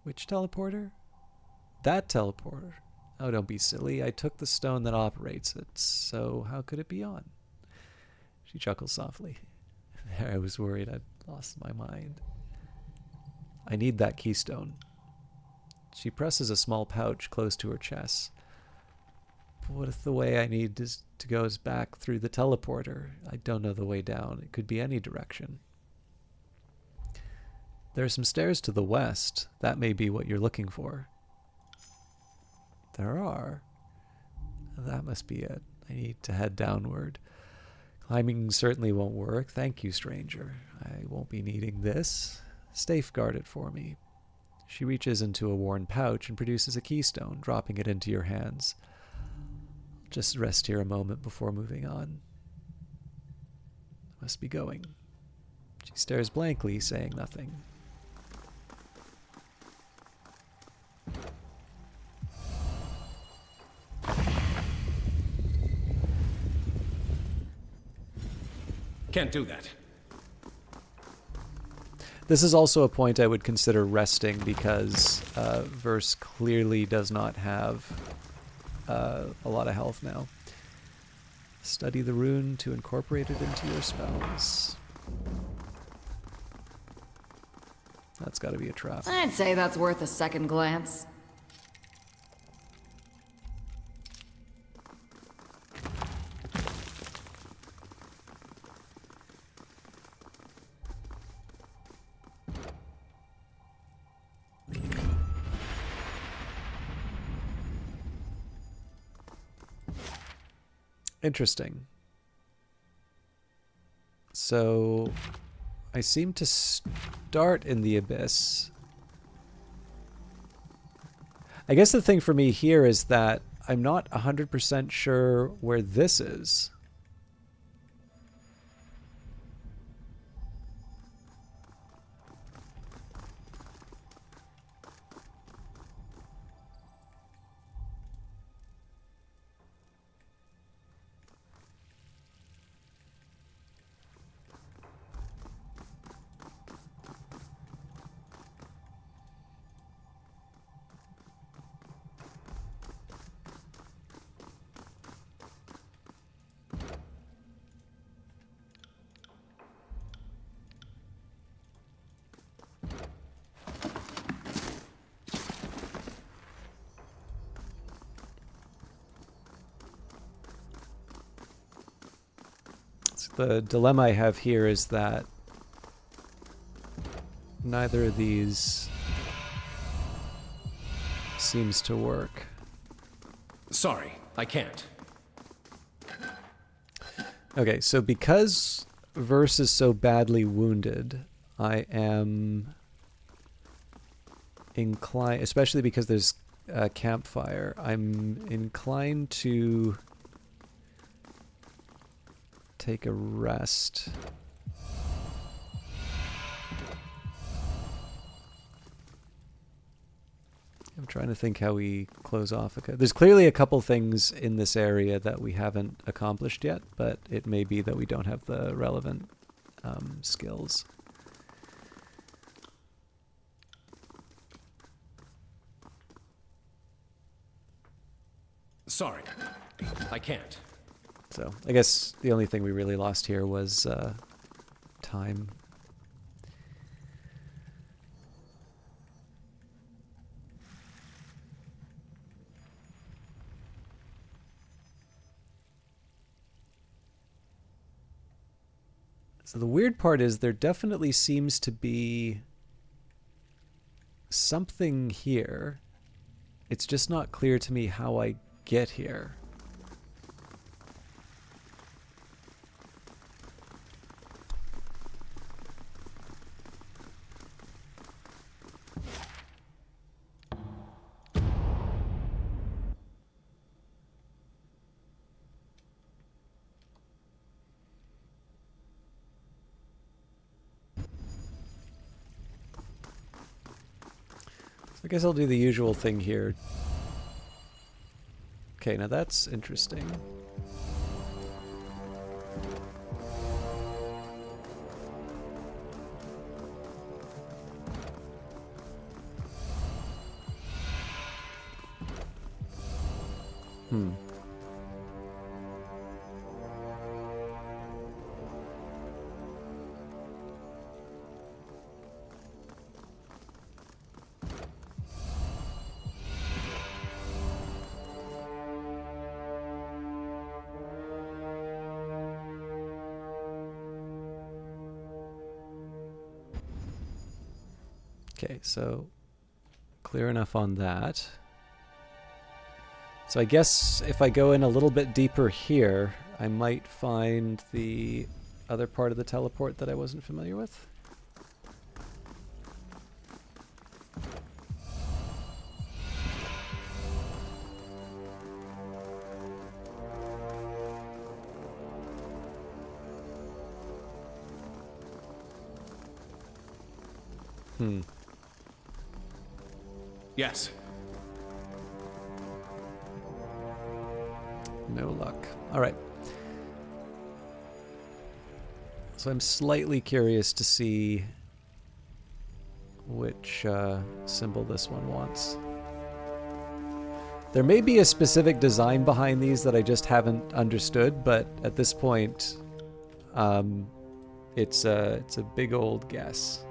Which teleporter? That teleporter. Oh, don't be silly. I took the stone that operates it, so how could it be on? She chuckles softly. There, I was worried I'd lost my mind. I need that keystone. She presses a small pouch close to her chest. But what if the way I need to go is back through the teleporter? I don't know the way down. It could be any direction. There are some stairs to the west. That may be what you're looking for. There are. That must be it. I need to head downward. Climbing certainly won't work. Thank you, stranger. I won't be needing this. Safeguard it for me. She reaches into a worn pouch and produces a keystone, dropping it into your hands. Just rest here a moment before moving on. Must be going. She stares blankly, saying nothing. Can't do that. This is also a point I would consider resting because Verse clearly does not have a lot of health now. Study the rune to incorporate it into your spells. That's got to be a trap. I'd say that's worth a second glance. Interesting. So I seem to start in the abyss. I guess the thing for me here is that I'm not 100% sure where this is. The dilemma I have here is that neither of these seems to work. Sorry, I can't. Okay, so because Verse is so badly wounded, I am inclined, especially because there's a campfire, I'm inclined to take a rest. I'm trying to think how we close off. There's clearly a couple things in this area that we haven't accomplished yet, but it may be that we don't have the relevant skills. Sorry, I can't. So I guess the only thing we really lost here was time. So the weird part is there definitely seems to be something here. It's just not clear to me how I get here. I guess I'll do the usual thing here. Okay, now that's interesting. Okay, so clear enough on that. So I guess if I go in a little bit deeper here, I might find the other part of the teleport that I wasn't familiar with. Yes. No luck. All right. So I'm slightly curious to see which symbol this one wants. There may be a specific design behind these that I just haven't understood, but at this point, it's a big old guess.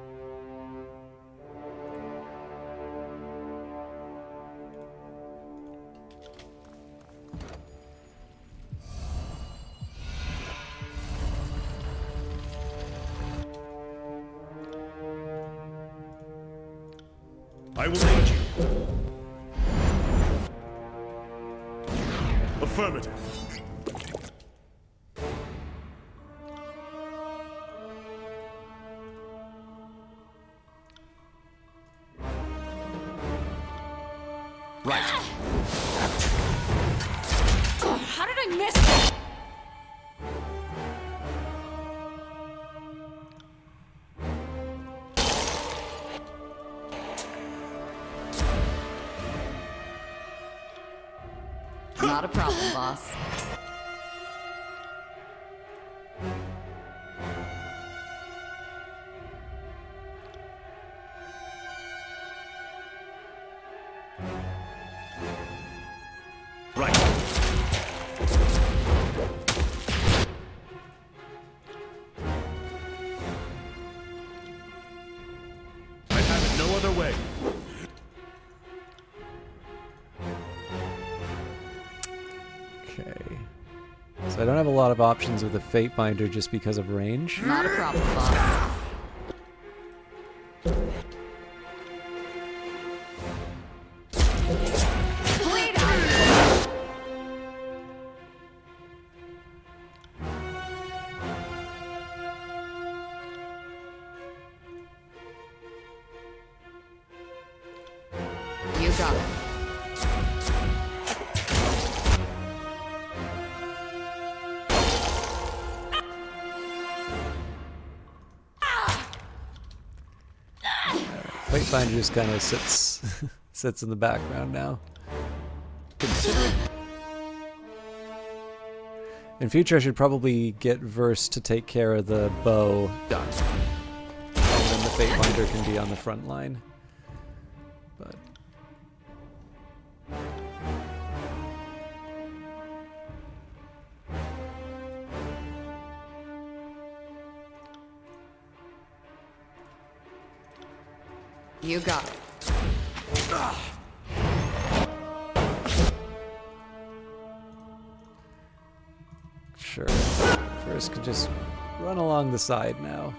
I will lead you. Affirmative. Not a problem, boss. Right. I'd have it no other way. Okay. So I don't have a lot of options with the Fate Binder just because of range. Not a problem, boss. Bleed out! You got it. Fate Binder just kind of sits sits in the background now. Consider it In future, I should probably get Verse to take care of the bow, done. and then the Fate Binder can be on the front line. But You got it. sure, Verse could just run along the side now.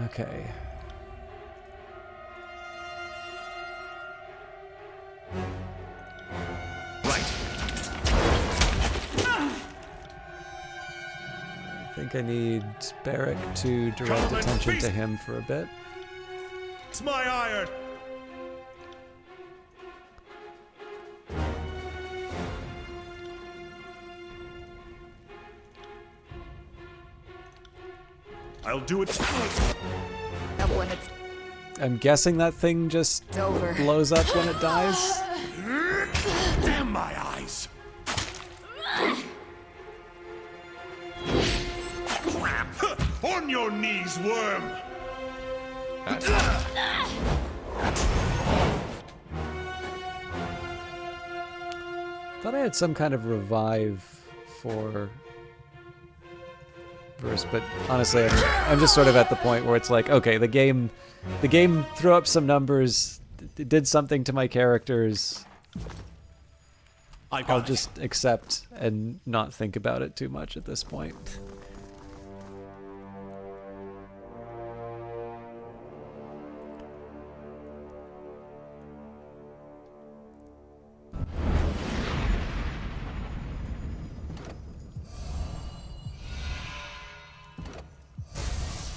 Okay. Right. I think I need Barrack to direct Come and attention to feast. him for a bit. It's my iron. I'll do it. And when it's I'm guessing that thing just over. blows up when it dies. Damn my eyes. Crap. On your knees, worm. Thought I had some kind of revive for Verse, but honestly, I'm just sort of at the point where it's like, okay, the game threw up some numbers, did something to my characters. I'll just accept and not think about it too much at this point.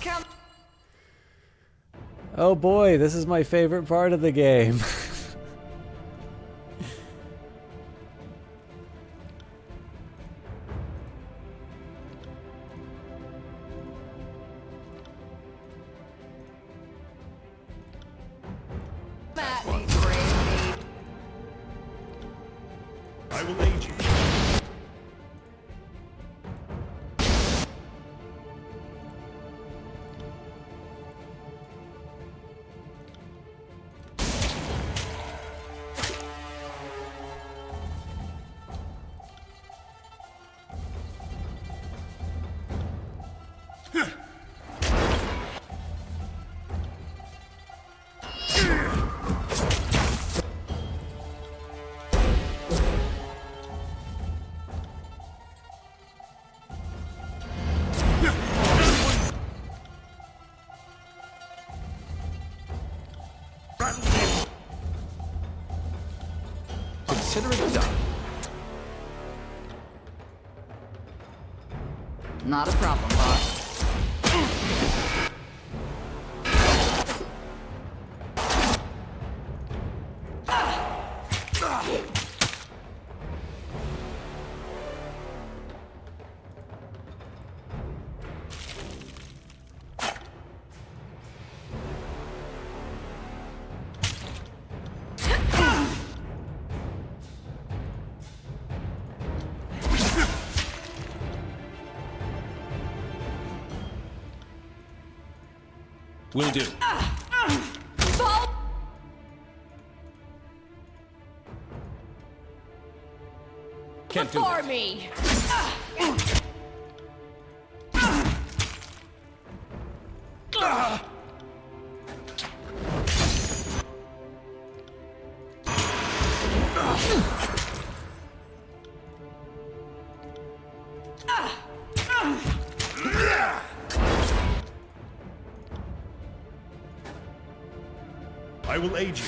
Come. Oh boy, this is my favorite part of the game. At me, brave me. I will aid you. Consider it done. Not a problem, boss. Will do. Fall Can't do before that. me! I will aid you.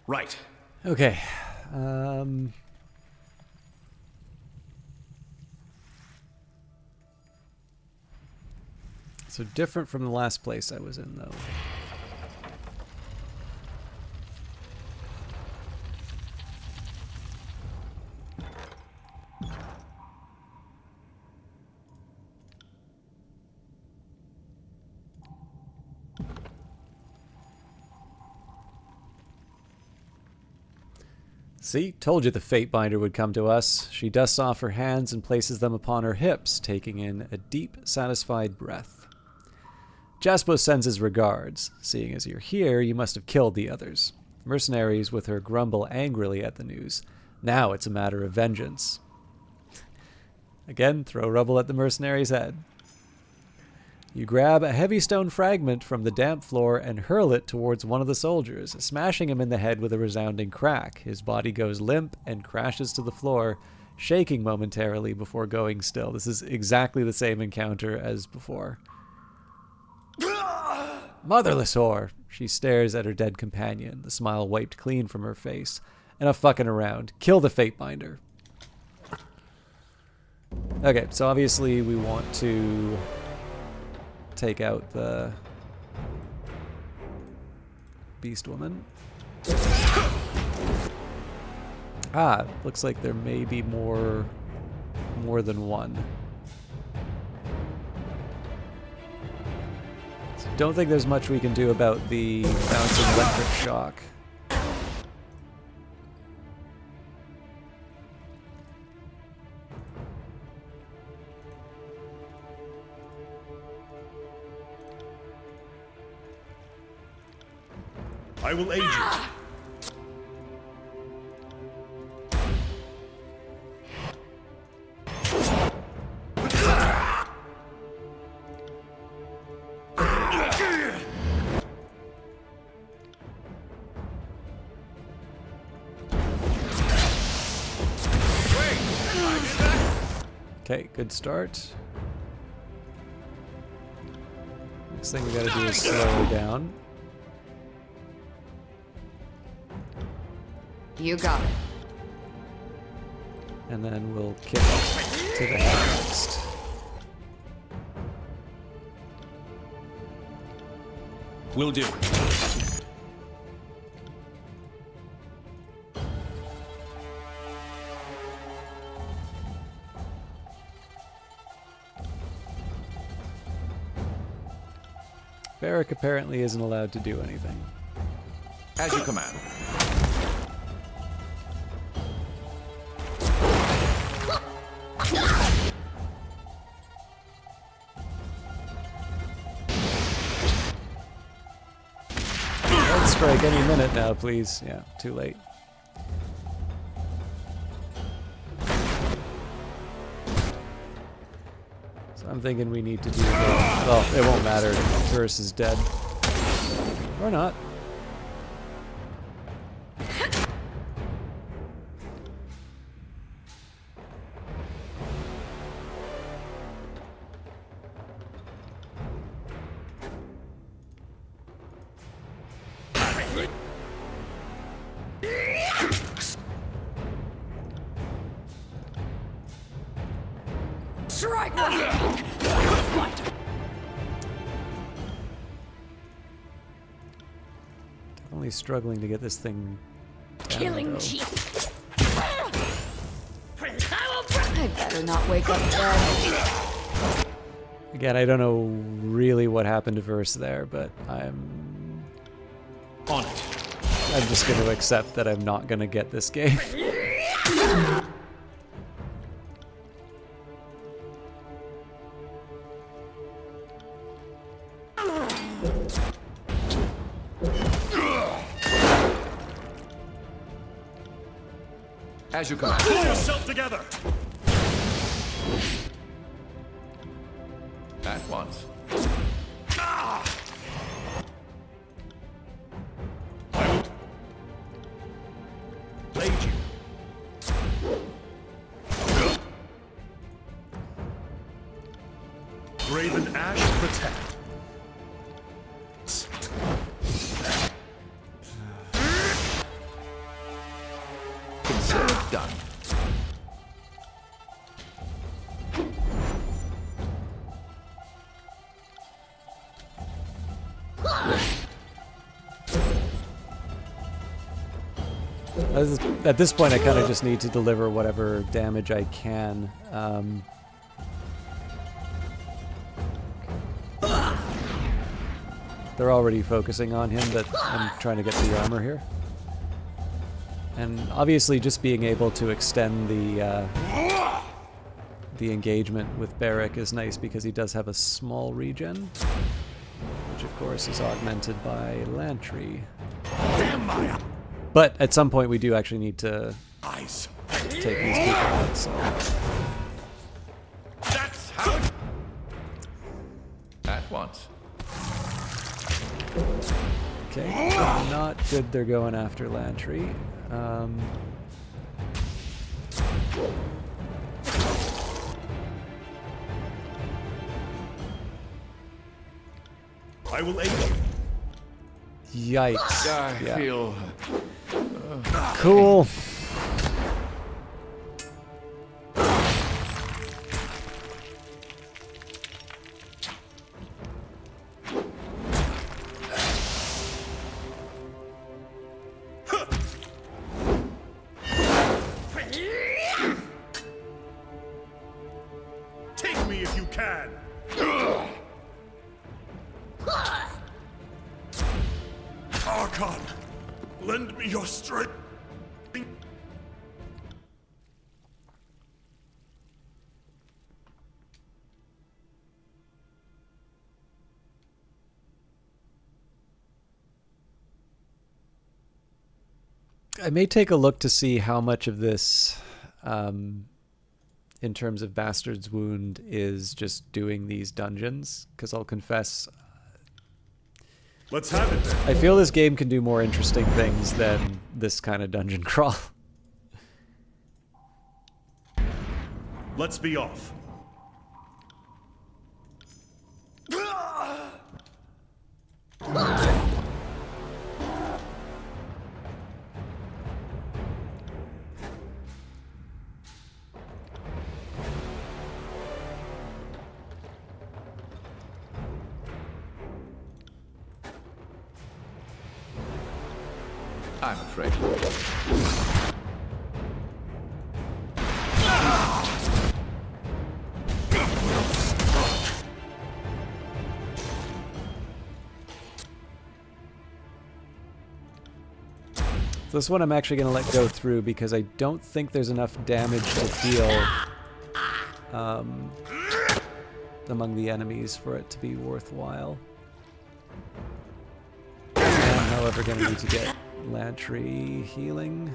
Right. Okay. So different from the last place I was in, though. See, told you the Fatebinder would come to us. She dusts off her hands and places them upon her hips, taking in a deep, satisfied breath. Jaspo sends his regards. Seeing as you're here, you must have killed the others. Mercenaries with her grumble angrily at the news. Now it's a matter of vengeance. Again, throw rubble at the mercenary's head. You grab a heavy stone fragment from the damp floor and hurl it towards one of the soldiers, smashing him in the head with a resounding crack. His body goes limp and crashes to the floor, shaking momentarily before going still. This is exactly the same encounter as before. Motherless whore! She stares at her dead companion, the smile wiped clean from her face. Enough fucking around. Kill the Fatebinder. Okay, so obviously we want to take out the beast woman. Ah, looks like there may be more than one. So don't think there's much we can do about the bouncing electric shock. I will aid you. Okay, good start. Next thing we gotta do is slow her down. You got it. And then we'll kick to the head next. Will do. Barrick apparently isn't allowed to do anything. As you command. Let's strike any minute now, please. Yeah, too late. So I'm thinking we need to do the... Well, it won't matter. Verse is dead. Or not. Strike! Definitely struggling to get this thing down, Killing though. chief. I better not wake up dead. Again, I don't know really what happened to Verse there, but I'm On it. just going to accept that I'm not going to get this game. As you command. Pull yourself together! At once. Ah! Blade you. Graven Ash protect. Consider it done. At this point, I kind of just need to deliver whatever damage I can. They're already focusing on him, but I'm trying to get the armor here. And obviously just being able to extend the engagement with Barrick is nice because he does have a small regen, which of course is augmented by Lantry. Damn my But at some point we do actually need to eyes. take these people out, so... That's how it... At once. Okay, not good they're going after Lantry. I will aid you. Yikes. I Yeah. feel... Cool. Take me if you can. Archon, lend me your strength. I may take a look to see how much of this, in terms of Bastard's Wound, is just doing these dungeons, because I'll confess, Let's have it then. I feel this game can do more interesting things than this kind of dungeon crawl. Let's be off. I'm afraid. This one I'm actually going to let go through because I don't think there's enough damage to deal among the enemies for it to be worthwhile. I'm, however, going to need to get Lantry healing.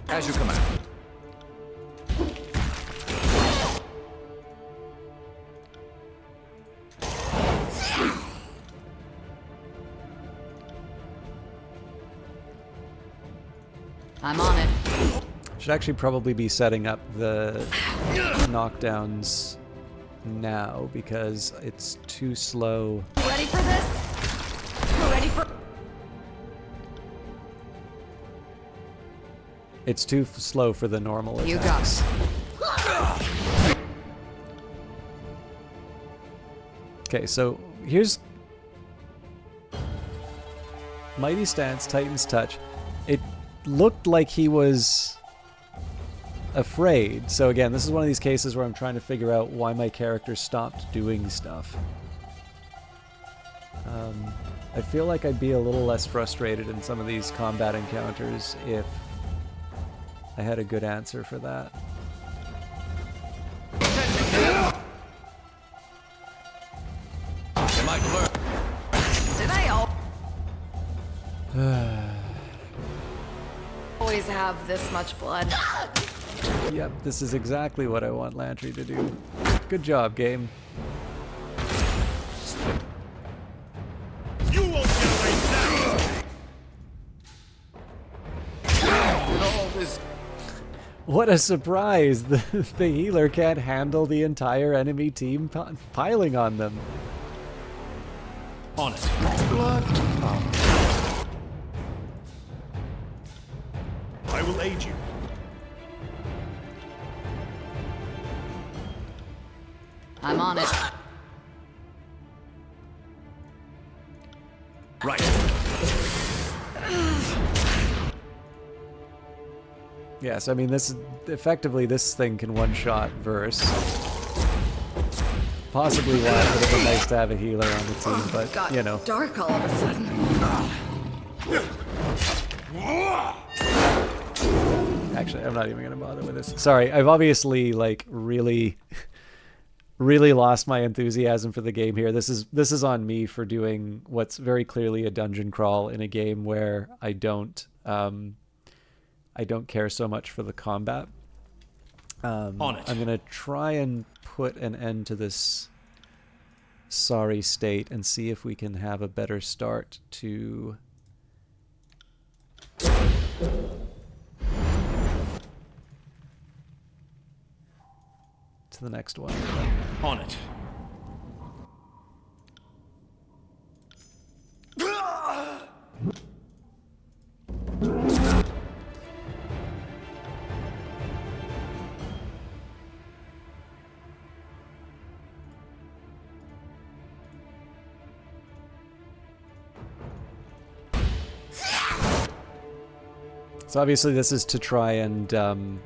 As you command. I'm on it. Should actually probably be setting up the knockdowns now because it's too slow. Ready for this? Ready for... It's too slow for the normal attacks. You got it. Okay, so here's Mighty Stance, Titan's Touch. It looked like he was afraid. So again, this is one of these cases where I'm trying to figure out why my character stopped doing stuff. I feel like I'd be a little less frustrated in some of these combat encounters if I had a good answer for that. You might learn. Do they all? always have this much blood. Yep, this is exactly what I want Lantry to do. Good job, game. You won't get away now! With all this What a surprise! The healer can't handle the entire enemy team piling on them. On it. blood. I will aid you. I'm on it. Right. Yes, I mean, this effectively this thing can one-shot Verse. Possibly why it would have been nice to have a healer on the team, but Got you know. dark all of a sudden. Actually, I'm not even gonna bother with this. Sorry, I've obviously like really lost my enthusiasm for the game here. This is on me for doing what's very clearly a dungeon crawl in a game where I don't care so much for the combat. On it. I'm gonna try and put an end to this sorry state and see if we can have a better start to the next one. On it. So obviously this is to try and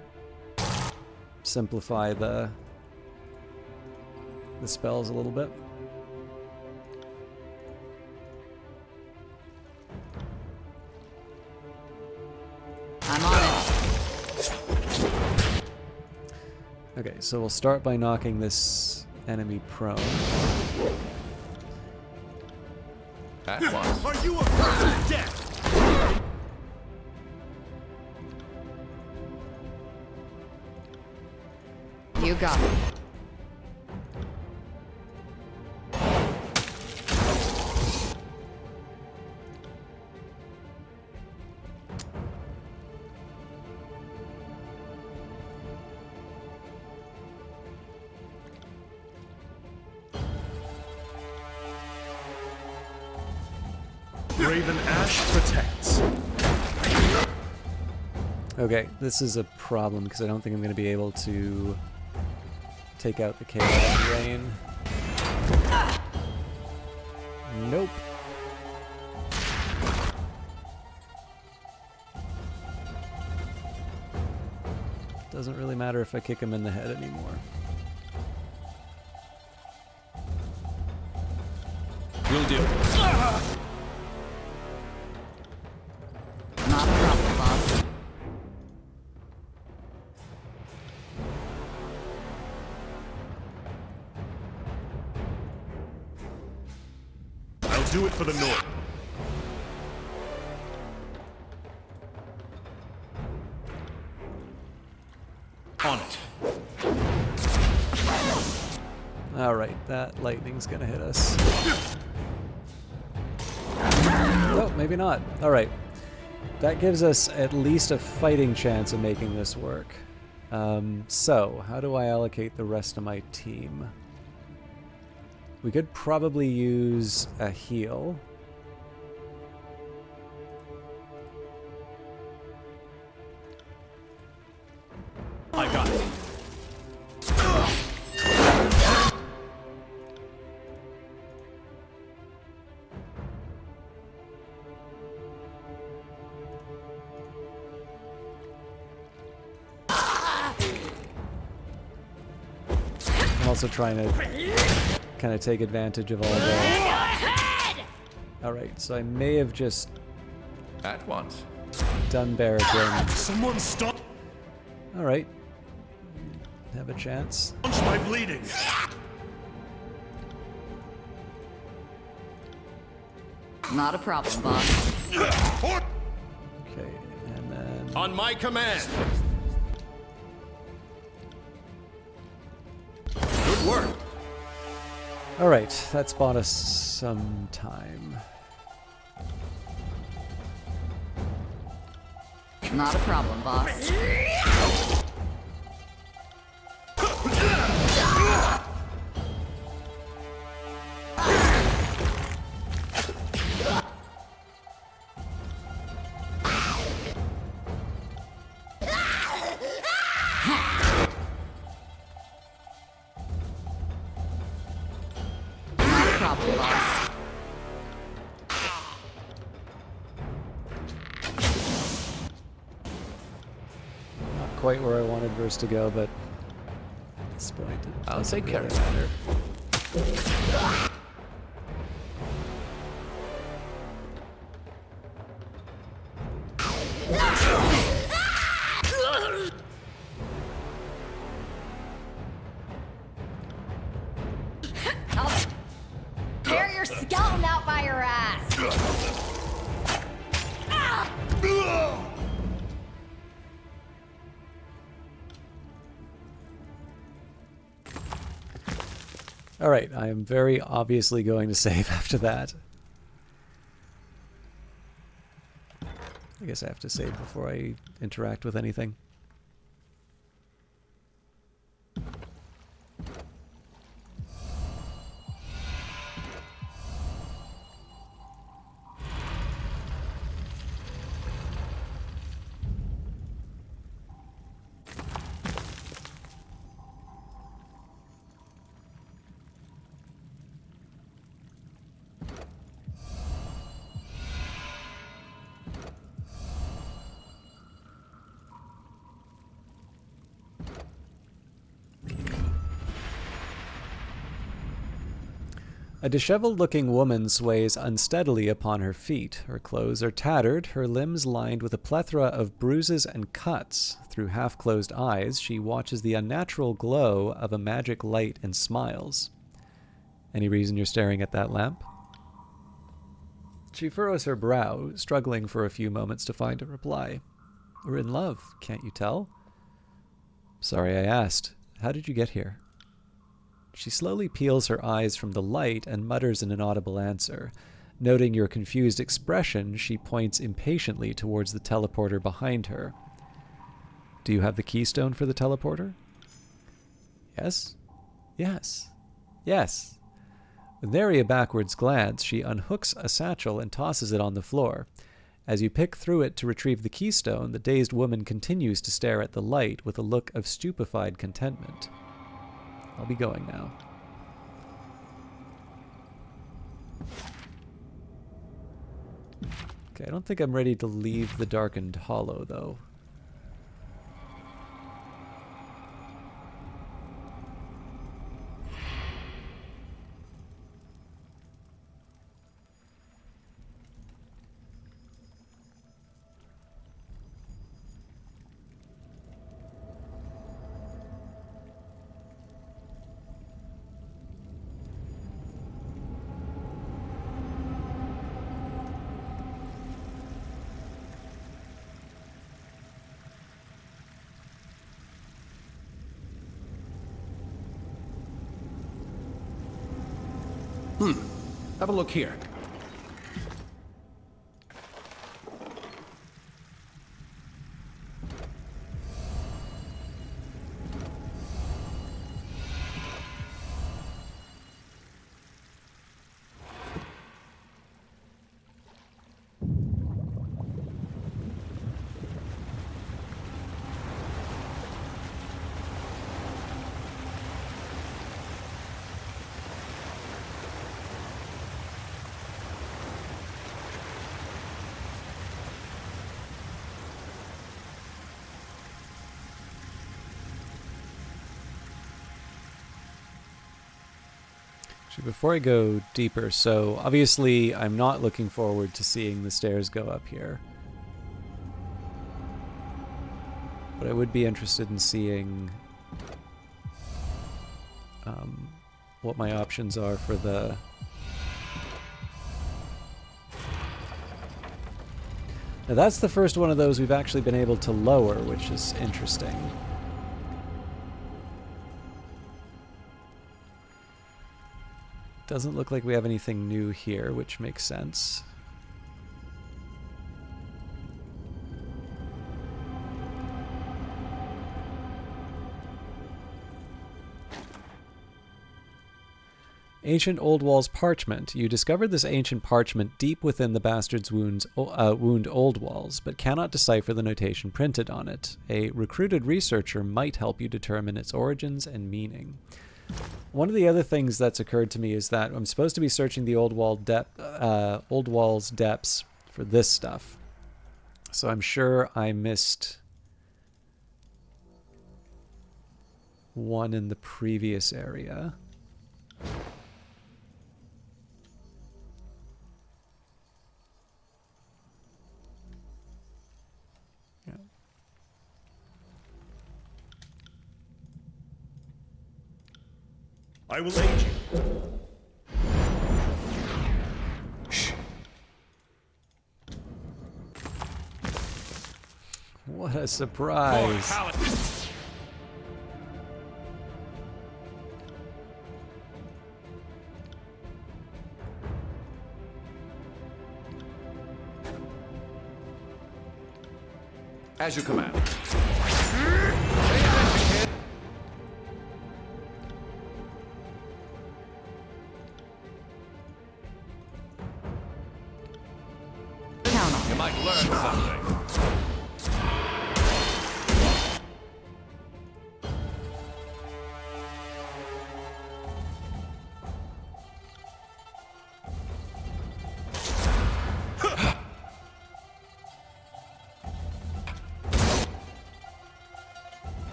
simplify the spells a little bit. I'm on it. Okay, so we'll start by knocking this enemy prone. At once. Are you afraid of death? You got it. Raven Ash protects. Okay, this is a problem because I don't think I'm going to be able to take out the Chaos Rain. Nope. Doesn't really matter if I kick him in the head anymore. Will do. Not a problem, boss. I'll do it for the North. On it. Alright, that lightning's gonna hit us. Oh, maybe not. Alright. That gives us at least a fighting chance of making this work. So, how do I allocate the rest of my team? We could probably use a heal. I got it. I'm also trying to kind of take advantage of all the... Alright, so I may have just At once. done barricade. Someone stop! Alright. Have a chance. Punch my bleeding! Not a problem, boss. Okay, and then... On my command. Good work. All right, that's bought us some time. Not a problem, boss. Not a problem, boss. Not quite where I wanted Verse to go, but at this point, I'll take care of matter. I'll tear your skeleton out by your ass. All right, I am very obviously going to save after that. I guess I have to save before I interact with anything. A disheveled-looking woman sways unsteadily upon her feet. Her clothes are tattered, her limbs lined with a plethora of bruises and cuts. Through half-closed eyes, she watches the unnatural glow of a magic light and smiles. Any reason you're staring at that lamp? She furrows her brow, struggling for a few moments to find a reply. We're in love, can't you tell? Sorry I asked. How did you get here? She slowly peels her eyes from the light and mutters an inaudible answer. Noting your confused expression, she points impatiently towards the teleporter behind her. Do you have the keystone for the teleporter? Yes? Yes. Yes. With nary a backwards glance, she unhooks a satchel and tosses it on the floor. As you pick through it to retrieve the keystone, the dazed woman continues to stare at the light with a look of stupefied contentment. I'll be going now. Okay, I don't think I'm ready to leave the darkened hollow, though. Have a look here. Before I go deeper, so obviously I'm not looking forward to seeing the stairs go up here. But I would be interested in seeing what my options are for the Now that's the first one of those we've actually been able to lower, which is interesting. Doesn't look like we have anything new here, which makes sense. Ancient Oldwalls parchment. You discovered this ancient parchment deep within the bastard's wound Oldwalls, but cannot decipher the notation printed on it. A recruited researcher might help you determine its origins and meaning. One of the other things that's occurred to me is that I'm supposed to be searching the Oldwalls depths for this stuff. So I'm sure I missed one in the previous area. I will aid you. Shh. What a surprise. As you command. You might learn something.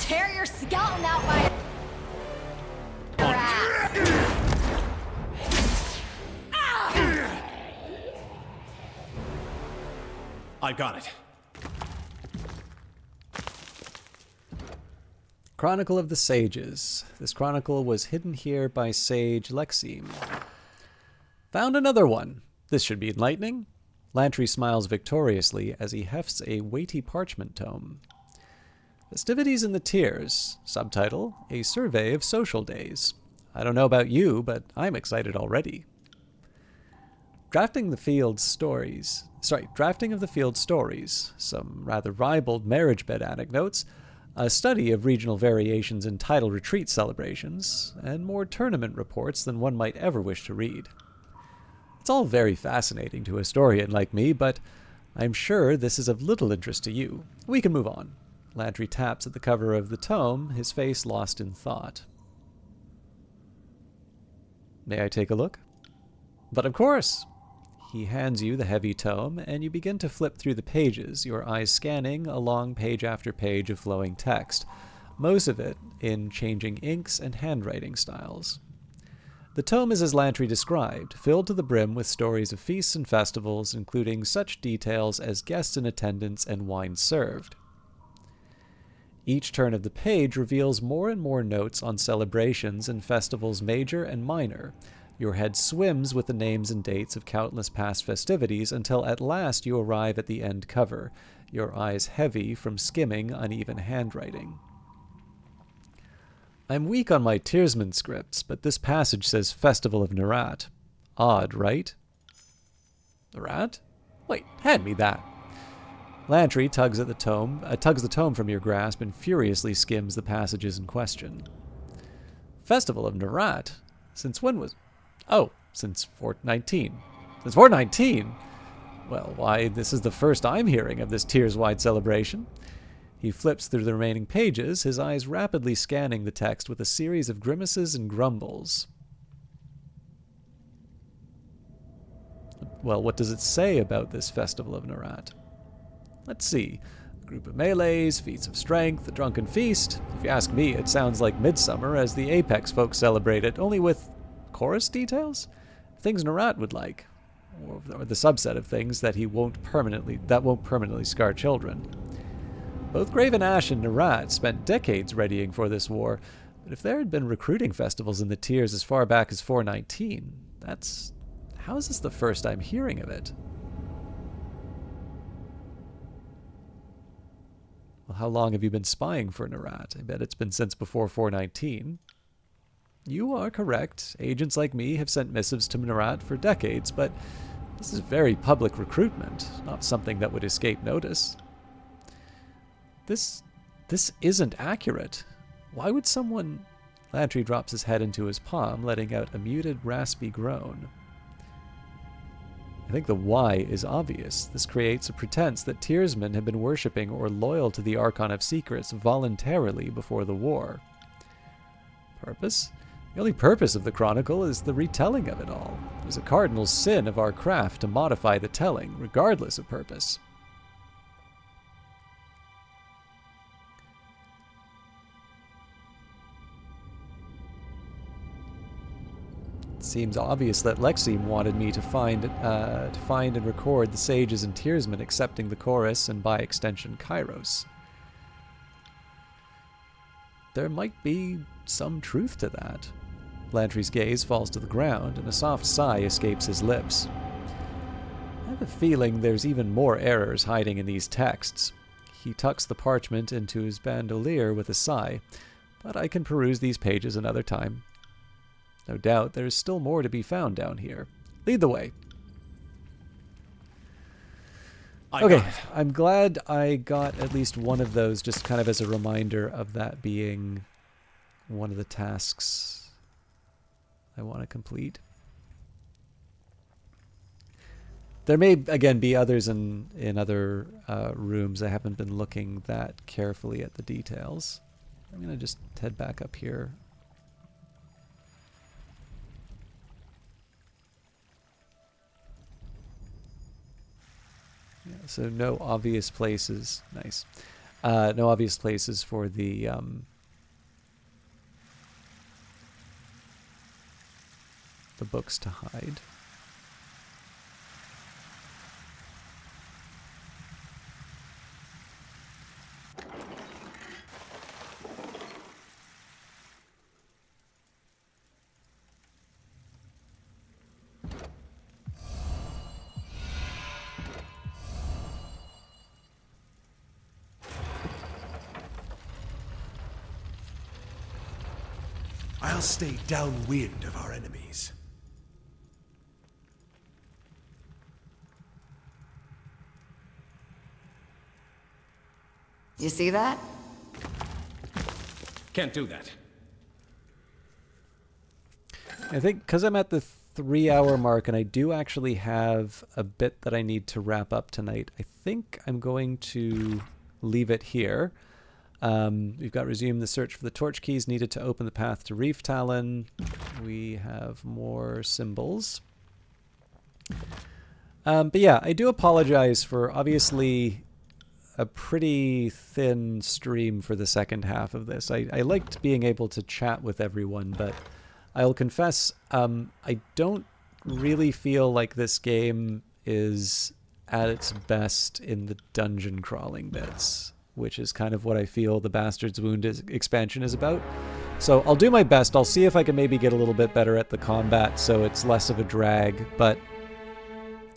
Tear your skeleton out by your ass. I got it. Chronicle of the Sages. This chronicle was hidden here by Sage Lexime. Found another one. This should be enlightening. Lantry smiles victoriously as he hefts a weighty parchment tome. Festivities in the Tiers. Subtitle, A Survey of Social Days. I don't know about you, but I'm excited already. Drafting of the Field Stories. Some rather ribald marriage bed anecdotes. A study of regional variations in tidal retreat celebrations. And more tournament reports than one might ever wish to read. It's all very fascinating to a historian like me, but I'm sure this is of little interest to you. We can move on. Lantry taps at the cover of the tome, his face lost in thought. May I take a look? But of course! He hands you the heavy tome, and you begin to flip through the pages, your eyes scanning along page after page of flowing text, most of it in changing inks and handwriting styles. The tome is as Lantry described, filled to the brim with stories of feasts and festivals, including such details as guests in attendance and wine served. Each turn of the page reveals more and more notes on celebrations and festivals major and minor. Your head swims with the names and dates of countless past festivities until at last you arrive at the end cover, your eyes heavy from skimming uneven handwriting. I'm weak on my Tiersman scripts, but this passage says Festival of Nerat. Odd, right? Nerat? Wait, hand me that. Lantry tugs the tome from your grasp and furiously skims the passages in question. Festival of Nerat? Since when was... Oh, since 419. Since 419? Well, why, this is the first I'm hearing of this tiers-wide celebration. He flips through the remaining pages, his eyes rapidly scanning the text with a series of grimaces and grumbles. well, what does it say about this festival of Narat? Let's see. A group of melees, feats of strength, a drunken feast. If you ask me, it sounds like Midsummer as the Apex folks celebrate it, only with chorus details? Things Narat would like. Or the subset of things that won't permanently scar children. Both Graven Ash and Narat spent decades readying for this war, but if there had been recruiting festivals in the tiers as far back as 419, how is this the first I'm hearing of it? Well, how long have you been spying for Narat? I bet it's been since before 419. You are correct. Agents like me have sent missives to Narat for decades, but this is very public recruitment, not something that would escape notice. This isn't accurate. Why would someone... Lantry drops his head into his palm, letting out a muted, raspy groan. I think the why is obvious. This creates a pretense that Tiersmen have been worshipping or loyal to the Archon of Secrets voluntarily before the war. Purpose? The only purpose of the Chronicle is the retelling of it all. It is a cardinal sin of our craft to modify the telling, regardless of purpose. It seems obvious that Lexime wanted me to find and record the sages and Tiersmen accepting the chorus and by extension Kairos. There might be some truth to that. Lantry's gaze falls to the ground, and a soft sigh escapes his lips. I have a feeling there's even more errors hiding in these texts. He tucks the parchment into his bandolier with a sigh, but I can peruse these pages another time. No doubt there's still more to be found down here. Lead the way. Okay, I'm glad I got at least one of those, just kind of as a reminder of that being one of the tasks I want to complete. There may, again, be others in other rooms. I haven't been looking that carefully at the details. I'm going to just head back up here. Yeah, so no obvious places. Nice. No obvious places for the books to hide. I'll stay downwind of our enemies. You see that? Can't do that. I think because I'm at the 3-hour mark and I do actually have a bit that I need to wrap up tonight, I think I'm going to leave it here. We've got resume the search for the torch keys needed to open the path to Reef Talon. We have more symbols. But yeah, I do apologize for obviously a pretty thin stream for the second half of this. I liked being able to chat with everyone, but I'll confess, I don't really feel like this game is at its best in the dungeon crawling bits, which is kind of what I feel the Bastard's Wound expansion is about. So I'll do my best. I'll see if I can maybe get a little bit better at the combat so it's less of a drag, but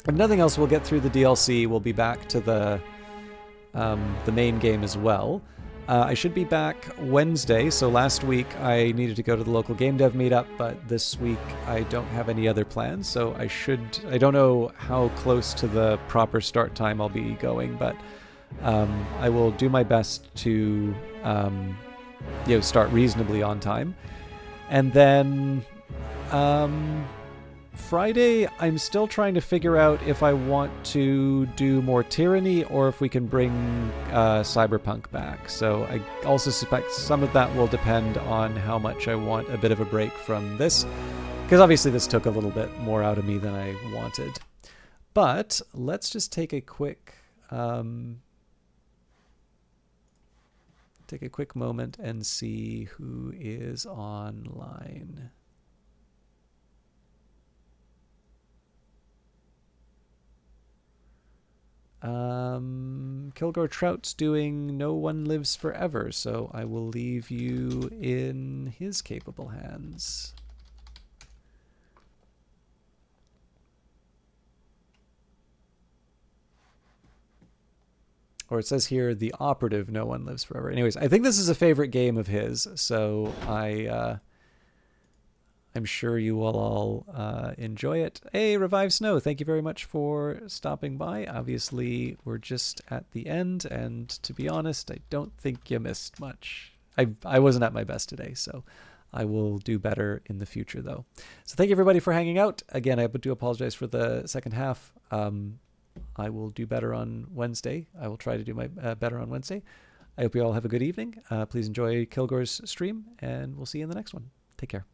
if nothing else, we'll get through the DLC. We'll be back to the main game as well. I should be back Wednesday, so last week I needed to go to the local game dev meetup, but this week I don't have any other plans, so I don't know how close to the proper start time I'll be going, but I will do my best to start reasonably on time. And then Friday, I'm still trying to figure out if I want to do more Tyranny or if we can bring Cyberpunk back. So I also suspect some of that will depend on how much I want a bit of a break from this, because obviously this took a little bit more out of me than I wanted. But let's just take a quick moment and see who is online. Kilgore Trout's doing No One Lives Forever, so I will leave you in his capable hands. Or it says here, the operative No One Lives Forever. Anyways, I think this is a favorite game of his, so I'm sure you will all enjoy it. Hey, Revive Snow, thank you very much for stopping by. Obviously, we're just at the end, and to be honest, I don't think you missed much. I wasn't at my best today, so I will do better in the future, though. So thank you, everybody, for hanging out. Again, I do apologize for the second half. I will do better on Wednesday. I will try to do my better on Wednesday. I hope you all have a good evening. Please enjoy Kilgore's stream, and we'll see you in the next one. Take care.